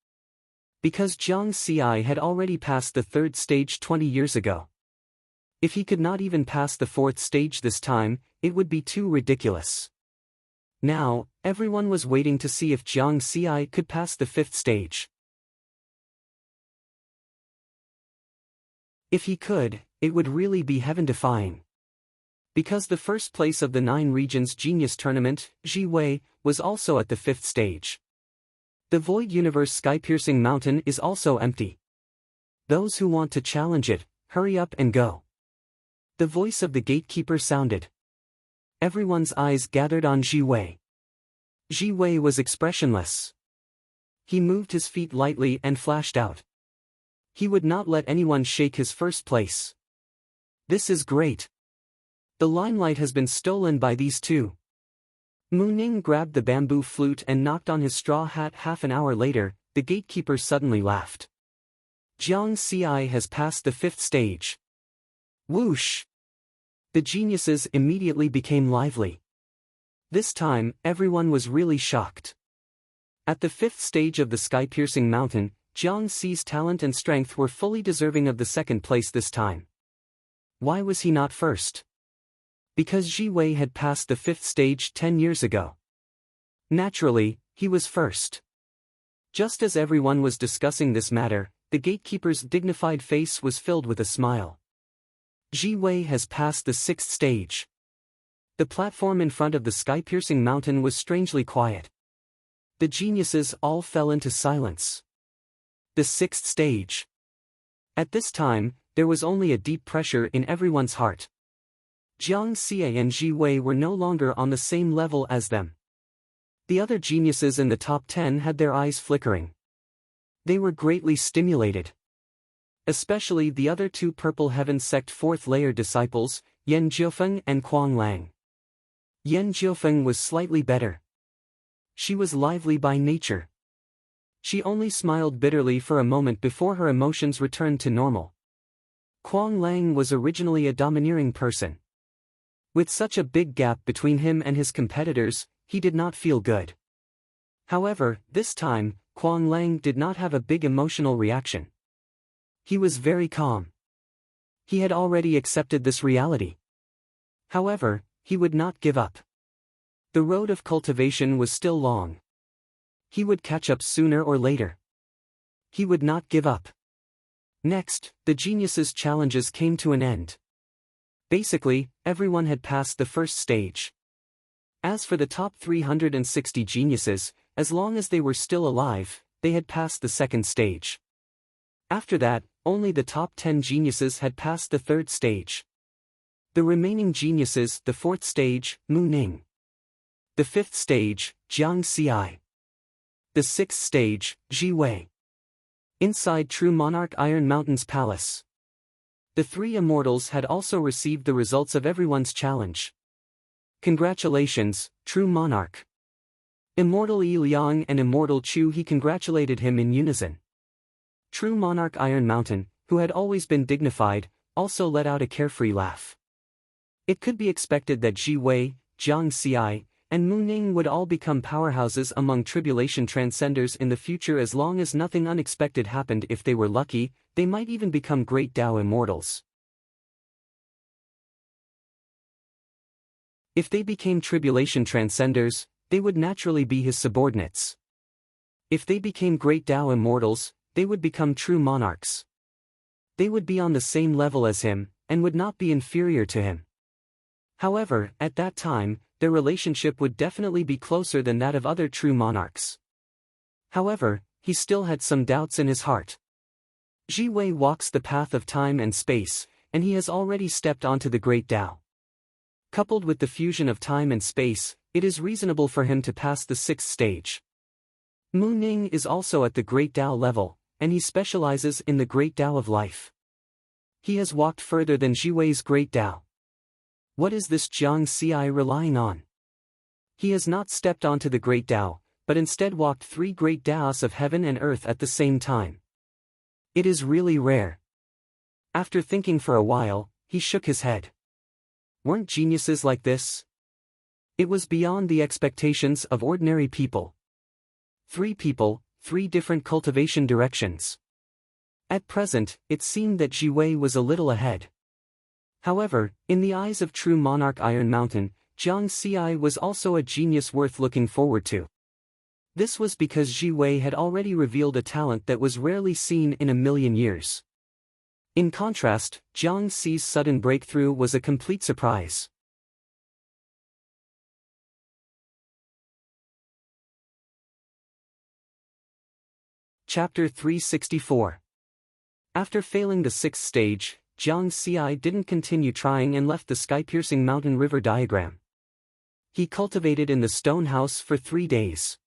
Because Jiang Xi had already passed the third stage 20 years ago. If he could not even pass the fourth stage this time, it would be too ridiculous. Now, everyone was waiting to see if Jiang Xi could pass the fifth stage. If he could, it would really be heaven-defying. Because the first place of the 9 Regions Genius Tournament, Ji Wei, was also at the fifth stage. The Void Universe sky-piercing mountain is also empty. Those who want to challenge it, hurry up and go. The voice of the gatekeeper sounded. Everyone's eyes gathered on Ji Wei. Ji Wei was expressionless. He moved his feet lightly and flashed out. He would not let anyone shake his first place. This is great. The limelight has been stolen by these two. Mu Ning grabbed the bamboo flute and knocked on his straw hat. Half an hour later, the gatekeeper suddenly laughed. Jiang Xi has passed the fifth stage. Whoosh! The geniuses immediately became lively. This time, everyone was really shocked. At the fifth stage of the sky-piercing mountain, Jiang Xi's talent and strength were fully deserving of the second place this time. Why was he not first? Because Ji Wei had passed the fifth stage 10 years ago. Naturally, he was first. Just as everyone was discussing this matter, the gatekeeper's dignified face was filled with a smile. Ji Wei has passed the sixth stage. The platform in front of the sky-piercing mountain was strangely quiet. The geniuses all fell into silence. The sixth stage. At this time, there was only a deep pressure in everyone's heart. Jiang Xie and Ji Wei were no longer on the same level as them. The other geniuses in the top 10 had their eyes flickering. They were greatly stimulated. Especially the other two Purple Heaven sect fourth-layer disciples, Yan Jiufeng and Kuang Lang. Yan Jiufeng was slightly better. She was lively by nature. She only smiled bitterly for a moment before her emotions returned to normal. Kuang Lang was originally a domineering person. With such a big gap between him and his competitors, he did not feel good. However, this time, Kuang Lang did not have a big emotional reaction. He was very calm. He had already accepted this reality. However, he would not give up. The road of cultivation was still long. He would catch up sooner or later. He would not give up. Next, the geniuses' challenges came to an end. Basically, everyone had passed the first stage. As for the top 360 geniuses, as long as they were still alive, they had passed the second stage. After that, only the top 10 geniuses had passed the third stage. The remaining geniuses, the fourth stage, Mu Ning. The fifth stage, Jiang Xi. The sixth stage, Ji Wei. Inside True Monarch Iron Mountain's palace. The three immortals had also received the results of everyone's challenge. Congratulations, True Monarch. Immortal Yi Liang and Immortal Chu He congratulated him in unison. True Monarch Iron Mountain, who had always been dignified, also let out a carefree laugh. It could be expected that Ji Wei, Jiang Xi, and Mu Ning would all become powerhouses among tribulation transcenders in the future as long as nothing unexpected happened. If they were lucky, they might even become great Tao immortals. If they became tribulation transcenders, they would naturally be his subordinates. If they became great Tao immortals, they would become true monarchs. They would be on the same level as him, and would not be inferior to him. However, at that time, their relationship would definitely be closer than that of other true monarchs. However, he still had some doubts in his heart. Ji Wei walks the path of time and space, and he has already stepped onto the great Tao. Coupled with the fusion of time and space, it is reasonable for him to pass the sixth stage. Mu Ning is also at the great Tao level, and he specializes in the great Tao of life. He has walked further than Ji Wei's great Tao. What is this Jiang Xi relying on? He has not stepped onto the great Tao, but instead walked three great Taos of heaven and earth at the same time. It is really rare. After thinking for a while, he shook his head. Weren't geniuses like this? It was beyond the expectations of ordinary people. Three people, three different cultivation directions. At present, it seemed that Ji Wei was a little ahead. However, in the eyes of True Monarch Iron Mountain, Jiang Xi was also a genius worth looking forward to. This was because Ji Wei had already revealed a talent that was rarely seen in a million years. In contrast, Jiang Xi's sudden breakthrough was a complete surprise. Chapter 364. After failing the sixth stage, Jiang Xi didn't continue trying and left the sky-piercing mountain river diagram. He cultivated in the stone house for 3 days.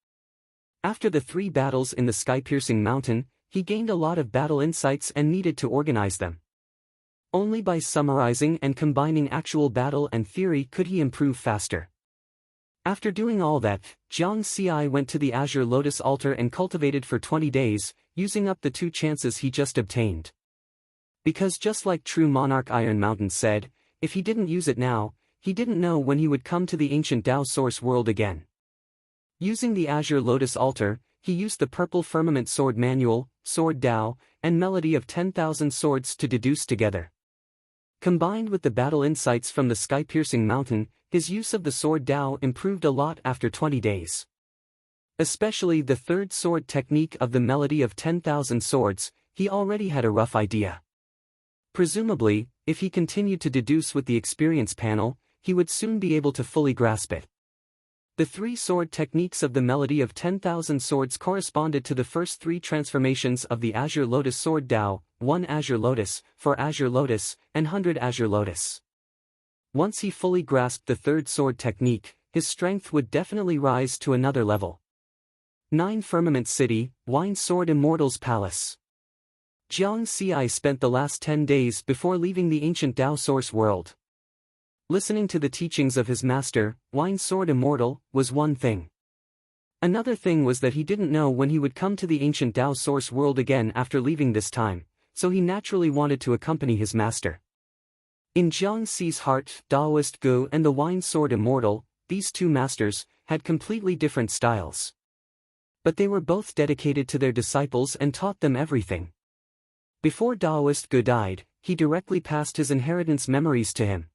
After the 3 battles in the sky-piercing mountain, he gained a lot of battle insights and needed to organize them. Only by summarizing and combining actual battle and theory could he improve faster. After doing all that, Jiang Xi went to the Azure Lotus altar and cultivated for 20 days, using up the 2 chances he just obtained. Because just like True Monarch Iron Mountain said, if he didn't use it now, he didn't know when he would come to the ancient Tao source world again. Using the Azure Lotus altar, he used the Purple Firmament Sword Manual, Sword Tao, and Melody of 10,000 Swords to deduce together. Combined with the battle insights from the sky-piercing mountain, his use of the Sword Tao improved a lot after 20 days. Especially the third sword technique of the Melody of 10,000 Swords, he already had a rough idea. Presumably, if he continued to deduce with the experience panel, he would soon be able to fully grasp it. The three sword techniques of the melody of 10,000 swords corresponded to the first three transformations of the Azure Lotus Sword Dao, 1 Azure Lotus, 4 Azure Lotus, and 100 Azure Lotus. Once he fully grasped the third sword technique, his strength would definitely rise to another level. 9 Firmament City, Wine Sword Immortal's Palace. Jiang Xi spent the last 10 days before leaving the ancient Dao source world. Listening to the teachings of his master, Wine Sword Immortal, was one thing. Another thing was that he didn't know when he would come to the ancient Dao source world again after leaving this time, so he naturally wanted to accompany his master. In Jiang Xi's heart, Daoist Gu and the Wine Sword Immortal, these two masters, had completely different styles. But they were both dedicated to their disciples and taught them everything. Before Daoist Gu died, he directly passed his inheritance memories to him.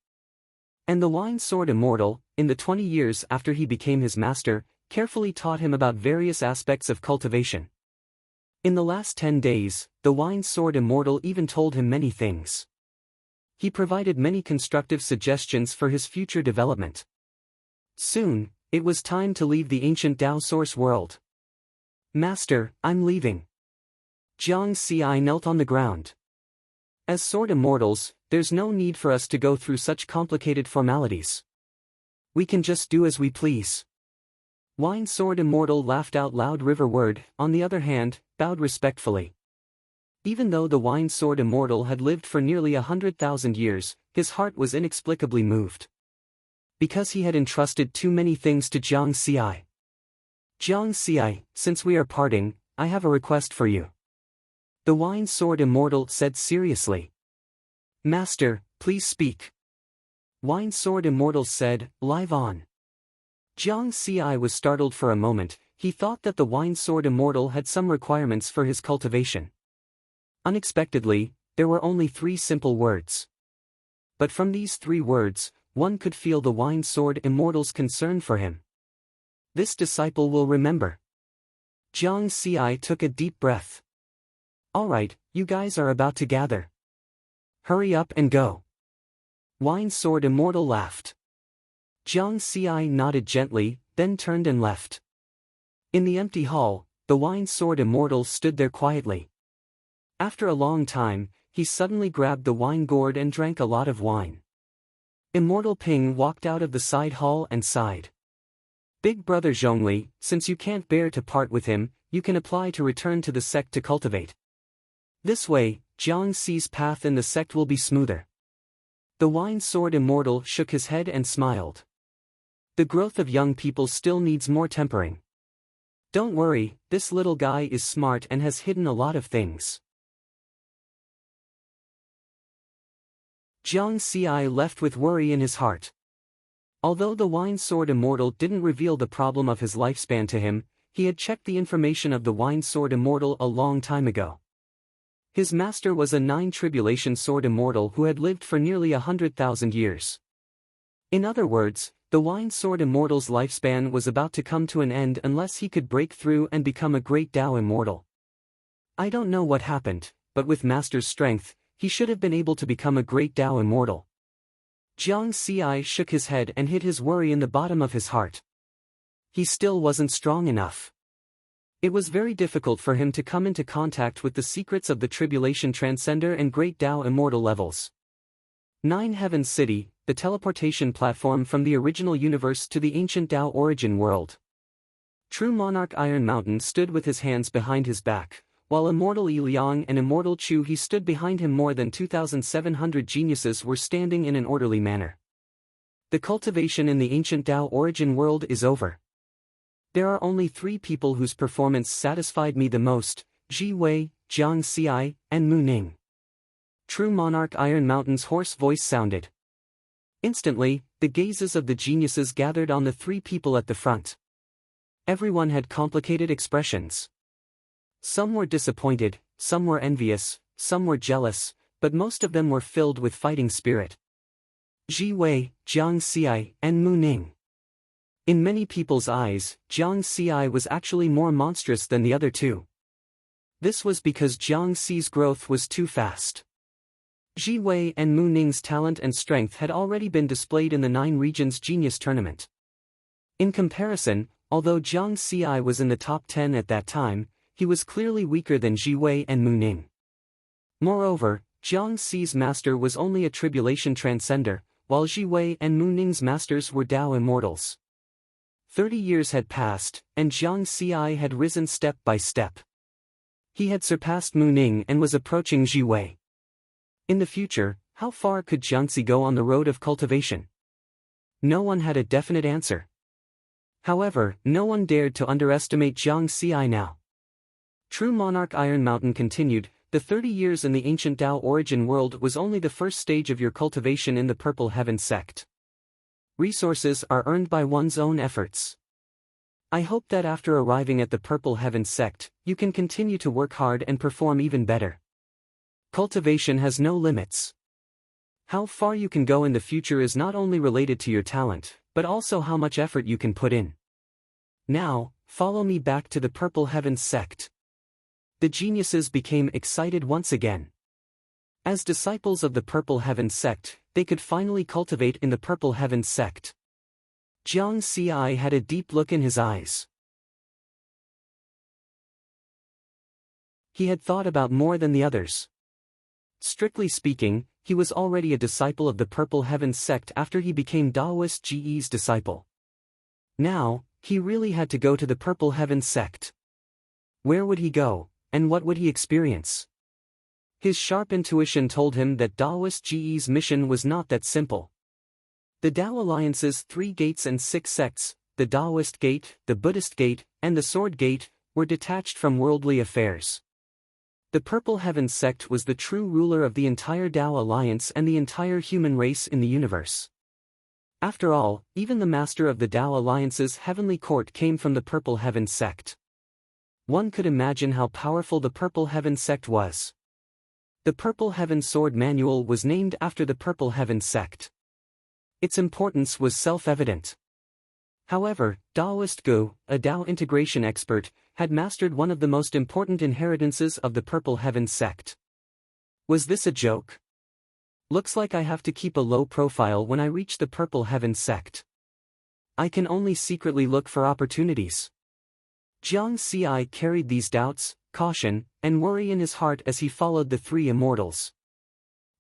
And the Wine Sword Immortal, in the 20 years after he became his master, carefully taught him about various aspects of cultivation. In the last 10 days, the Wine Sword Immortal even told him many things. He provided many constructive suggestions for his future development. Soon, it was time to leave the ancient Dao source world. Master, I'm leaving. Jiang Xi knelt on the ground. As sword immortals, there's no need for us to go through such complicated formalities. We can just do as we please. Wine Sword Immortal laughed out loud. Riverward, on the other hand, bowed respectfully. Even though the Wine Sword Immortal had lived for nearly 100,000 years, his heart was inexplicably moved. Because he had entrusted too many things to Jiang Xi. Jiang Xi, since we are parting, I have a request for you. The Wine Sword Immortal said seriously. Master, please speak. Wine Sword Immortal said, live on. Jiang Xi was startled for a moment. He thought that the Wine Sword Immortal had some requirements for his cultivation. Unexpectedly, there were only 3 simple words. But from these 3 words, one could feel the Wine Sword Immortal's concern for him. This disciple will remember. Jiang Xi took a deep breath. Alright, you guys are about to gather. Hurry up and go. Wine Sword Immortal laughed. Jiang Xi nodded gently, then turned and left. In the empty hall, the Wine Sword Immortal stood there quietly. After a long time, he suddenly grabbed the wine gourd and drank a lot of wine. Immortal Ping walked out of the side hall and sighed. Big brother Zhongli, since you can't bear to part with him, you can apply to return to the sect to cultivate. This way, Jiang Xi's path in the sect will be smoother. The Wine Sword Immortal shook his head and smiled. The growth of young people still needs more tempering. Don't worry, this little guy is smart and has hidden a lot of things. Jiang Xi left with worry in his heart. Although the Wine Sword Immortal didn't reveal the problem of his lifespan to him, he had checked the information of the Wine Sword Immortal a long time ago. His master was a 9 Tribulation Sword Immortal who had lived for nearly 100,000 years. In other words, the Wine Sword Immortal's lifespan was about to come to an end unless he could break through and become a great Dao Immortal. I don't know what happened, but with Master's strength, he should have been able to become a great Dao Immortal. Jiang Xi shook his head and hid his worry in the bottom of his heart. He still wasn't strong enough. It was very difficult for him to come into contact with the secrets of the Tribulation Transcender and Great Dao Immortal levels. 9 Heavens City, the teleportation platform from the original universe to the ancient Dao origin world. True Monarch Iron Mountain stood with his hands behind his back, while Immortal Yi Liang and Immortal Chu He stood behind him. More than 2,700 geniuses were standing in an orderly manner. The cultivation in the ancient Dao origin world is over. There are only 3 people whose performance satisfied me the most: Ji Wei, Jiang Xi, and Mu Ning. True Monarch Iron Mountain's hoarse voice sounded. Instantly, the gazes of the geniuses gathered on the 3 people at the front. Everyone had complicated expressions. Some were disappointed, some were envious, some were jealous, but most of them were filled with fighting spirit. Ji Wei, Jiang Xi, and Mu Ning. In many people's eyes, Jiang Xi was actually more monstrous than the other 2. This was because Jiang Xi's growth was too fast. Ji Wei and Mu Ning's talent and strength had already been displayed in the 9 Regions Genius Tournament. In comparison, although Jiang Xi was in the top 10 at that time, he was clearly weaker than Ji Wei and Mu Ning. Moreover, Jiang Xi's master was only a tribulation transcender, while Ji Wei and Mu Ning's masters were Tao immortals. 30 years had passed, and Jiang Xi had risen step by step. He had surpassed Mu Ning and was approaching Ji Wei. In the future, how far could Jiangxi go on the road of cultivation? No one had a definite answer. However, no one dared to underestimate Jiang Xi now. True Monarch Iron Mountain continued, the 30 years in the ancient Tao origin world was only the first stage of your cultivation in the Purple Heaven sect. Resources are earned by one's own efforts. I hope that after arriving at the Purple Heaven sect, you can continue to work hard and perform even better. Cultivation has no limits. How far you can go in the future is not only related to your talent, but also how much effort you can put in. Now, follow me back to the Purple Heaven sect. The geniuses became excited once again. As disciples of the Purple Heaven sect, they could finally cultivate in the Purple Heaven sect. Jiang Xi had a deep look in his eyes. He had thought about more than the others. Strictly speaking, he was already a disciple of the Purple Heaven sect after he became Daoist Ji's disciple. Now, he really had to go to the Purple Heaven sect. Where would he go, and what would he experience? His sharp intuition told him that Daoist Ji's mission was not that simple. The Tao Alliance's 3 gates and 6 sects, the Daoist Gate, the Buddhist Gate, and the Sword Gate, were detached from worldly affairs. The Purple Heaven sect was the true ruler of the entire Tao Alliance and the entire human race in the universe. After all, even the master of the Tao Alliance's heavenly court came from the Purple Heaven sect. One could imagine how powerful the Purple Heaven sect was. The Purple Heaven Sword Manual was named after the Purple Heaven sect. Its importance was self-evident. However, Daoist Gu, a Tao integration expert, had mastered one of the most important inheritances of the Purple Heaven sect. Was this a joke? Looks like I have to keep a low profile when I reach the Purple Heaven sect. I can only secretly look for opportunities. Jiang Xi carried these doubts, caution, and worry in his heart as he followed the 3 immortals.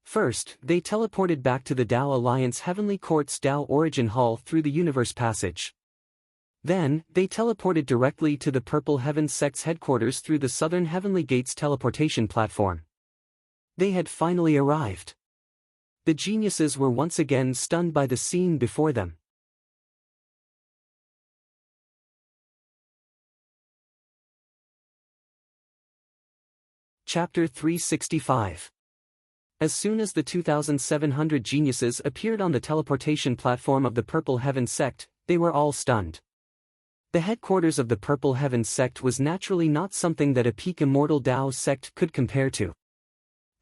First, they teleported back to the Tao Alliance Heavenly Court's Tao Origin Hall through the Universe Passage. Then, they teleported directly to the Purple Heaven sect's headquarters through the Southern Heavenly Gates teleportation platform. They had finally arrived. The geniuses were once again stunned by the scene before them. Chapter 365. As soon as the 2,700 geniuses appeared on the teleportation platform of the Purple Heaven sect, they were all stunned. The headquarters of the Purple Heaven sect was naturally not something that a peak immortal Tao sect could compare to.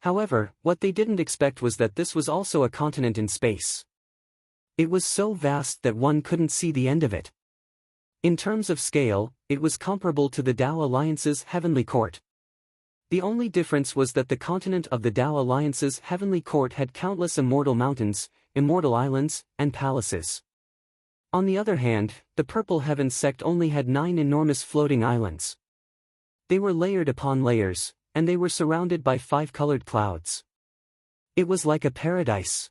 However, what they didn't expect was that this was also a continent in space. It was so vast that one couldn't see the end of it. In terms of scale, it was comparable to the Tao Alliance's Heavenly Court. The only difference was that the continent of the Tao Alliance's Heavenly Court had countless immortal mountains, immortal islands, and palaces. On the other hand, the Purple Heaven sect only had 9 enormous floating islands. They were layered upon layers, and they were surrounded by 5-colored clouds. It was like a paradise.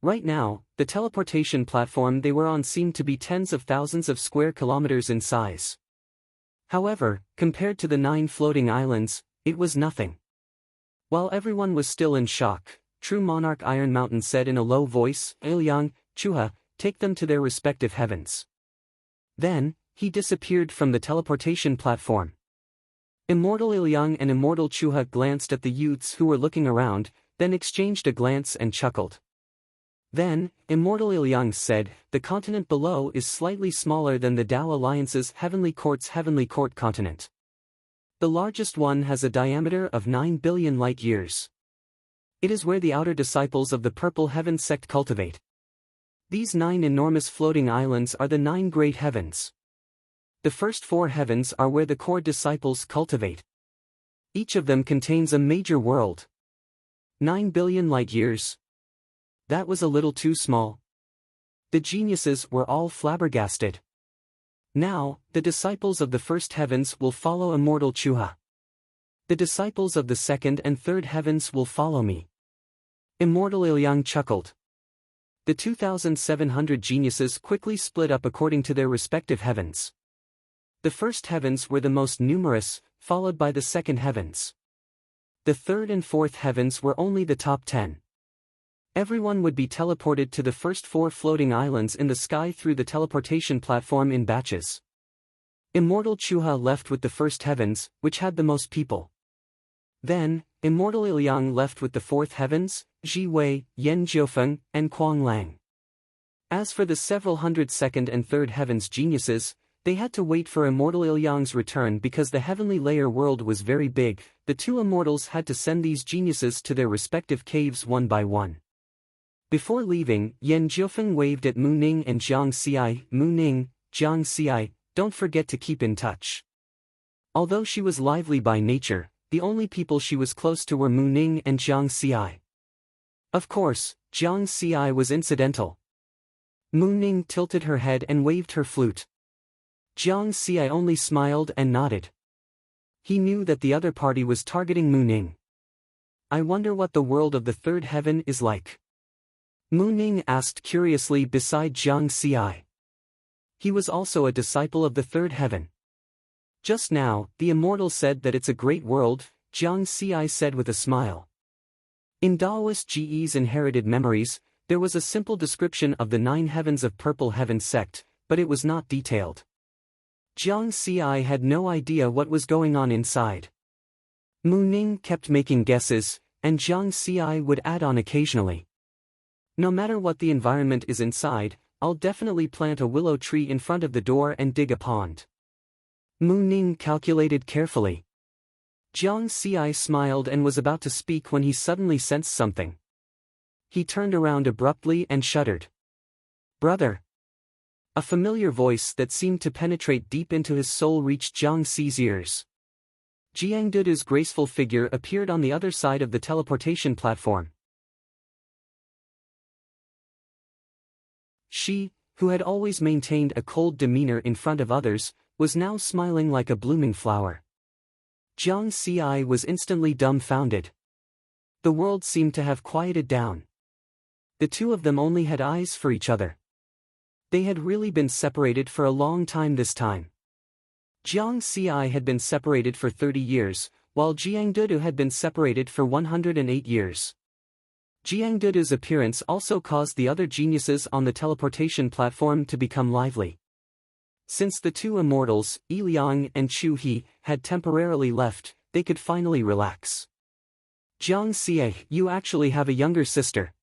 Right now, the teleportation platform they were on seemed to be tens of thousands of square kilometers in size. However, compared to the 9 floating islands, it was nothing. While everyone was still in shock, True Monarch Iron Mountain said in a low voice, "Ilyang, Chuha, take them to their respective heavens." Then, he disappeared from the teleportation platform. Immortal Ilyang and Immortal Chuha glanced at the youths who were looking around, then exchanged a glance and chuckled. Then, Immortal Ilyang said, "The continent below is slightly smaller than the Tao Alliance's Heavenly Court's Heavenly Court continent. The largest one has a diameter of 9 billion light-years. It is where the outer disciples of the Purple Heaven sect cultivate. These 9 enormous floating islands are the 9 great heavens. The first 4 heavens are where the core disciples cultivate. Each of them contains a major world. 9 billion light-years. That was a little too small. The geniuses were all flabbergasted. Now, the disciples of the first heavens will follow immortal Chuha. The disciples of the second and third heavens will follow me. Immortal Ilyang chuckled. The 2,700 geniuses quickly split up according to their respective heavens. The first heavens were the most numerous, followed by the second heavens. The third and fourth heavens were only the top 10. Everyone would be teleported to the first 4 floating islands in the sky through the teleportation platform in batches. Immortal Chuha left with the first heavens, which had the most people. Then, Immortal Ilyang left with the fourth heavens, Ji Wei, Yen Jiufeng, and Kuang Lang. As for the several hundred second and third heavens geniuses, they had to wait for Immortal Ilyang's return because the heavenly layer world was very big. The 2 immortals had to send these geniuses to their respective caves one by one. Before leaving, Yen Jiufeng waved at Mu Ning and Jiang Xi. Mu Ning, Jiang Xi, don't forget to keep in touch. Although she was lively by nature, the only people she was close to were Mu Ning and Jiang Xi. Of course, Jiang Xi was incidental. Mu Ning tilted her head and waved her flute. Jiang Xi only smiled and nodded. He knew that the other party was targeting Mu Ning. I wonder what the world of the third heaven is like. Mu Ning asked curiously beside Jiang Xi. He was also a disciple of the third heaven. Just now, the immortal said that it's a great world, Jiang Xi said with a smile. In Daoist GE's inherited memories, there was a simple description of the 9 heavens of Purple Heaven sect, but it was not detailed. Jiang Xi had no idea what was going on inside. Mu Ning kept making guesses, and Jiang Xi would add on occasionally. No matter what the environment is inside, I'll definitely plant a willow tree in front of the door and dig a pond. Mu Ning calculated carefully. Jiang Xi smiled and was about to speak when he suddenly sensed something. He turned around abruptly and shuddered. Brother! A familiar voice that seemed to penetrate deep into his soul reached Jiang Xi's ears. Jiang Dudu's graceful figure appeared on the other side of the teleportation platform. She, who had always maintained a cold demeanor in front of others, was now smiling like a blooming flower. Jiang Xi was instantly dumbfounded. The world seemed to have quieted down. The 2 of them only had eyes for each other. They had really been separated for a long time this time. Jiang Xi had been separated for 30 years, while Jiang Dudu had been separated for 108 years. Jiang Dudu's appearance also caused the other geniuses on the teleportation platform to become lively. Since the 2 immortals, Yi Liang and Chu He, had temporarily left, they could finally relax. Jiang Xi, you actually have a younger sister.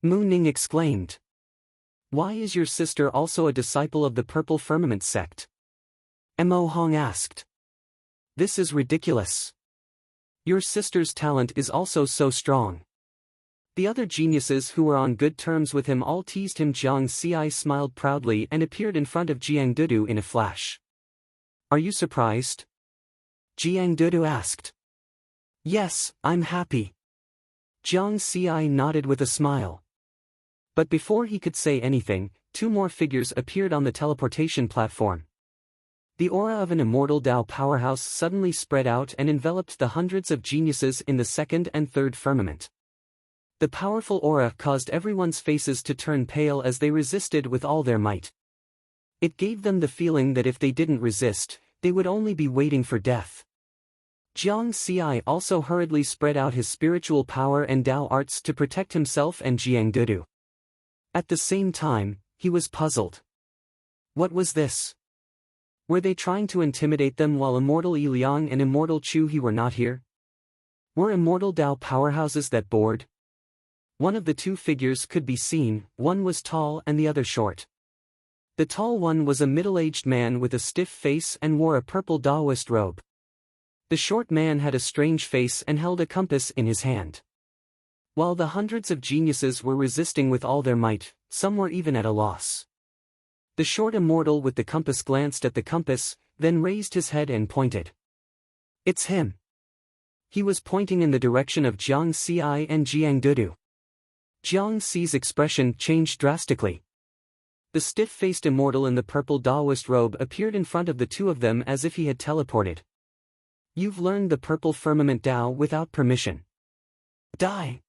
Mu Ning exclaimed. Why is your sister also a disciple of the Purple Firmament sect? Mo Hong asked. This is ridiculous. Your sister's talent is also so strong. The other geniuses who were on good terms with him all teased him. Jiang Xi smiled proudly and appeared in front of Jiang Dudu in a flash. Are you surprised? Jiang Dudu asked. Yes, I'm happy. Jiang Xi nodded with a smile. But before he could say anything, 2 more figures appeared on the teleportation platform. The aura of an immortal Dao powerhouse suddenly spread out and enveloped the hundreds of geniuses in the second and third firmament. The powerful aura caused everyone's faces to turn pale as they resisted with all their might. It gave them the feeling that if they didn't resist, they would only be waiting for death. Jiang Xi also hurriedly spread out his spiritual power and Dao arts to protect himself and Jiang Dudu. At the same time, he was puzzled. What was this? Were they trying to intimidate them while Immortal Yi Liang and Immortal Chu He were not here? Were immortal Dao powerhouses that bored? One of the 2 figures could be seen, one was tall and the other short. The tall one was a middle-aged man with a stiff face and wore a purple Daoist robe. The short man had a strange face and held a compass in his hand. While the hundreds of geniuses were resisting with all their might, some were even at a loss. The short immortal with the compass glanced at the compass, then raised his head and pointed. It's him. He was pointing in the direction of Jiang Xi and Jiang Dudu. Jiang Xi's expression changed drastically. The stiff-faced immortal in the purple Daoist robe appeared in front of the two of them as if he had teleported. You've learned the purple firmament Dao without permission. Die!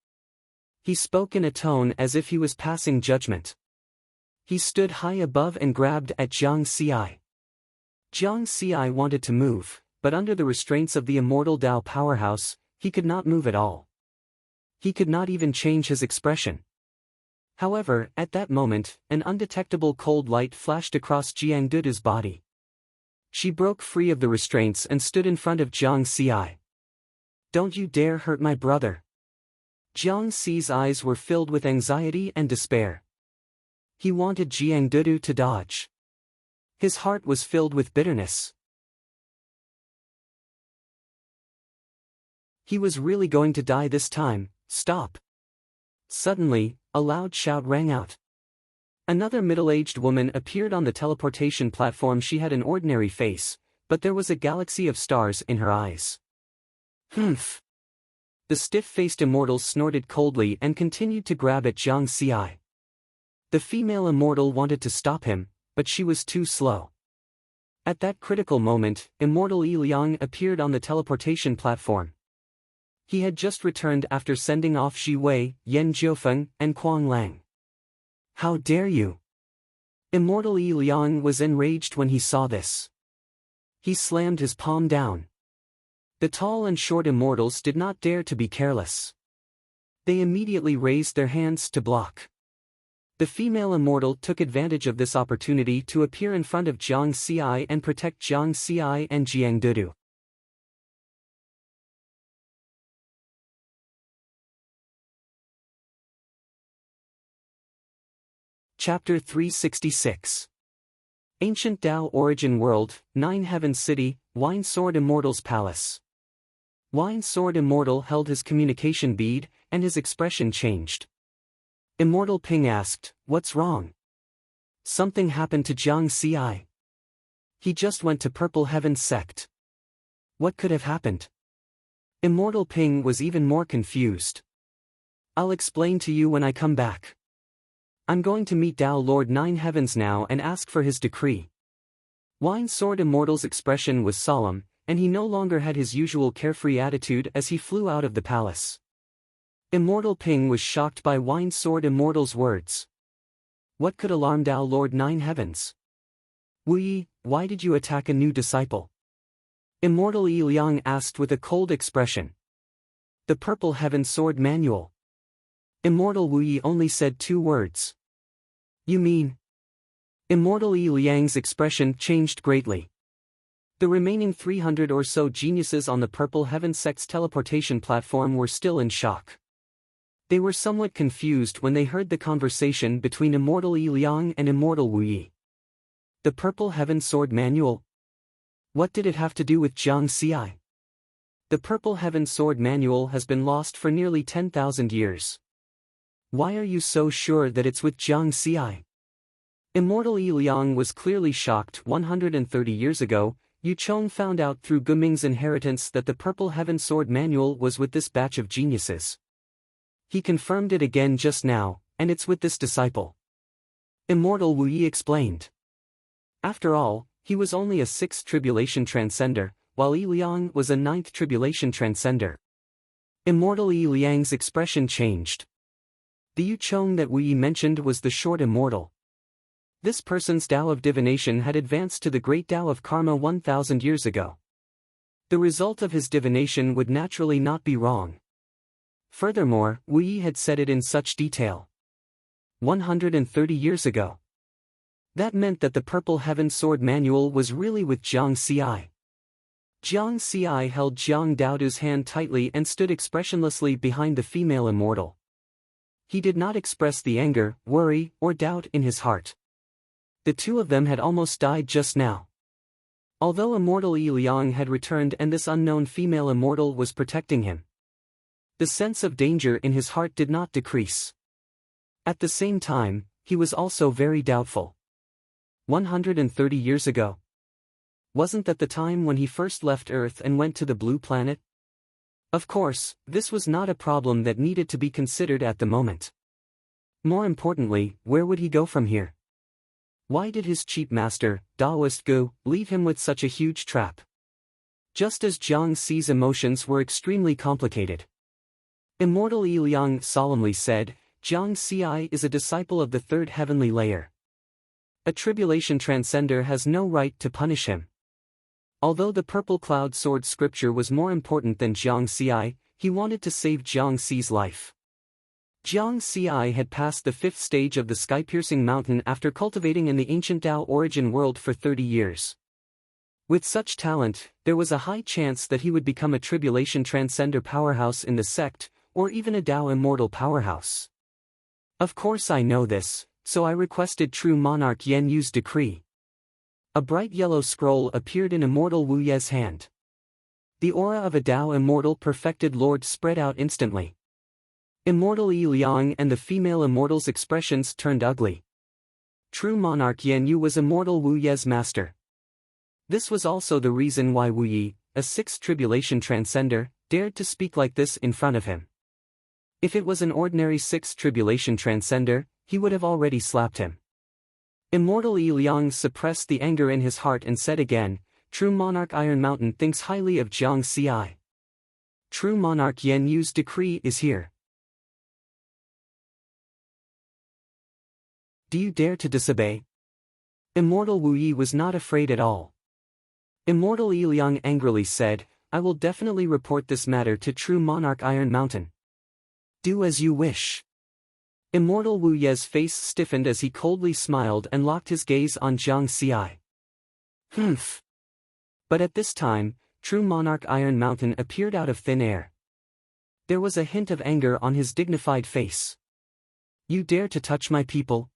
He spoke in a tone as if he was passing judgment. He stood high above and grabbed at Jiang Xi. Jiang Xi wanted to move, but under the restraints of the immortal Dao powerhouse, he could not move at all. He could not even change his expression. However, at that moment, an undetectable cold light flashed across Jiang Dudu's body. She broke free of the restraints and stood in front of Jiang Xi. Don't you dare hurt my brother. Jiang Xi's eyes were filled with anxiety and despair. He wanted Jiang Dudu to dodge. His heart was filled with bitterness. He was really going to die this time. Stop! Suddenly, a loud shout rang out. Another middle-aged woman appeared on the teleportation platform. She had an ordinary face, but there was a galaxy of stars in her eyes. Humph! The stiff-faced immortal snorted coldly and continued to grab at Jiang Xi. The female immortal wanted to stop him, but she was too slow. At that critical moment, Immortal Yi Liang appeared on the teleportation platform. He had just returned after sending off Xi Wei, Yan Jiufeng, and Kuang Lang. How dare you! Immortal Yi Liang was enraged when he saw this. He slammed his palm down. The tall and short immortals did not dare to be careless. They immediately raised their hands to block. The female immortal took advantage of this opportunity to appear in front of Jiang Xi and protect Jiang Xi and Jiang Dudu. Chapter 366. Ancient Tao Origin World, Nine Heavens City, Wine Sword Immortal's Palace. Wine Sword Immortal held his communication bead, and his expression changed. Immortal Ping asked, "What's wrong?" Something happened to Jiang Xi. He just went to Purple Heaven's sect. What could have happened? Immortal Ping was even more confused. I'll explain to you when I come back. I'm going to meet Tao Lord Nine Heavens now and ask for his decree. Wine Sword Immortal's expression was solemn, and he no longer had his usual carefree attitude as he flew out of the palace. Immortal Ping was shocked by Wine Sword Immortal's words. What could alarm Tao Lord Nine Heavens? Wu Yi, why did you attack a new disciple? Immortal Yi Liang asked with a cold expression. The Purple Heaven Sword Manual. Immortal Wu Yi only said 2 words. You mean? Immortal Yi Liang's expression changed greatly. The remaining 300 or so geniuses on the Purple Heaven sect's teleportation platform were still in shock. They were somewhat confused when they heard the conversation between Immortal Yi Liang and Immortal Wu Yi. The Purple Heaven Sword Manual? What did it have to do with Jiang Xi? The Purple Heaven Sword Manual has been lost for nearly 10,000 years. Why are you so sure that it's with Jiang Xi? Immortal Yi Liang was clearly shocked. 130 years ago, Yu Chong found out through Guming's inheritance that the Purple Heaven Sword Manual was with this batch of geniuses. He confirmed it again just now, and it's with this disciple. Immortal Wu Yi explained. After all, he was only a 6th Tribulation Transcender, while Yi Liang was a 9th Tribulation Transcender. Immortal Yi Liang's expression changed. The Yu Chong that Wu Yi mentioned was the short immortal. This person's Tao of divination had advanced to the great Tao of karma 1,000 years ago. The result of his divination would naturally not be wrong. Furthermore, Wu Yi had said it in such detail. 130 years ago. That meant that the Purple Heaven Sword Manual was really with Jiang Xi. Jiang Xi held Jiang Daodu's hand tightly and stood expressionlessly behind the female immortal. He did not express the anger, worry, or doubt in his heart. The two of them had almost died just now. Although Immortal Yi Liang had returned and this unknown female immortal was protecting him, the sense of danger in his heart did not decrease. At the same time, he was also very doubtful. 130 years ago. Wasn't that the time when he first left Earth and went to the Blue Planet? Of course, this was not a problem that needed to be considered at the moment. More importantly, where would he go from here? Why did his cheap master, Taoist Gu, leave him with such a huge trap? Just as Jiang Xi's emotions were extremely complicated. Immortal Yi Liang solemnly said, Jiang Xi is a disciple of the third heavenly layer. A tribulation transcender has no right to punish him. Although the purple cloud sword scripture was more important than Jiang Xi, he wanted to save Jiang Xi's life. Jiang Xi had passed the 5th stage of the sky-piercing mountain after cultivating in the ancient Tao origin world for 30 years. With such talent, there was a high chance that he would become a tribulation transcender powerhouse in the sect, or even a Tao immortal powerhouse. Of course I know this, so I requested True Monarch Yen Yu's decree. A bright yellow scroll appeared in Immortal Wu Ye's hand. The aura of a Tao immortal perfected lord spread out instantly. Immortal Yi Liang and the female immortal's expressions turned ugly. True Monarch Yen Yu was Immortal Wu Ye's master. This was also the reason why Wu Yi, a 6th tribulation transcender, dared to speak like this in front of him. If it was an ordinary 6th tribulation transcender, he would have already slapped him. Immortal Yi Liang suppressed the anger in his heart and said again, True Monarch Iron Mountain thinks highly of Jiang Xi. True Monarch Yen Yu's decree is here. Do you dare to disobey? Immortal Wu Yi was not afraid at all. Immortal Yi Liang angrily said, I will definitely report this matter to True Monarch Iron Mountain. Do as you wish. Immortal Wu Ye's face stiffened as he coldly smiled and locked his gaze on Jiang Xi. Humph. But at this time, True Monarch Iron Mountain appeared out of thin air. There was a hint of anger on his dignified face. You dare to touch my people?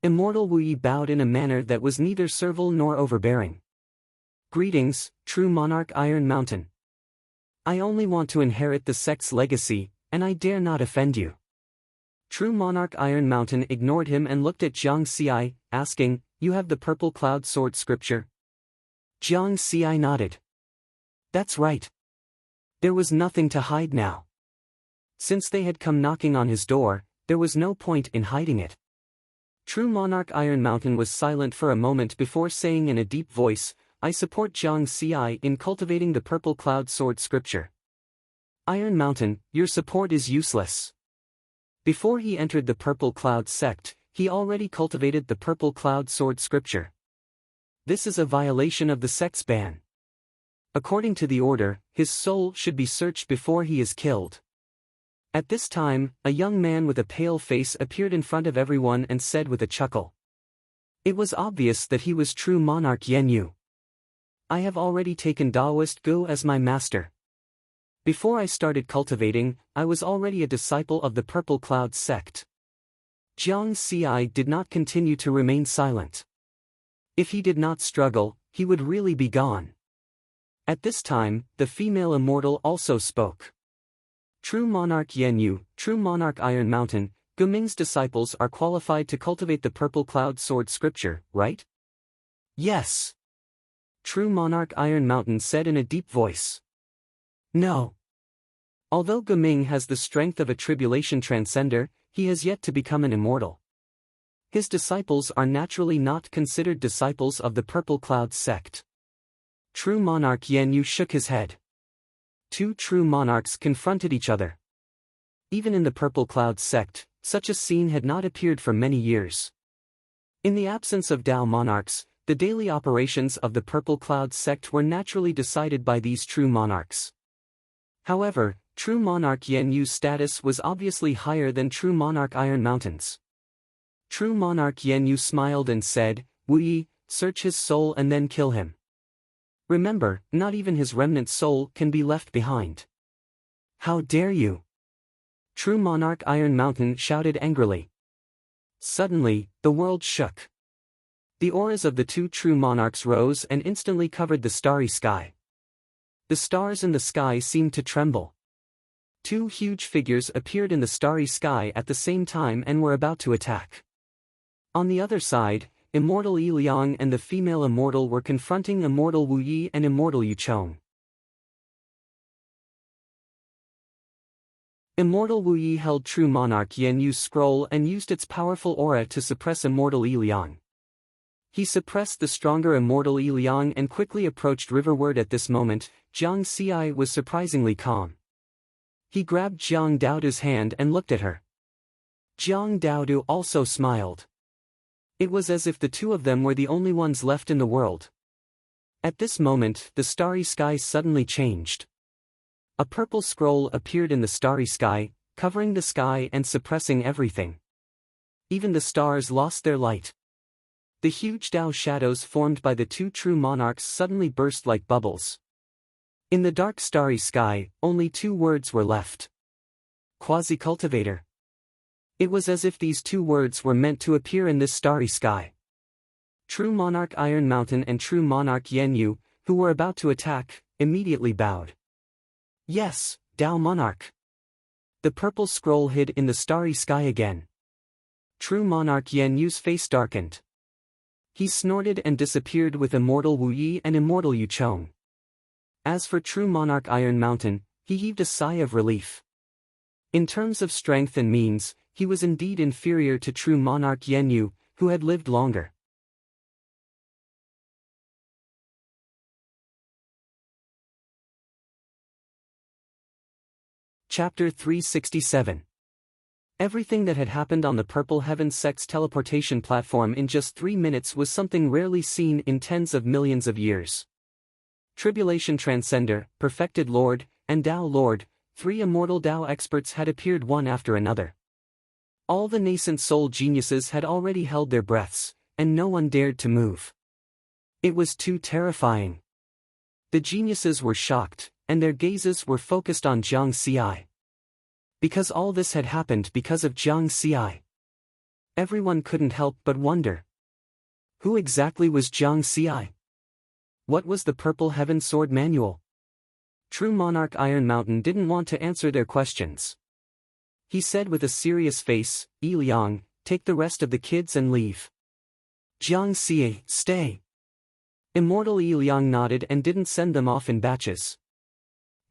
Immortal Wu Yi bowed in a manner that was neither servile nor overbearing. Greetings, True Monarch Iron Mountain. I only want to inherit the sect's legacy, and I dare not offend you. True Monarch Iron Mountain ignored him and looked at Jiang Xi, asking, You have the purple cloud sword scripture? Jiang Xi nodded. That's right. There was nothing to hide now. Since they had come knocking on his door, there was no point in hiding it. True Monarch Iron Mountain was silent for a moment before saying in a deep voice, I support Jiang Xi in cultivating the purple cloud sword scripture. Iron Mountain, your support is useless. Before he entered the purple cloud sect, he already cultivated the purple cloud sword scripture. This is a violation of the sect's ban. According to the order, his soul should be searched before he is killed. At this time, a young man with a pale face appeared in front of everyone and said with a chuckle. It was obvious that he was True Monarch Yen Yu. I have already taken Taoist Gu as my master. Before I started cultivating, I was already a disciple of the Purple Cloud sect. Jiang Xi did not continue to remain silent. If he did not struggle, he would really be gone. At this time, the female immortal also spoke. True Monarch Yen Yu, True Monarch Iron Mountain, Gu Ming's disciples are qualified to cultivate the Purple Cloud sword scripture, right? Yes. True Monarch Iron Mountain said in a deep voice. No. Although Gu Ming has the strength of a tribulation transcender, he has yet to become an immortal. His disciples are naturally not considered disciples of the Purple Cloud sect. True Monarch Yen Yu shook his head. Two true monarchs confronted each other. Even in the Purple Cloud sect, such a scene had not appeared for many years. In the absence of Tao monarchs, the daily operations of the Purple Cloud sect were naturally decided by these true monarchs. However, True Monarch Yen Yu's status was obviously higher than True Monarch Iron Mountain's. True Monarch Yen Yu smiled and said, Wu Yi, search his soul and then kill him. Remember, not even his remnant soul can be left behind. How dare you? True Monarch Iron Mountain shouted angrily. Suddenly, the world shook. The auras of the two true monarchs rose and instantly covered the starry sky. The stars in the sky seemed to tremble. Two huge figures appeared in the starry sky at the same time and were about to attack. On the other side, Immortal Yi Liang and the female immortal were confronting Immortal Wu Yi and Immortal Yu Chong. Immortal Wu Yi held True Monarch Yen Yu's scroll and used its powerful aura to suppress Immortal Yi Liang. He suppressed the stronger immortal Yi Liang and quickly approached riverward. At this moment, Jiang Xi was surprisingly calm. He grabbed Jiang Daodu's hand and looked at her. Jiang Daodu also smiled. It was as if the two of them were the only ones left in the world. At this moment, the starry sky suddenly changed. A purple scroll appeared in the starry sky, covering the sky and suppressing everything. Even the stars lost their light. The huge Tao shadows formed by the two true monarchs suddenly burst like bubbles. In the dark starry sky, only two words were left. Quasi-cultivator. It was as if these two words were meant to appear in this starry sky. True monarch Iron Mountain and true monarch Yen Yu, who were about to attack, immediately bowed. Yes, Tao monarch. The purple scroll hid in the starry sky again. True monarch Yen Yu's face darkened. He snorted and disappeared with immortal Wu Yi and immortal Yu Chong. As for true monarch Iron Mountain, he heaved a sigh of relief. In terms of strength and means, he was indeed inferior to true monarch Yen Yu, who had lived longer. Chapter 367. Everything that had happened on the Purple Heaven sect's teleportation platform in just 3 minutes was something rarely seen in tens of millions of years. Tribulation Transcender, Perfected Lord, and Tao Lord, 3 immortal Tao experts had appeared one after another. All the nascent soul geniuses had already held their breaths, and no one dared to move. It was too terrifying. The geniuses were shocked, and their gazes were focused on Jiang Xi. Because all this had happened because of Jiang Xi. Everyone couldn't help but wonder. Who exactly was Jiang Xi? What was the Purple Heaven Sword Manual? True monarch Iron Mountain didn't want to answer their questions. He said with a serious face, Yi Liang, take the rest of the kids and leave. Jiang Xi, stay. Immortal Yi Liang nodded and didn't send them off in batches.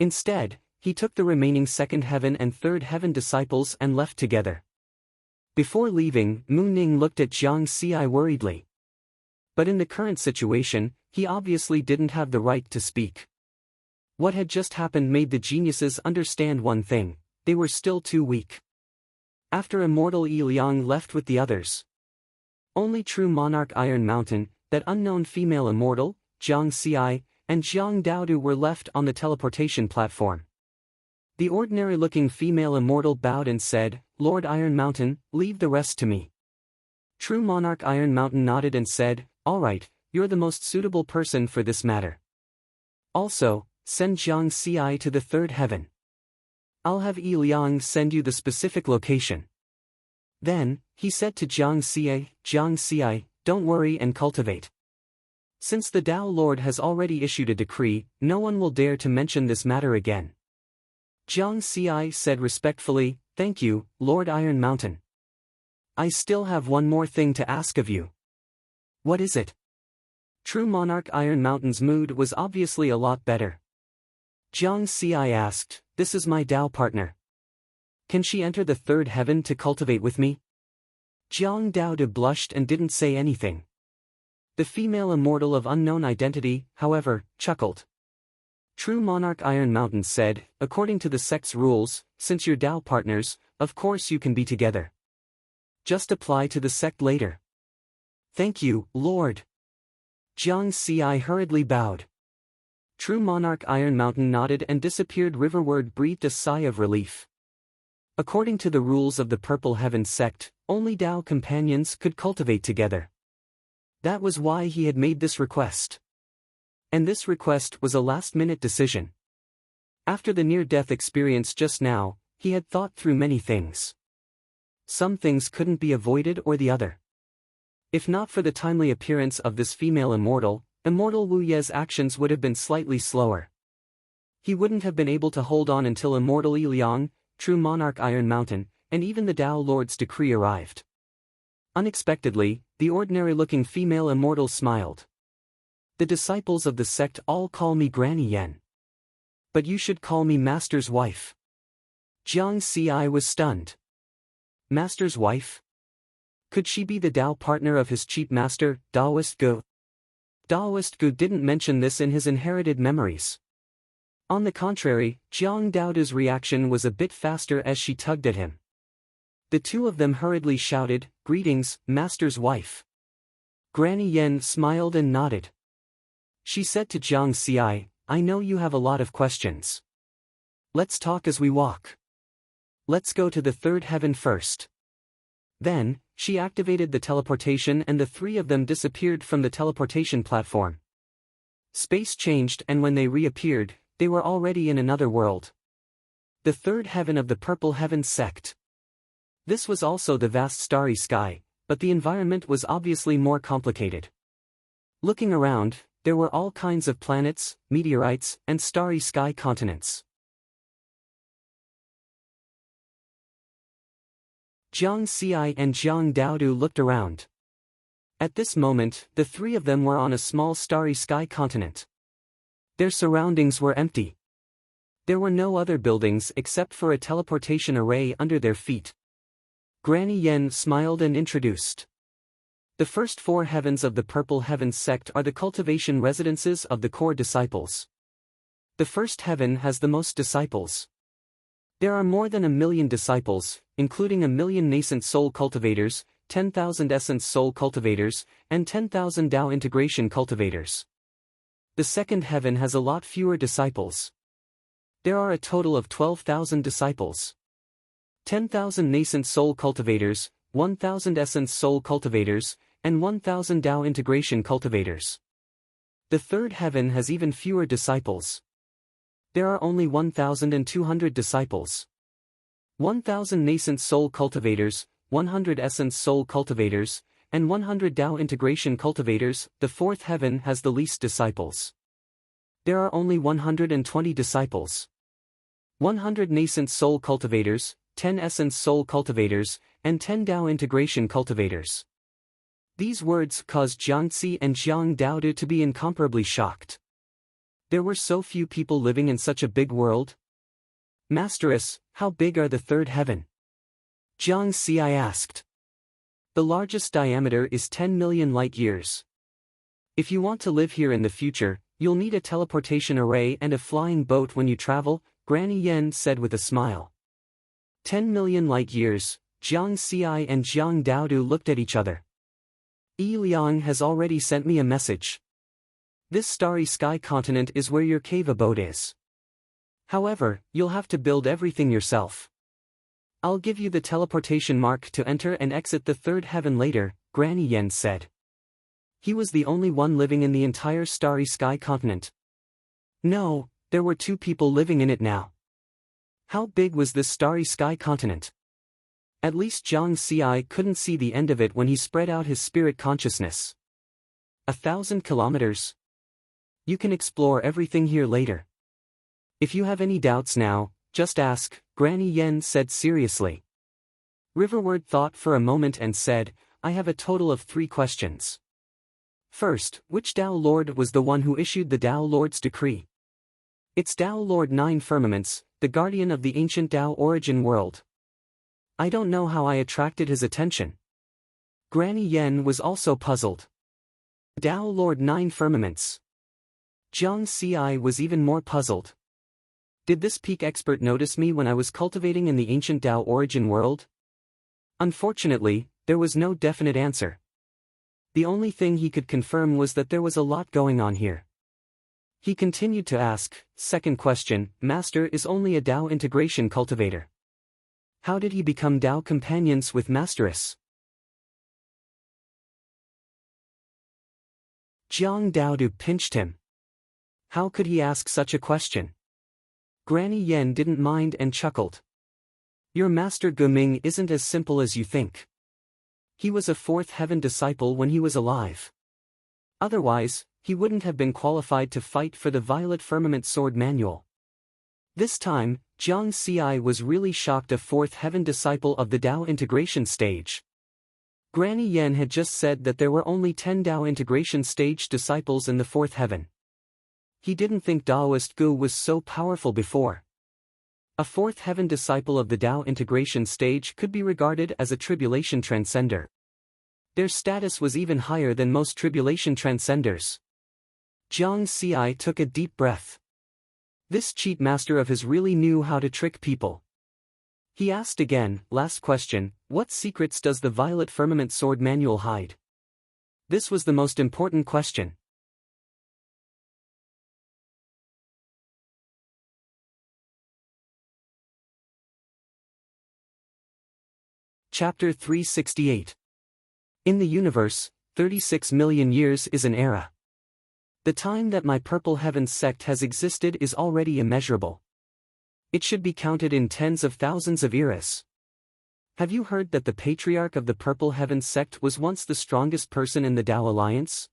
Instead, he took the remaining second heaven and third heaven disciples and left together. Before leaving, Mu Ning looked at Jiang Xi worriedly. But in the current situation, he obviously didn't have the right to speak. What had just happened made the geniuses understand one thing: they were still too weak. After immortal Yi Liang left with the others, only true monarch Iron Mountain, that unknown female immortal, Jiang Xi, and Jiang Daodu were left on the teleportation platform. The ordinary-looking female immortal bowed and said, Lord Iron Mountain, leave the rest to me. True monarch Iron Mountain nodded and said, all right, you're the most suitable person for this matter. Also, send Jiang Xi to the third heaven. I'll have Yi Liang send you the specific location. Then, he said to Jiang Xi, don't worry and cultivate. Since the Tao Lord has already issued a decree, no one will dare to mention this matter again. Jiang Xi said respectfully, thank you, Lord Iron Mountain. I still have one more thing to ask of you. What is it? True monarch Iron Mountain's mood was obviously a lot better. Jiang Xi asked, this is my Tao partner. Can she enter the third heaven to cultivate with me? Jiang Daodu blushed and didn't say anything. The female immortal of unknown identity, however, chuckled. True monarch Iron Mountain said, according to the sect's rules, since you're Tao partners, of course you can be together. Just apply to the sect later. Thank you, Lord. Jiang Xi hurriedly bowed. True monarch Iron Mountain nodded and disappeared riverward, breathed a sigh of relief. According to the rules of the Purple Heaven sect, only Tao companions could cultivate together. That was why he had made this request. And this request was a last-minute decision. After the near-death experience just now, he had thought through many things. Some things couldn't be avoided or the other. If not for the timely appearance of this female immortal, immortal Wu Ye's actions would have been slightly slower. He wouldn't have been able to hold on until immortal Yi Liang, true monarch Iron Mountain, and even the Tao Lord's decree arrived. Unexpectedly, the ordinary-looking female immortal smiled. The disciples of the sect all call me Granny Yen. But you should call me Master's wife. Jiang Xi was stunned. Master's wife? Could she be the Tao partner of his cheap master, Daoist Gu? Daoist Gu didn't mention this in his inherited memories. On the contrary, Jiang Daodu's reaction was a bit faster as she tugged at him. The two of them hurriedly shouted, "Greetings, master's wife." Granny Yen smiled and nodded. She said to Jiang Xi, "I know you have a lot of questions. Let's talk as we walk. Let's go to the third heaven first." Then, she activated the teleportation and the three of them disappeared from the teleportation platform. Space changed and when they reappeared, they were already in another world. The third heaven of the Purple Heaven sect. This was also the vast starry sky, but the environment was obviously more complicated. Looking around, there were all kinds of planets, meteorites, and starry sky continents. Jiang Xi and Jiang Daodu looked around. At this moment, the three of them were on a small starry sky continent. Their surroundings were empty. There were no other buildings except for a teleportation array under their feet. Granny Yen smiled and introduced. The first four heavens of the Purple Heaven sect are the cultivation residences of the core disciples. The first heaven has the most disciples. There are more than 1,000,000 disciples, including 1,000,000 nascent soul cultivators, 10,000 essence soul cultivators, and 10,000 Tao integration cultivators. The second heaven has a lot fewer disciples. There are a total of 12,000 disciples. 10,000 nascent soul cultivators, 1,000 essence soul cultivators, and 1,000 Tao integration cultivators. The third heaven has even fewer disciples. There are only 1,200 disciples. 1,000 nascent soul cultivators, 100 essence soul cultivators, and 100 Tao integration cultivators. The fourth heaven has the least disciples. There are only 120 disciples. 100 nascent soul cultivators, 10 essence soul cultivators, and 10 Tao integration cultivators. These words caused Jiang Xi and Jiang Daodu to be incomparably shocked. There were so few people living in such a big world? Masteress, how big are the third heaven? Jiang Xi asked. The largest diameter is 10 million light-years. If you want to live here in the future, you'll need a teleportation array and a flying boat when you travel, Granny Yen said with a smile. 10 million light-years, Jiang Xi and Jiang Daodu looked at each other. Yi Liang has already sent me a message. This starry sky continent is where your cave abode is. However, you'll have to build everything yourself. I'll give you the teleportation mark to enter and exit the third heaven later, Granny Yen said. He was the only one living in the entire starry sky continent. No, there were two people living in it now. How big was this starry sky continent? At least Jiang Xi couldn't see the end of it when he spread out his spirit consciousness. 1,000 kilometers. You can explore everything here later. If you have any doubts now, just ask, Granny Yen said seriously. Riverward thought for a moment and said, I have a total of 3 questions. First, which Tao Lord was the one who issued the Tao Lord's decree? It's Tao Lord 9 Firmaments, the guardian of the ancient Tao origin world. I don't know how I attracted his attention. Granny Yen was also puzzled. Tao Lord 9 Firmaments. Jiang Xi was even more puzzled. Did this peak expert notice me when I was cultivating in the ancient Tao origin world? Unfortunately, there was no definite answer. The only thing he could confirm was that there was a lot going on here. He continued to ask, second question, Master is only a Tao integration cultivator. How did he become Tao companions with Masteress? Jiang Daodu pinched him. How could he ask such a question? Granny Yen didn't mind and chuckled. Your master Guming isn't as simple as you think. He was a fourth heaven disciple when he was alive. Otherwise, he wouldn't have been qualified to fight for the Violet Firmament Sword Manual. This time, Jiang Xi was really shocked, a fourth heaven disciple of the Tao integration stage. Granny Yen had just said that there were only 10 Tao integration stage disciples in the fourth heaven. He didn't think Daoist Gu was so powerful before. A fourth heaven disciple of the Tao integration stage could be regarded as a tribulation transcender. Their status was even higher than most tribulation transcenders. Jiang Xi took a deep breath. This cheat master of his really knew how to trick people. He asked again, last question, what secrets does the Violet Firmament Sword Manual hide? This was the most important question. Chapter 368. In the universe, 36 million years is an era. The time that my Purple Heavens sect has existed is already immeasurable. It should be counted in tens of thousands of eras. Have you heard that the patriarch of the Purple Heavens sect was once the strongest person in the Tao Alliance?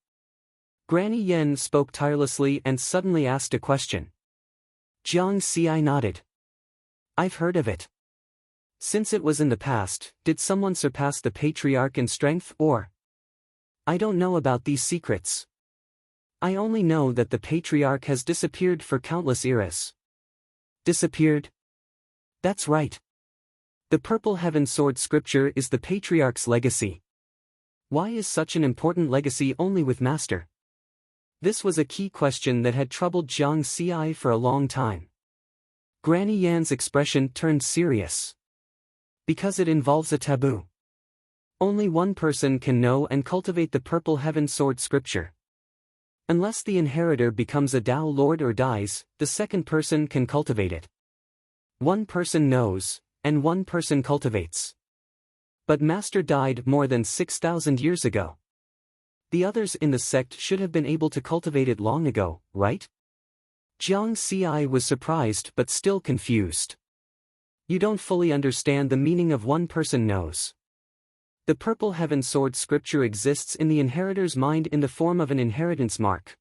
Granny Yen spoke tirelessly and suddenly asked a question. Jiang Xi nodded. I've heard of it. Since it was in the past, did someone surpass the patriarch in strength or? I don't know about these secrets. I only know that the patriarch has disappeared for countless eras. Disappeared? That's right. The Purple Heaven Sword scripture is the patriarch's legacy. Why is such an important legacy only with Master? This was a key question that had troubled Jiang Xi for a long time. Granny Yan's expression turned serious. Because it involves a taboo. Only one person can know and cultivate the Purple Heaven Sword scripture. Unless the inheritor becomes a Tao Lord or dies, the second person can cultivate it. One person knows, and one person cultivates. But Master died more than 6,000 years ago. The others in the sect should have been able to cultivate it long ago, right? Jiang Xi was surprised but still confused. You don't fully understand the meaning of one person knows. The Purple Heaven Sword scripture exists in the inheritor's mind in the form of an inheritance mark.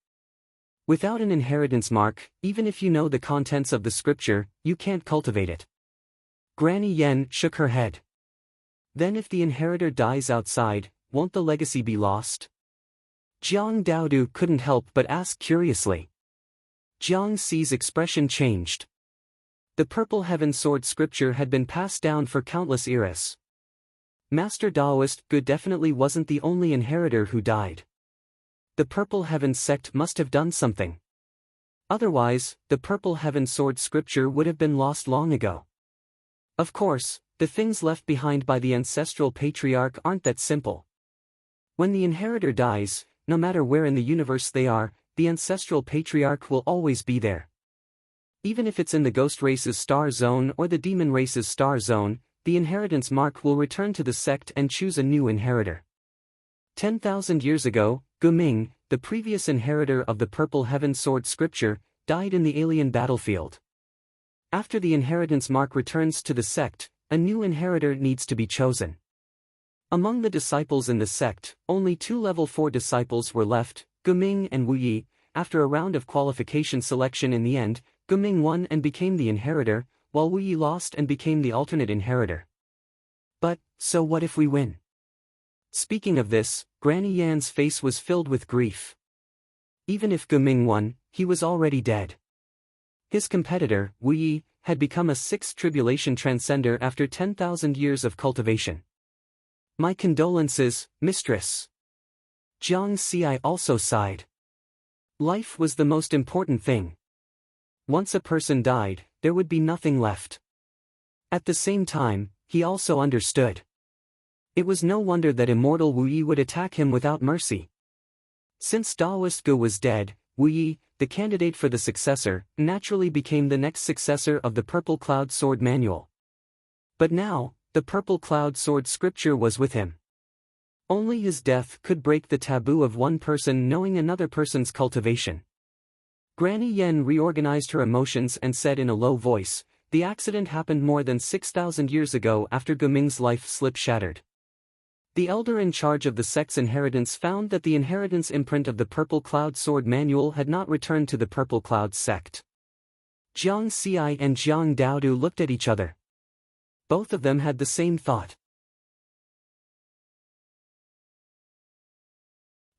Without an inheritance mark, even if you know the contents of the scripture, you can't cultivate it. Granny Yen shook her head. Then if the inheritor dies outside, won't the legacy be lost? Jiang Daodu couldn't help but ask curiously. Jiang Xi's expression changed. The Purple Heaven Sword scripture had been passed down for countless eras. Master Daoist Gu definitely wasn't the only inheritor who died. The Purple Heaven sect must have done something. Otherwise, the Purple Heaven Sword scripture would have been lost long ago. Of course, the things left behind by the ancestral patriarch aren't that simple. When the inheritor dies, no matter where in the universe they are, the ancestral patriarch will always be there. Even if it's in the ghost race's star zone or the demon race's star zone, the inheritance mark will return to the sect and choose a new inheritor. 10,000 years ago, Gu Ming, the previous inheritor of the Purple Heaven Sword scripture, died in the alien battlefield. After the inheritance mark returns to the sect, a new inheritor needs to be chosen. Among the disciples in the sect, only 2 level 4 disciples were left, Gu Ming and Wu Yi. After a round of qualification selection in the end, Gu Ming won and became the inheritor, while Wu Yi lost and became the alternate inheritor. But, so what if we win? Speaking of this, Granny Yan's face was filled with grief. Even if Gu Ming won, he was already dead. His competitor, Wu Yi, had become a 6th tribulation transcender after 10,000 years of cultivation. My condolences, mistress. Jiang Xi also sighed. Life was the most important thing. Once a person died, there would be nothing left. At the same time, he also understood. It was no wonder that immortal Wu Yi would attack him without mercy. Since Daoist Gu was dead, Wu Yi, the candidate for the successor, naturally became the next successor of the Purple Cloud Sword Manual. But now, the Purple Cloud Sword scripture was with him. Only his death could break the taboo of one person knowing another person's cultivation. Granny Yen reorganized her emotions and said in a low voice, the accident happened more than 6,000 years ago after Gu Ming's life slip shattered. The elder in charge of the sect's inheritance found that the inheritance imprint of the Purple Cloud Sword Manual had not returned to the Purple Cloud sect. Jiang Xi and Jiang Daodu looked at each other. Both of them had the same thought.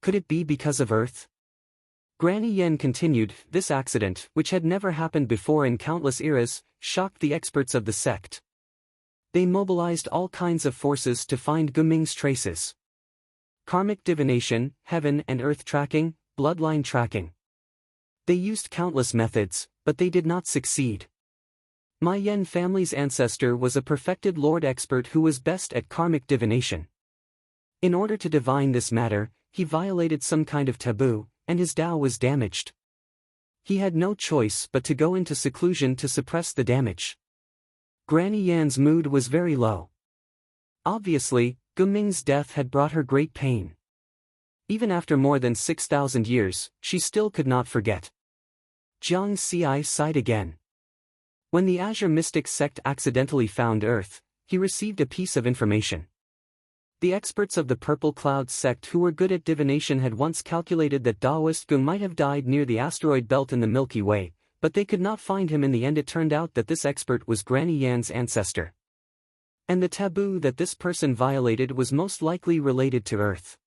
Could it be because of Earth? Granny Yen continued, this accident, which had never happened before in countless eras, shocked the experts of the sect. They mobilized all kinds of forces to find Gu Ming's traces. karmic divination, heaven and earth tracking, bloodline tracking. They used countless methods, but they did not succeed. My Yen family's ancestor was a perfected lord expert who was best at karmic divination. In order to divine this matter, he violated some kind of taboo, and his Tao was damaged. He had no choice but to go into seclusion to suppress the damage. Granny Yan's mood was very low. Obviously, Guming's death had brought her great pain. Even after more than 6,000 years, she still could not forget. Jiang Xi sighed again. When the Azure Mystic sect accidentally found Earth, he received a piece of information. The experts of the Purple Cloud sect who were good at divination had once calculated that Daoist Gu might have died near the asteroid belt in the Milky Way, but they could not find him. In the end, it turned out that this expert was Granny Yan's ancestor. And the taboo that this person violated was most likely related to Earth.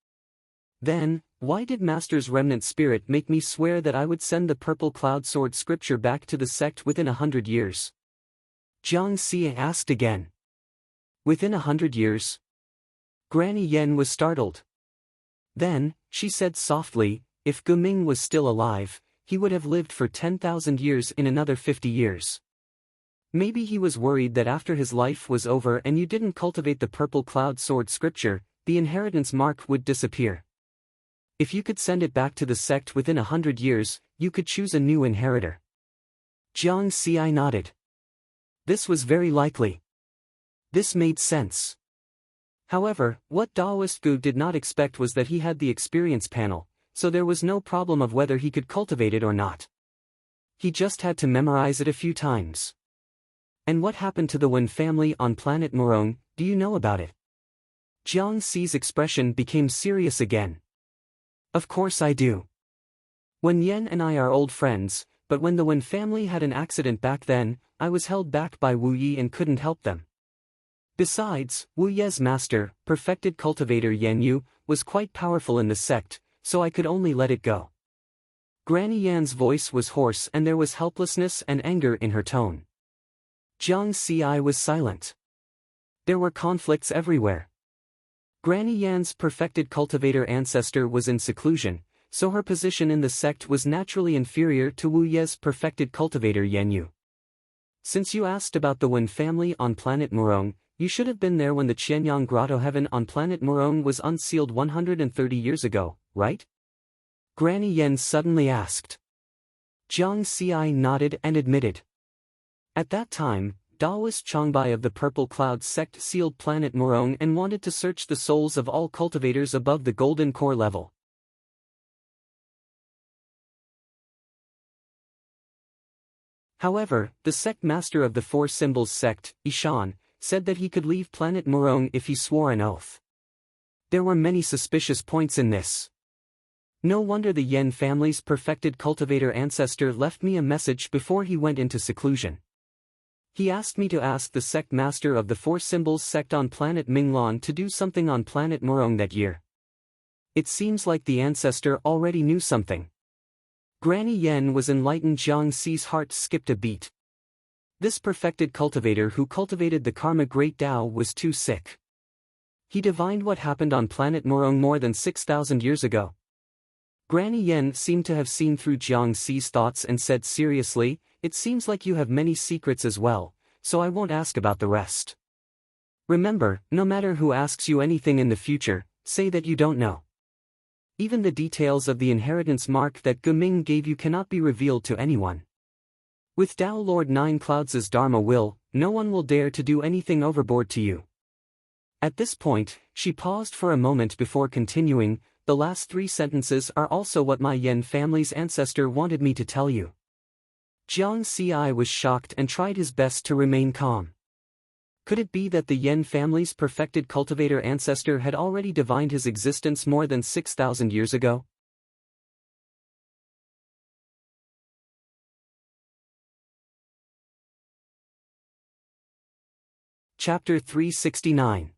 Then, why did Master's remnant spirit make me swear that I would send the Purple Cloud Sword scripture back to the sect within 100 years? Jiang Xi asked again. Within 100 years? Granny Yan was startled. Then, she said softly, if Guming was still alive, he would have lived for 10,000 years in another 50 years. Maybe he was worried that after his life was over and you didn't cultivate the Purple Cloud Sword scripture, the inheritance mark would disappear. If you could send it back to the sect within 100 years, you could choose a new inheritor. Jiang Xi nodded. This was very likely. This made sense. However, what Daoist Gu did not expect was that he had the experience panel, so there was no problem of whether he could cultivate it or not. He just had to memorize it a few times. And what happened to the Wen family on planet Morong, do you know about it? Jiang Xi's expression became serious again. Of course I do. Wen Yen and I are old friends, but when the Wen family had an accident back then, I was held back by Wu Yi and couldn't help them. Besides, Wu Ye's master, perfected cultivator Yan Yu, was quite powerful in the sect, so I could only let it go. Granny Yan's voice was hoarse and there was helplessness and anger in her tone. Jiang Xi was silent. There were conflicts everywhere. Granny Yan's perfected cultivator ancestor was in seclusion, so her position in the sect was naturally inferior to Wu Ye's perfected cultivator Yan Yu. Since you asked about the Wen family on planet Morong, you should have been there when the Qianyang Grotto heaven on planet Morong was unsealed 130 years ago, right? Granny Yan suddenly asked. Jiang Xi nodded and admitted. At that time, Daoist Changbai of the Purple Cloud sect sealed planet Morong and wanted to search the souls of all cultivators above the Golden Core level. However, the sect master of the Four Symbols sect, Ishan, said that he could leave planet Morong if he swore an oath. There were many suspicious points in this. No wonder the Yen family's perfected cultivator ancestor left me a message before he went into seclusion. He asked me to ask the sect master of the Four Symbols sect on planet Minglan to do something on planet Morong that year. It seems like the ancestor already knew something. Granny Yan was enlightened. Jiang Xi's heart skipped a beat. This perfected cultivator who cultivated the Karma Great Tao was too sick. He divined what happened on planet Morong more than 6,000 years ago. Granny Yan seemed to have seen through Jiang Xi's thoughts and said seriously, it seems like you have many secrets as well, so I won't ask about the rest. Remember, no matter who asks you anything in the future, say that you don't know. Even the details of the inheritance mark that Guming gave you cannot be revealed to anyone. With Tao Lord Nine Clouds' Dharma will, no one will dare to do anything overboard to you. At this point, she paused for a moment before continuing, the last 3 sentences are also what my Yen family's ancestor wanted me to tell you. Jiang Xi was shocked and tried his best to remain calm. Could it be that the Yen family's perfected cultivator ancestor had already divined his existence more than 6,000 years ago? Chapter 369.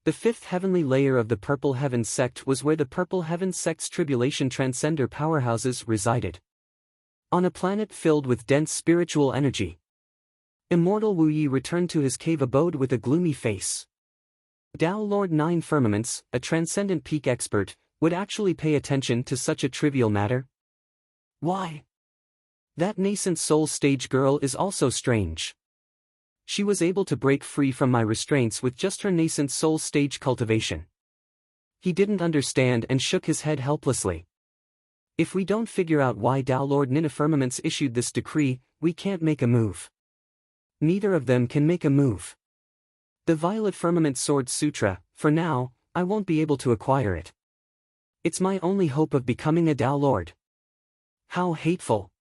The 5th heavenly layer of the Purple Heaven sect was where the Purple Heaven sect's tribulation transcender powerhouses resided. On a planet filled with dense spiritual energy. Immortal Wu Yi returned to his cave abode with a gloomy face. Tao Lord Nine Firmaments, a transcendent peak expert, would actually pay attention to such a trivial matter? Why? That nascent soul stage girl is also strange. She was able to break free from my restraints with just her nascent soul stage cultivation. He didn't understand and shook his head helplessly. If we don't figure out why Tao Lord Nine Firmaments issued this decree, we can't make a move. Neither of them can make a move. The Violet Firmament Sword Sutra, for now, I won't be able to acquire it. It's my only hope of becoming a Tao Lord. How hateful.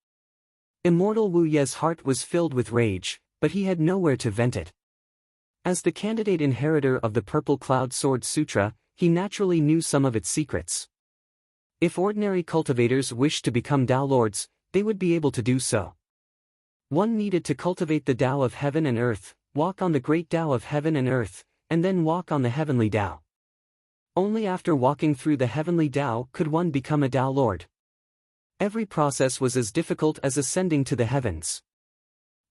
Immortal Wu Ye's heart was filled with rage, but he had nowhere to vent it. As the candidate inheritor of the Purple Cloud Sword Sutra, he naturally knew some of its secrets. If ordinary cultivators wished to become Tao Lords, they would be able to do so. One needed to cultivate the Tao of heaven and earth, walk on the great Tao of heaven and earth, and then walk on the heavenly Tao. Only after walking through the heavenly Tao could one become a Tao Lord. Every process was as difficult as ascending to the heavens.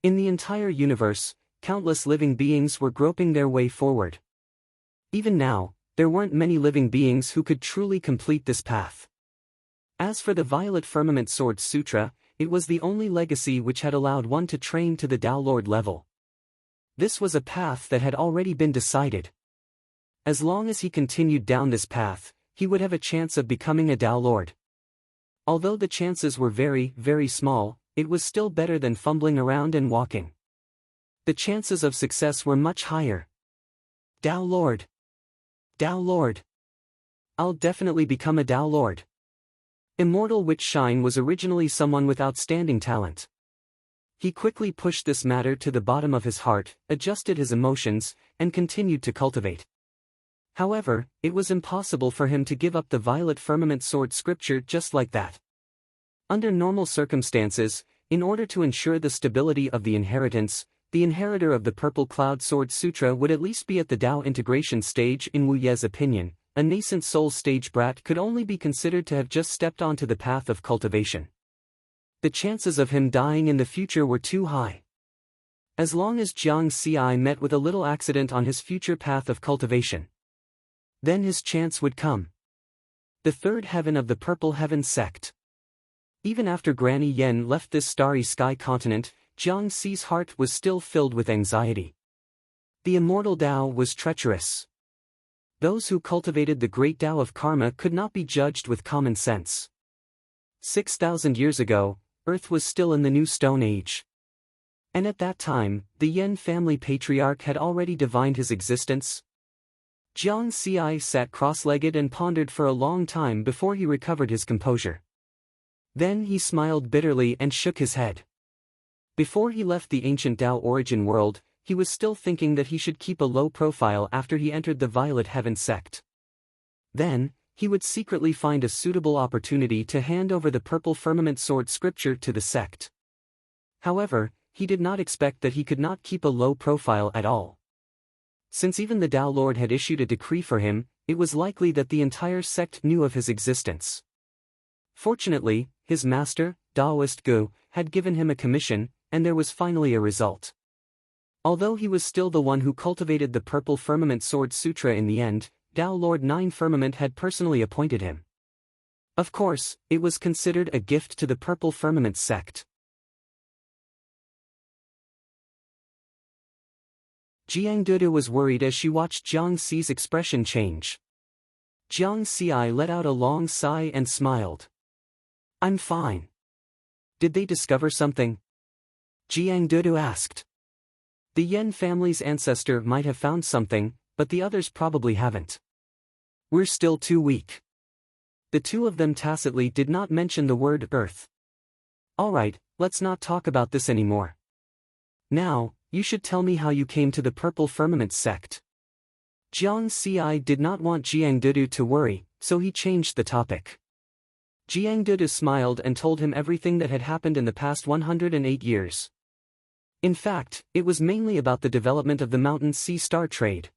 In the entire universe, countless living beings were groping their way forward. Even now, there weren't many living beings who could truly complete this path. As for the Violet Firmament Sword Sutra, it was the only legacy which had allowed one to train to the Tao Lord level. This was a path that had already been decided. As long as he continued down this path, he would have a chance of becoming a Tao Lord. Although the chances were very, very small, it was still better than fumbling around and walking. The chances of success were much higher. Tao Lord. Tao Lord. I'll definitely become a Tao Lord. Immortal Witch Shine was originally someone with outstanding talent. He quickly pushed this matter to the bottom of his heart, adjusted his emotions, and continued to cultivate. However, it was impossible for him to give up the Violet Firmament Sword scripture just like that. Under normal circumstances, in order to ensure the stability of the inheritance, the inheritor of the Purple Cloud Sword Sutra would at least be at the Tao integration stage. In Wu Ye's opinion, a nascent soul stage brat could only be considered to have just stepped onto the path of cultivation. The chances of him dying in the future were too high. As long as Jiang Ci met with a little accident on his future path of cultivation, then his chance would come. The third heaven of the Purple Heaven sect. Even after Granny Yen left this starry sky continent, Jiang Ci's heart was still filled with anxiety. The immortal Tao was treacherous. Those who cultivated the great Tao of karma could not be judged with common sense. 6,000 years ago, Earth was still in the New Stone Age. And at that time, the Yen family patriarch had already divined his existence. Jiang Ci sat cross-legged and pondered for a long time before he recovered his composure. Then he smiled bitterly and shook his head. Before he left the ancient Tao origin world, he was still thinking that he should keep a low profile after he entered the Violet Heaven sect. Then, he would secretly find a suitable opportunity to hand over the Purple Firmament Sword scripture to the sect. However, he did not expect that he could not keep a low profile at all. Since even the Tao Lord had issued a decree for him, it was likely that the entire sect knew of his existence. Fortunately, his master, Taoist Gu, had given him a commission, and there was finally a result. Although he was still the one who cultivated the Purple Firmament Sword Sutra in the end, Tao Lord Nine Firmament had personally appointed him. Of course, it was considered a gift to the Purple Firmament sect. Jiang Dudu was worried as she watched Jiang Ci's expression change. Jiang Ci let out a long sigh and smiled. "I'm fine." "Did they discover something?" Jiang Dudu asked. "The Yen family's ancestor might have found something, but the others probably haven't. We're still too weak." The two of them tacitly did not mention the word Earth. "Alright, let's not talk about this anymore. Now, you should tell me how you came to the Purple Firmament sect." Jiang Ci did not want Jiang Dudu to worry, so he changed the topic. Jiang Dudu smiled and told him everything that had happened in the past 108 years. In fact, it was mainly about the development of the Mountain Sea Star trade.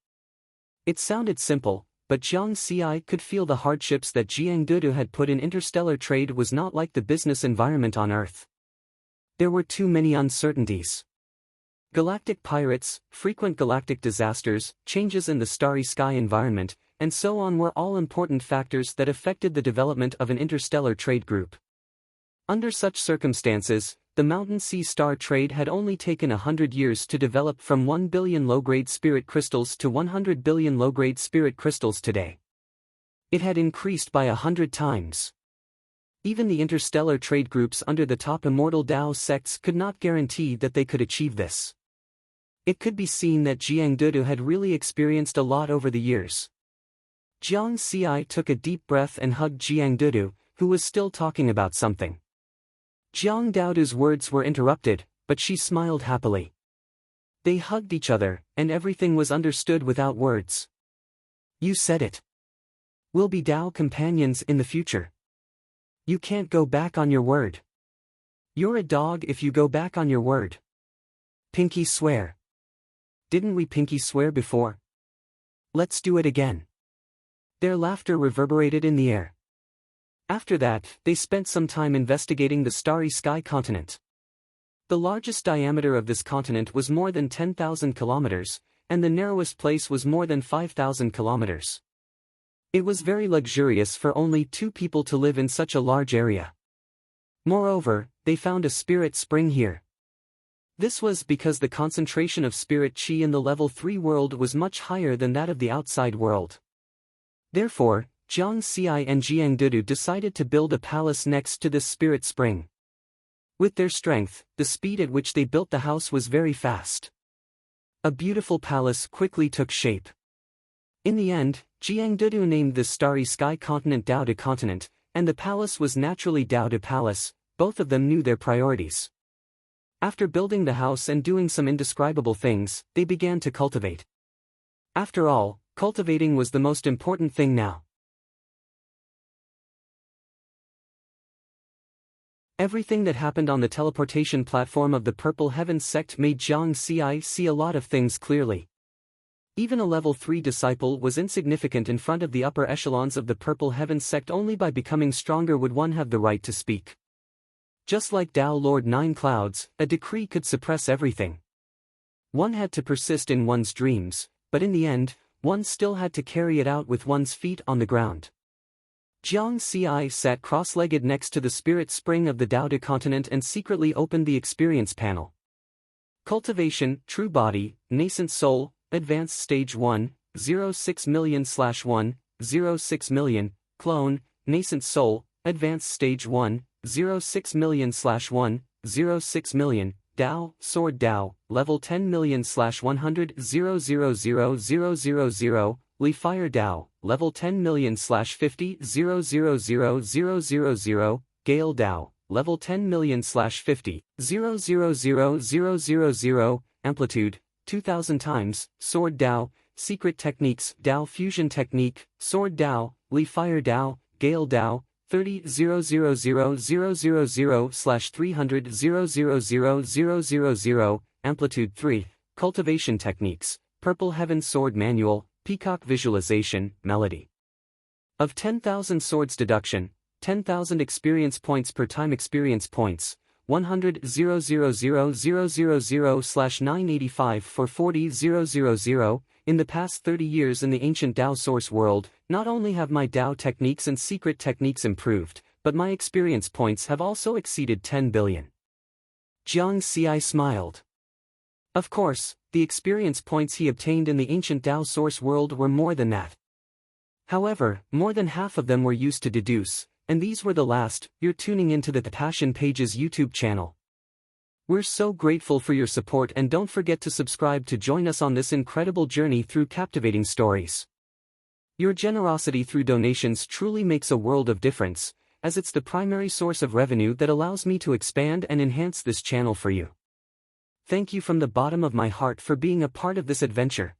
It sounded simple, but Jiang Ci could feel the hardships that Jiang Dudu had put in. Interstellar trade was not like the business environment on Earth. There were too many uncertainties. Galactic pirates, frequent galactic disasters, changes in the starry sky environment, and so on were all important factors that affected the development of an interstellar trade group. Under such circumstances, the Mountain Sea Star trade had only taken 100 years to develop from 1 billion low-grade spirit crystals to 100 billion low-grade spirit crystals today. It had increased by 100 times. Even the interstellar trade groups under the top immortal Tao sects could not guarantee that they could achieve this. It could be seen that Jiang Dudu had really experienced a lot over the years. Jiang Xi took a deep breath and hugged Jiang Dudu, who was still talking about something. Jiang Daodu's words were interrupted, but she smiled happily. They hugged each other, and everything was understood without words. You said it. We'll be Tao companions in the future. You can't go back on your word. You're a dog if you go back on your word. Pinky swear. Didn't we pinky swear before? Let's do it again. Their laughter reverberated in the air. After that, they spent some time investigating the starry sky continent. The largest diameter of this continent was more than 10,000 kilometers, and the narrowest place was more than 5,000 kilometers. It was very luxurious for only 2 people to live in such a large area. Moreover, they found a spirit spring here. This was because the concentration of spirit chi in the level 3 world was much higher than that of the outside world. Therefore, Jiang Xi and Jiang Dudu decided to build a palace next to this spirit spring. With their strength, the speed at which they built the house was very fast. A beautiful palace quickly took shape. In the end, Jiang Dudu named this starry sky continent Dao De Continent, and the palace was naturally Dao De Palace. Both of them knew their priorities. After building the house and doing some indescribable things, they began to cultivate. After all, cultivating was the most important thing now. Everything that happened on the teleportation platform of the Purple Heaven sect made Jiang Xi see a lot of things clearly. Even a level 3 disciple was insignificant in front of the upper echelons of the Purple Heaven sect. Only by becoming stronger would one have the right to speak. Just like Tao Lord Nine Clouds, a decree could suppress everything. One had to persist in one's dreams, but in the end, one still had to carry it out with one's feet on the ground. Jiang Xi sat cross-legged next to the spirit spring of the Dao De continent and secretly opened the experience panel. Cultivation, True Body, Nascent Soul, Advanced Stage 1, 06 million/1, 06 million, Clone, Nascent Soul, Advanced Stage 1, 06 million/1, 06 million, Dao, Sword Dao, Level 10 million/100, 000,000, Li Fire Dao, Level 10 million/50, 000,000, Gale Dao, Level 10 million/50, 000,000, Amplitude, 2000 times, Sword Dao, Secret Techniques, Dao Fusion Technique, Sword Dao, Li Fire Dao, Gale Dao, 30,000,000/300, 000,000, Amplitude 3, Cultivation Techniques, Purple Heaven Sword Manual, Peacock Visualization, Melody. Of 10,000 swords deduction, 10,000 experience points per time experience points, 100 000,000/985 for 40 000. In the past 30 years in the ancient Dao source world, not only have my Dao techniques and secret techniques improved, but my experience points have also exceeded 10 billion. Jiang Xi smiled. Of course, the experience points he obtained in the ancient Dao source world were more than that. However, more than half of them were used to deduce, and these were the last. You're tuning into the Passion Pages YouTube channel. We're so grateful for your support, and don't forget to subscribe to join us on this incredible journey through captivating stories. Your generosity through donations truly makes a world of difference, as it's the primary source of revenue that allows me to expand and enhance this channel for you. Thank you from the bottom of my heart for being a part of this adventure.